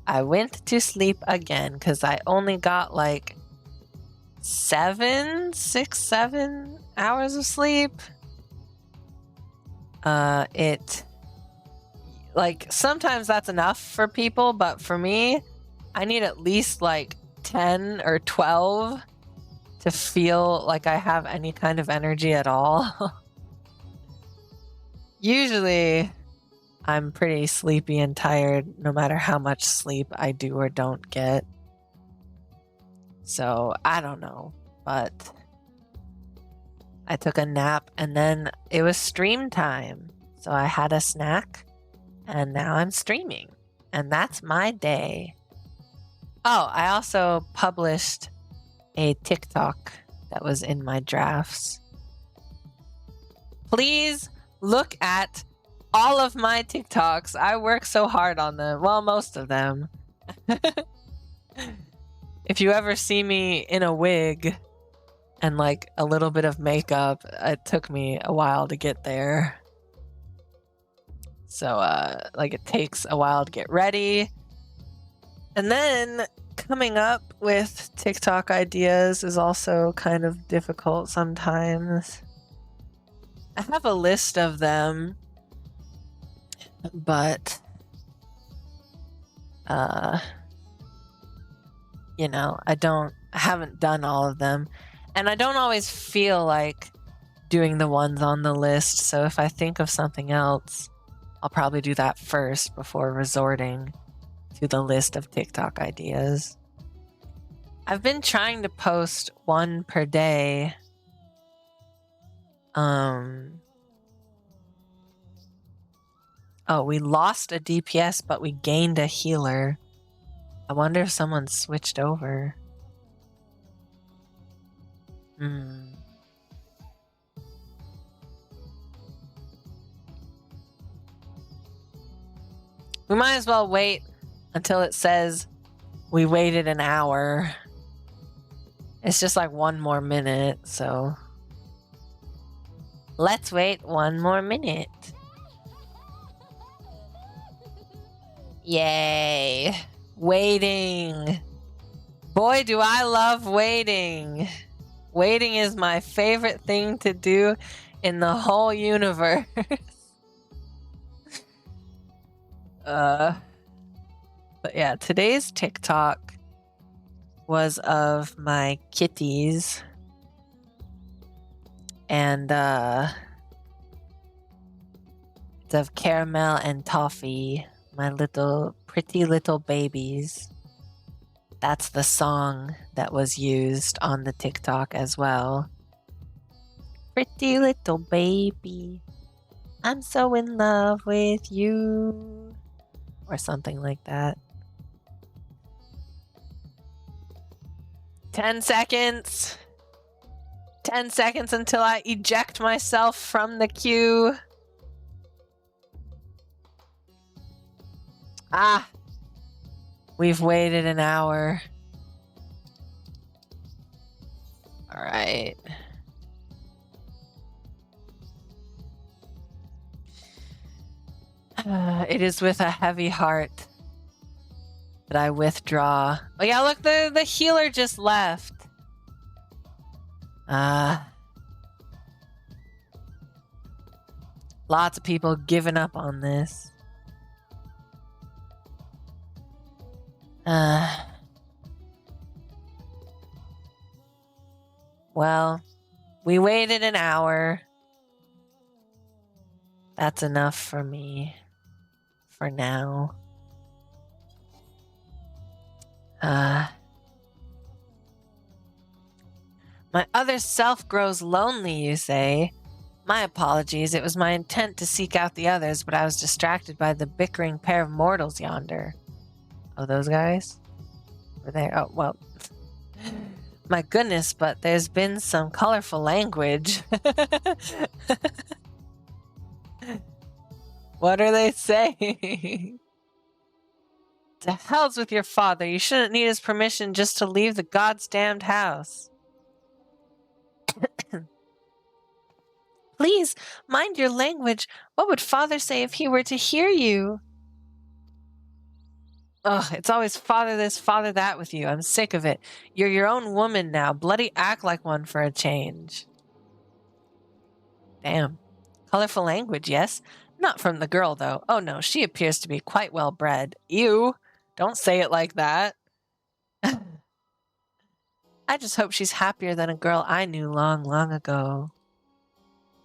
I went to sleep again because I only got like 7 hours of sleep. Like sometimes that's enough for people, but for me, I need at least like 10 or 12 to feel like I have any kind of energy at all. Usually, I'm pretty sleepy and tired no matter how much sleep I do or don't get. So, I don't know, but I took a nap and then it was stream time. So I had a snack and now I'm streaming. And that's my day. Oh, I also published a TikTok that was in my drafts. Please look at all of my TikToks. I work so hard on them. Well, most of them. If you ever see me in a wig and like a little bit of makeup, it took me a while to get there. So, like it takes a while to get ready. And then coming up with TikTok ideas is also kind of difficult sometimes. I have a list of them, but, you know, I haven't done all of them. And I don't always feel like doing the ones on the list. So if I think of something else, I'll probably do that first before resorting to the list of TikTok ideas. I've been trying to post one per day Oh, we lost a DPS, but we gained a healer. I wonder if someone switched over. We might as well wait until it says we waited an hour. It's just like 1 more minute, so let's wait 1 more minute. Yay. Waiting. Boy, do I love waiting. Waiting is my favorite thing to do in the whole universe. But yeah, today's TikTok was of my kitties. And it's of Caramel and Toffee, my pretty little babies. That's the song that was used on the TikTok as well. Pretty little baby, I'm so in love with you. Or something like that. 10 seconds. 10 seconds until I eject myself from the queue. Ah. We've waited an hour. All right. It is with a heavy heart that I withdraw. Oh yeah, look, the healer just left. Lots of people giving up on this. Well, we waited an hour. That's enough for me. For now. My other self grows lonely, you say? My apologies. It was my intent to seek out the others, but I was distracted by the bickering pair of mortals yonder. Oh, those guys? Were they? Oh, well. My goodness, but there's been some colorful language. What are they saying? To hell's with your father. You shouldn't need his permission just to leave the God's damned house. Please, mind your language. What would father say if he were to hear you? Ugh, it's always father this, father that with you. I'm sick of it. You're your own woman now. Bloody act like one for a change. Damn. Colorful language, yes? Not from the girl, though. Oh no, she appears to be quite well bred. Ew. Don't say it like that. I just hope she's happier than a girl I knew long, long ago.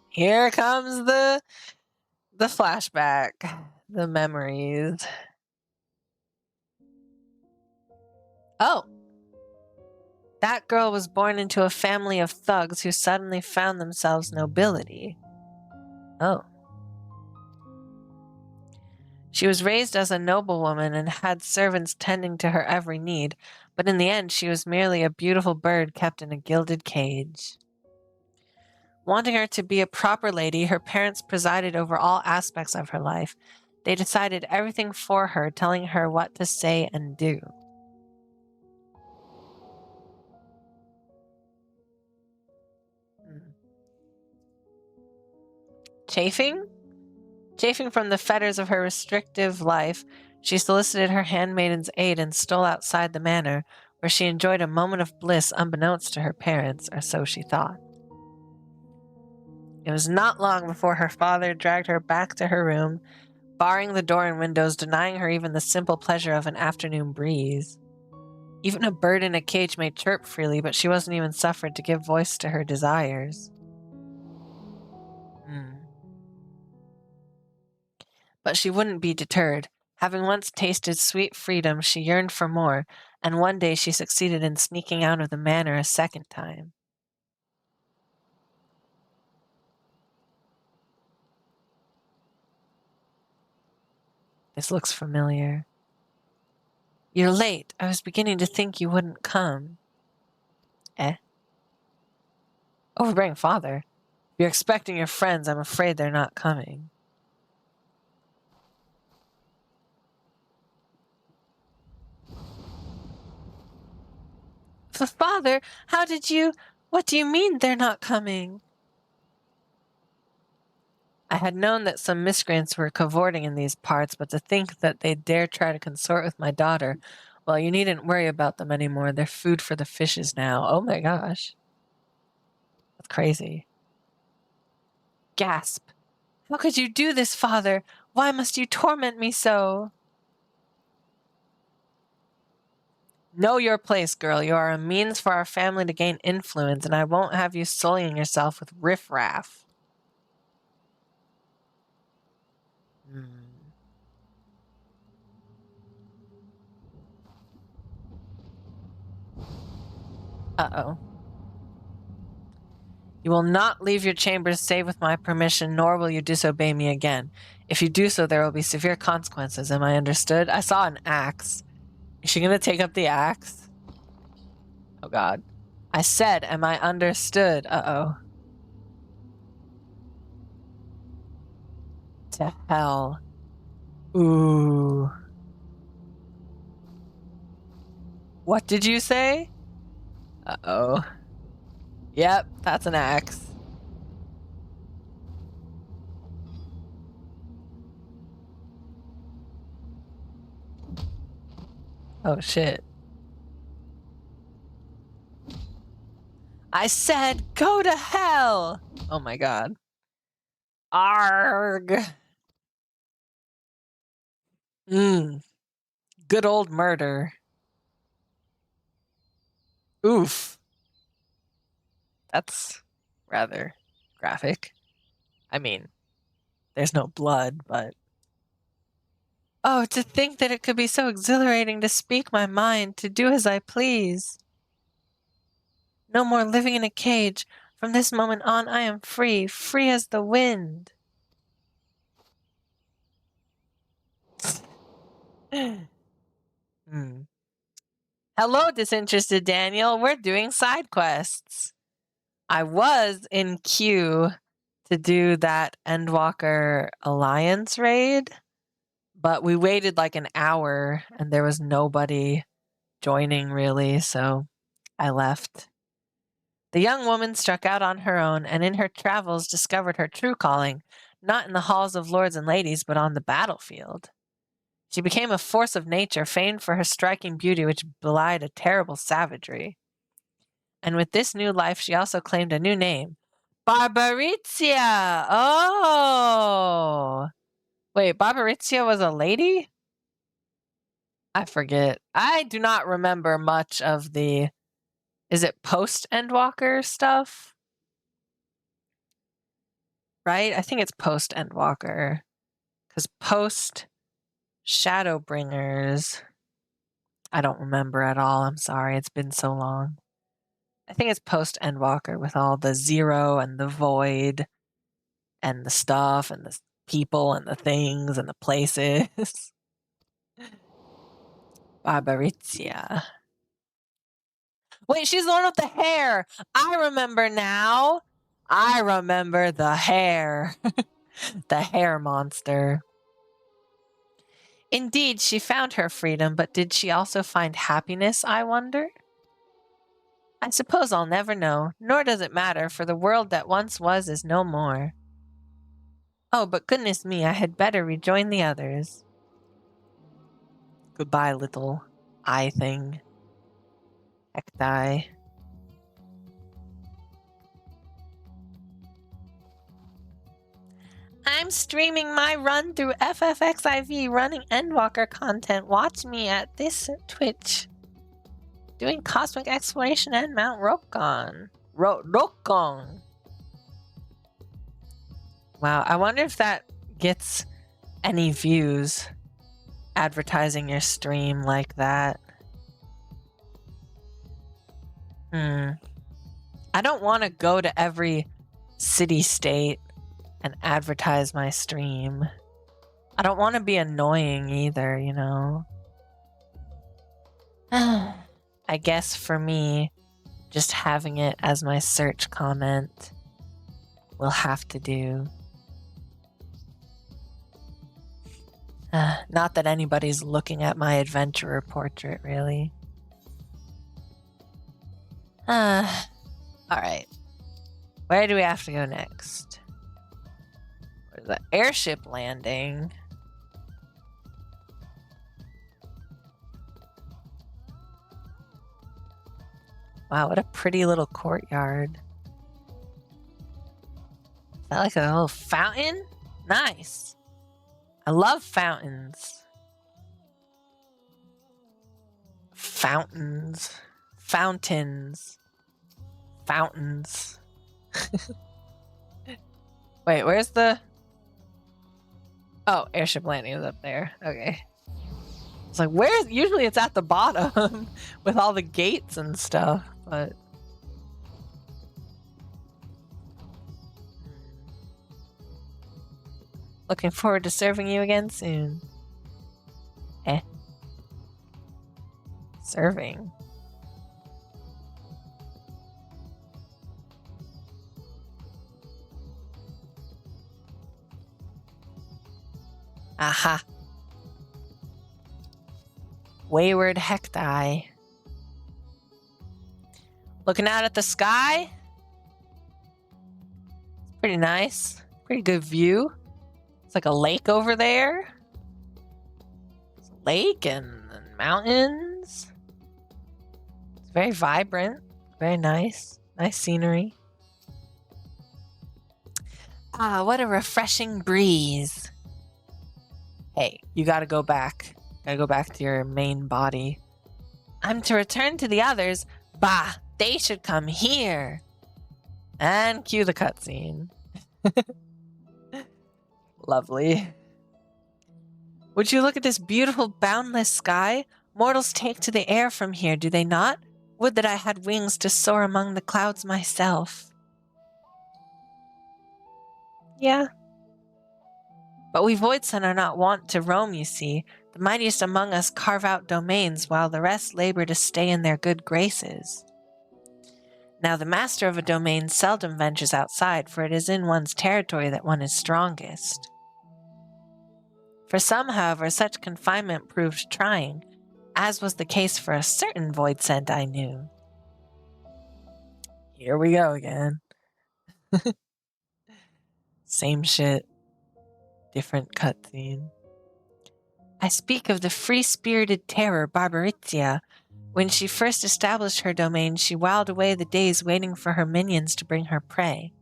Here comes the flashback. The memories. Oh. That girl was born into a family of thugs who suddenly found themselves nobility. Oh. She was raised as a noblewoman and had servants tending to her every need, but in the end she was merely a beautiful bird kept in a gilded cage. Wanting her to be a proper lady, her parents presided over all aspects of her life. They decided everything for her, telling her what to say and do. Chafing? Chafing from the fetters of her restrictive life, she solicited her handmaiden's aid and stole outside the manor, where she enjoyed a moment of bliss unbeknownst to her parents, or so she thought. It was not long before her father dragged her back to her room, barring the door and windows, denying her even the simple pleasure of an afternoon breeze. Even a bird in a cage may chirp freely, but she wasn't even suffered to give voice to her desires. But she wouldn't be deterred. Having once tasted sweet freedom, she yearned for more, and one day she succeeded in sneaking out of the manor a second time. This looks familiar. You're late. I was beginning to think you wouldn't come. Overbearing father. You're expecting your friends. I'm afraid they're not coming. Father, what do you mean they're not coming? I had known that some miscreants were cavorting in these parts, but to think that they'd dare try to consort with my daughter, well, you needn't worry about them anymore. They're food for the fishes now. Oh my gosh. That's crazy. Gasp. How could you do this, father? Why must you torment me so? Know your place, girl. You are a means for our family to gain influence, and I won't have you sullying yourself with riffraff. Uh-oh. You will not leave your chambers save with my permission, nor will you disobey me again. If you do so, there will be severe consequences. Am I understood? I saw an axe. Is she going to take up the axe? Oh, God. I said, am I understood? Uh-oh. To hell. Ooh. What did you say? Uh-oh. Yep, that's an axe. Oh, shit. I said, go to hell! Oh my god. Arg! Good old murder. Oof. That's rather graphic. I mean, there's no blood, but... Oh, to think that it could be so exhilarating to speak my mind, to do as I please. No more living in a cage. From this moment on, I am free, free as the wind. Hello, disinterested Daniel. We're doing side quests. I was in queue to do that Endwalker Alliance raid, but we waited like an hour and there was nobody joining really, so I left. The young woman struck out on her own and in her travels discovered her true calling, not in the halls of lords and ladies, but on the battlefield. She became a force of nature, famed for her striking beauty, which belied a terrible savagery. And with this new life, she also claimed a new name. Barbaritia! Oh! Wait, Barbaritia was a lady? I forget. I do not remember much of the... Is it post-Endwalker stuff? Right? I think it's post-Endwalker. Because post-Shadowbringers... I don't remember at all. I'm sorry. It's been so long. I think it's post-Endwalker with all the Zero and the Void and the stuff and the people and the things and the places. Barbaritia. Wait, she's the one with the hair. I remember now. I remember the hair. The hair monster. Indeed, she found her freedom, but did she also find happiness, I wonder? I suppose I'll never know, nor does it matter, for the world that once was is no more. Oh, but goodness me, I had better rejoin the others. Goodbye, little eye thing. Ecti. I'm streaming my run through FFXIV running Endwalker content. Watch me at this Twitch. Doing cosmic exploration and Mount Rokon. Rokon. Wow, I wonder if that gets any views. Advertising your stream like that. I don't want to go to every city-state and advertise my stream. I don't want to be annoying either, you know? I guess for me, just having it as my search comment will have to do. Not that anybody's looking at my adventurer portrait, really. Alright. Where do we have to go next? Where's the airship landing? Wow, what a pretty little courtyard. Is that like a little fountain? Nice. I love fountains. Fountains. Fountains. Fountains. Wait, where's the... Oh, airship landing is up there. Okay. It's like, where's... Usually it's at the bottom with all the gates and stuff, but... Looking forward to serving you again soon. Serving. Aha. Wayward Hecti. Looking out at the sky. Pretty nice. Pretty good view. It's like a lake over there. It's a lake and mountains. It's very vibrant. Very nice. Nice scenery. Ah, what a refreshing breeze. Hey, you gotta go back. Gotta go back to your main body. I'm to return to the others. Bah, they should come here. And cue the cutscene. Lovely. Would you look at this beautiful, boundless sky? Mortals take to the air from here, do they not? Would that I had wings to soar among the clouds myself. Yeah. But we Voidson are not wont to roam, you see. The mightiest among us carve out domains, while the rest labor to stay in their good graces. Now the master of a domain seldom ventures outside, for it is in one's territory that one is strongest. For some, however, such confinement proved trying, as was the case for a certain Voidsent I knew. Here we go again. Same shit. Different cutscene. I speak of the free-spirited terror Barbaritia. When she first established her domain, she whiled away the days waiting for her minions to bring her prey.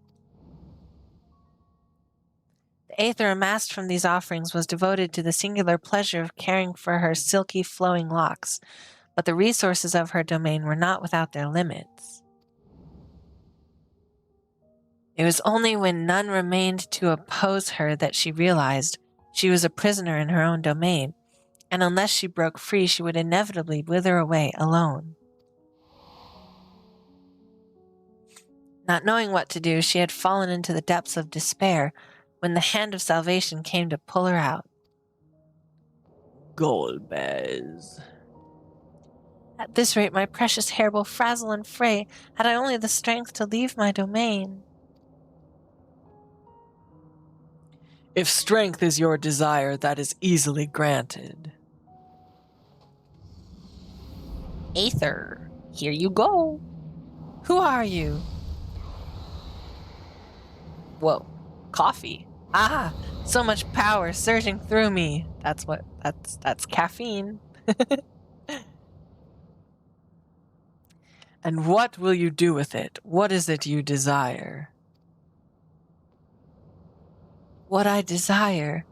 The aether amassed from these offerings was devoted to the singular pleasure of caring for her silky flowing locks, but the resources of her domain were not without their limits. It was only when none remained to oppose her that she realized she was a prisoner in her own domain, and unless she broke free, she would inevitably wither away alone. Not knowing what to do, she had fallen into the depths of despair when the hand of salvation came to pull her out. Golbez. At this rate, my precious hair will frazzle and fray had I only the strength to leave my domain. If strength is your desire, that is easily granted. Aether, here you go. Who are you? Whoa, coffee. Ah, so much power surging through me. That's caffeine. And what will you do with it? What is it you desire? What I desire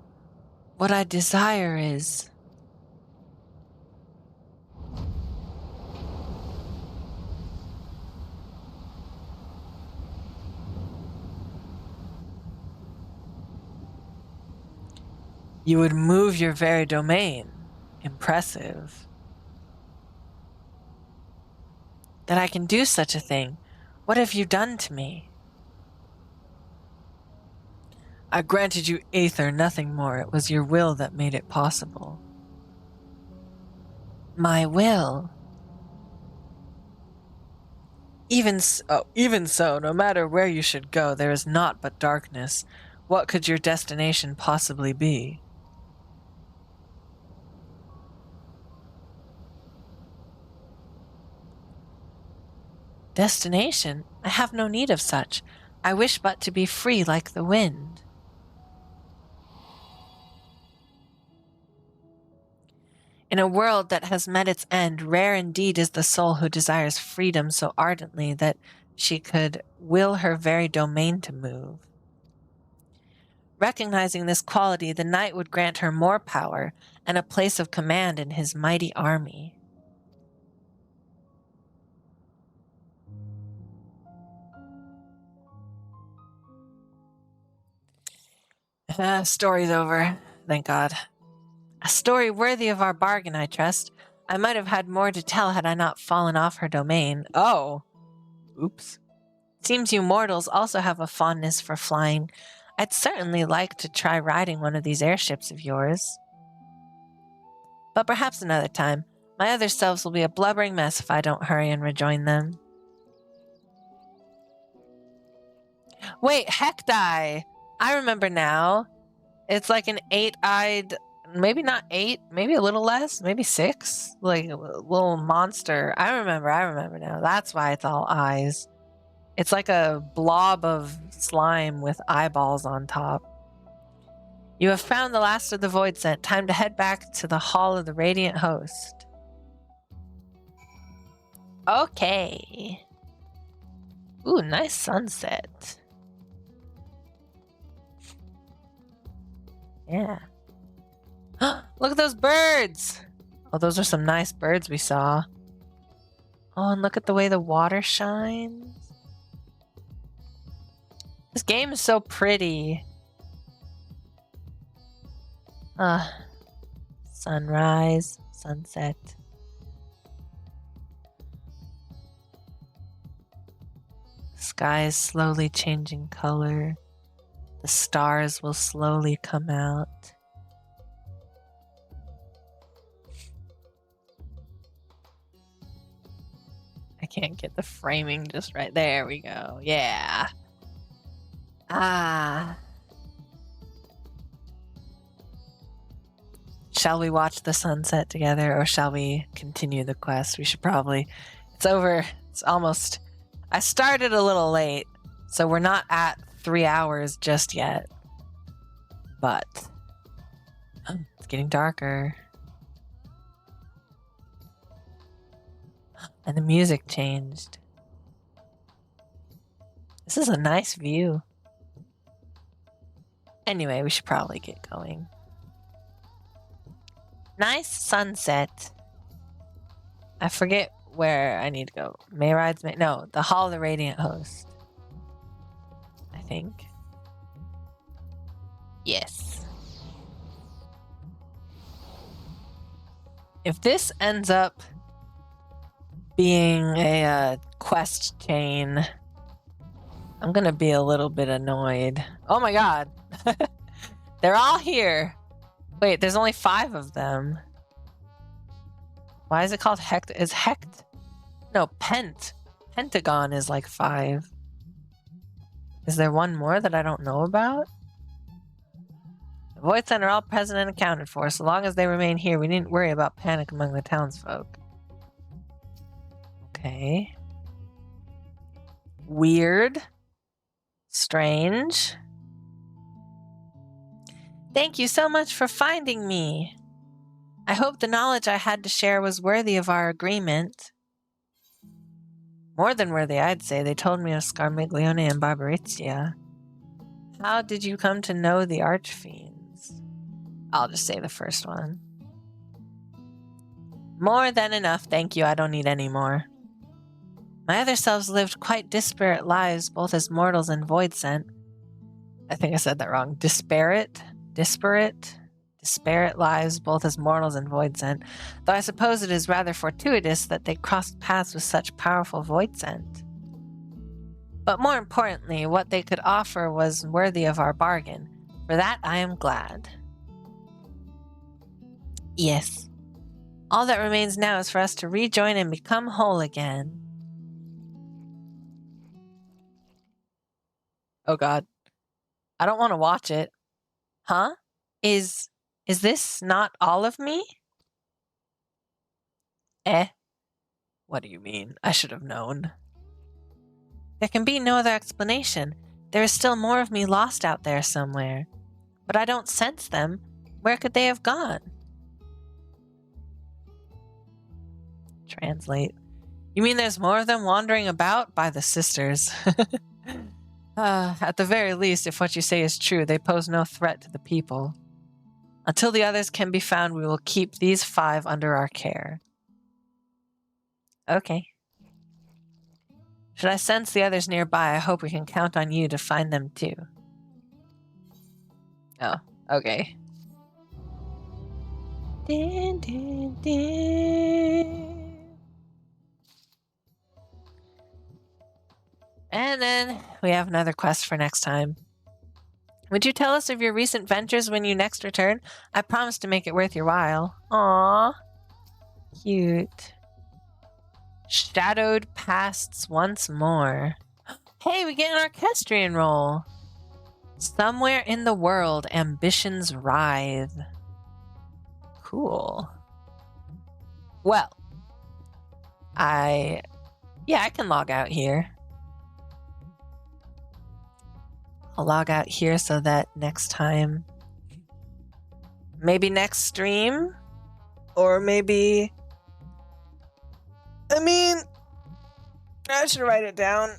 is... You would move your very domain. Impressive. That I can do such a thing. What have you done to me? I granted you Aether, nothing more. It was your will that made it possible. My will? Even so, no matter where you should go, there is naught but darkness. What could your destination possibly be? Destination? I have no need of such. I wish but to be free like the wind. In a world that has met its end, rare indeed is the soul who desires freedom so ardently that she could will her very domain to move. Recognizing this quality, the knight would grant her more power and a place of command in his mighty army. Story's over. Thank God. A story worthy of our bargain, I trust. I might have had more to tell had I not fallen off her domain. Oh. Oops. Seems you mortals also have a fondness for flying. I'd certainly like to try riding one of these airships of yours. But perhaps another time. My other selves will be a blubbering mess if I don't hurry and rejoin them. Wait, Hekdai! I remember now. It's like an 8-eyed, maybe not 8, maybe a little less, maybe 6, like a little monster. I remember now. That's why it's all eyes. It's like a blob of slime with eyeballs on top. You have found the last of the Void Scent. Time to head back to the Hall of the Radiant Host. Okay. Ooh, nice sunset. Yeah. Look at those birds! Oh, those are some nice birds we saw. Oh, and look at the way the water shines. This game is so pretty. Sunrise, sunset. The sky is slowly changing color. The stars will slowly come out. I can't get the framing just right. There we go. Yeah. Shall we watch the sunset together, or shall we continue the quest? We should probably. It's over. It's almost. I started a little late, so we're not at 3 hours just yet. But it's getting darker. And the music changed. This is a nice view. Anyway, we should probably get going. Nice sunset. I forget where I need to go. No, the Hall of the Radiant Host. I think. Yes. If this ends up being a quest chain, I'm gonna be a little bit annoyed. Oh my god. They're all here. Wait, there's only 5 of them. Why is it called Hect? Is Hect? No, Pentagon is like 5. Is there one more that I don't know about? The Void Center are all present and accounted for. So long as they remain here, we needn't worry about panic among the townsfolk. Okay. Weird. Strange. Thank you so much for finding me. I hope the knowledge I had to share was worthy of our agreement. More than worthy, I'd say. They told me of Scarmiglione and Barbarizia. How did you come to know the Archfiends? I'll just say the first one. More than enough, thank you. I don't need any more. My other selves lived quite disparate lives, both as mortals and void sent. I think I said that wrong. Disparate lives, both as mortals and void sent. Though I suppose it is rather fortuitous that they crossed paths with such powerful void sent. But more importantly, what they could offer was worthy of our bargain. For that I am glad. Yes. All that remains now is for us to rejoin and become whole again. Oh God. I don't want to watch it. Huh? Is this not all of me? Eh? What do you mean? I should have known. There can be no other explanation. There is still more of me lost out there somewhere. But I don't sense them. Where could they have gone? Translate. You mean there's more of them wandering about? By the sisters. At the very least, if what you say is true, they pose no threat to the people. Until the others can be found, we will keep these 5 under our care. Okay. Should I sense the others nearby, I hope we can count on you to find them too. Oh, okay. Din, din, din. And then we have another quest for next time. Would you tell us of your recent ventures when you next return? I promise to make it worth your while. Aww. Cute. Shadowed pasts once more. Hey, we get an orchestrion roll. Somewhere in the world, ambitions writhe. Cool. Well, I can log out here. I'll log out here so that next time, maybe next stream, or maybe, I should write it down.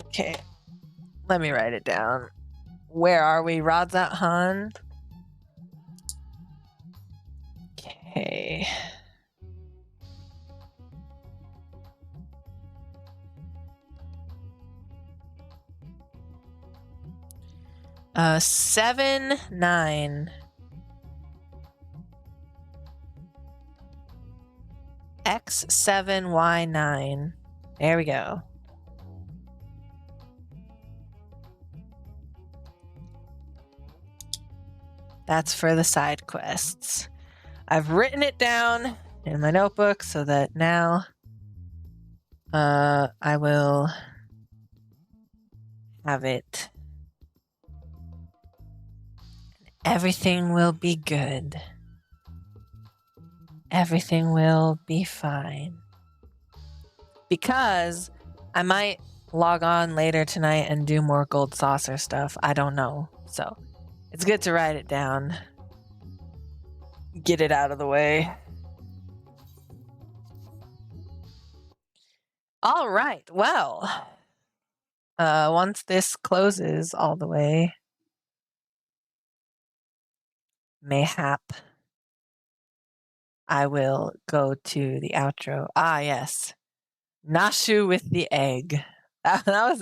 Okay, let me write it down. Where are we, Radzat Han? Okay. Uh, 7, 9. X7, Y9. There we go. That's for the side quests. I've written it down in my notebook so that now I will have it. Everything will be good. Everything will be fine. Because I might log on later tonight and do more gold saucer stuff. I don't know. So it's good to write it down. Get it out of the way. All right. Well, once this closes all the way, mayhap I will go to the outro. Ah, yes. Nashu with the egg. That was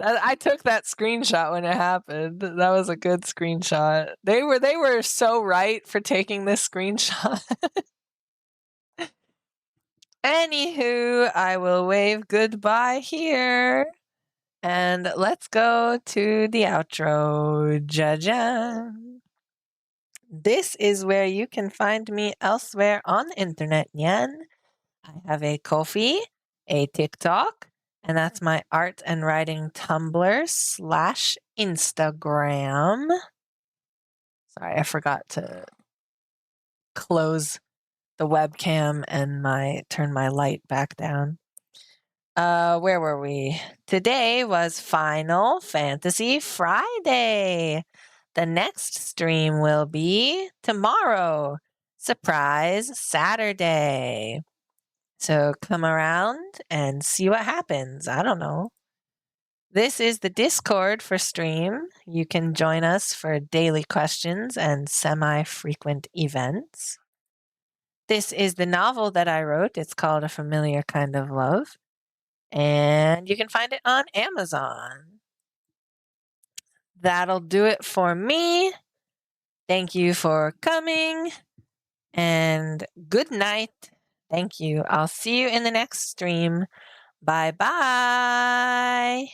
I took that screenshot when it happened. That was a good screenshot. They were so right for taking this screenshot. Anywho, I will wave goodbye here. And let's go to the outro. Jajan. This is where you can find me elsewhere on the internet, Nyan. I have a Ko-fi, a TikTok, and that's my art and writing Tumblr / Instagram. Sorry, I forgot to close the webcam and turn my light back down. Where were we? Today was Final Fantasy Friday. The next stream will be tomorrow. Surprise Saturday. So come around and see what happens. I don't know. This is the Discord for stream. You can join us for daily questions and semi-frequent events. This is the novel that I wrote. It's called A Familiar Kind of Love. And you can find it on Amazon. That'll do it for me. Thank you for coming. And good night. Thank you. I'll see you in the next stream. Bye-bye.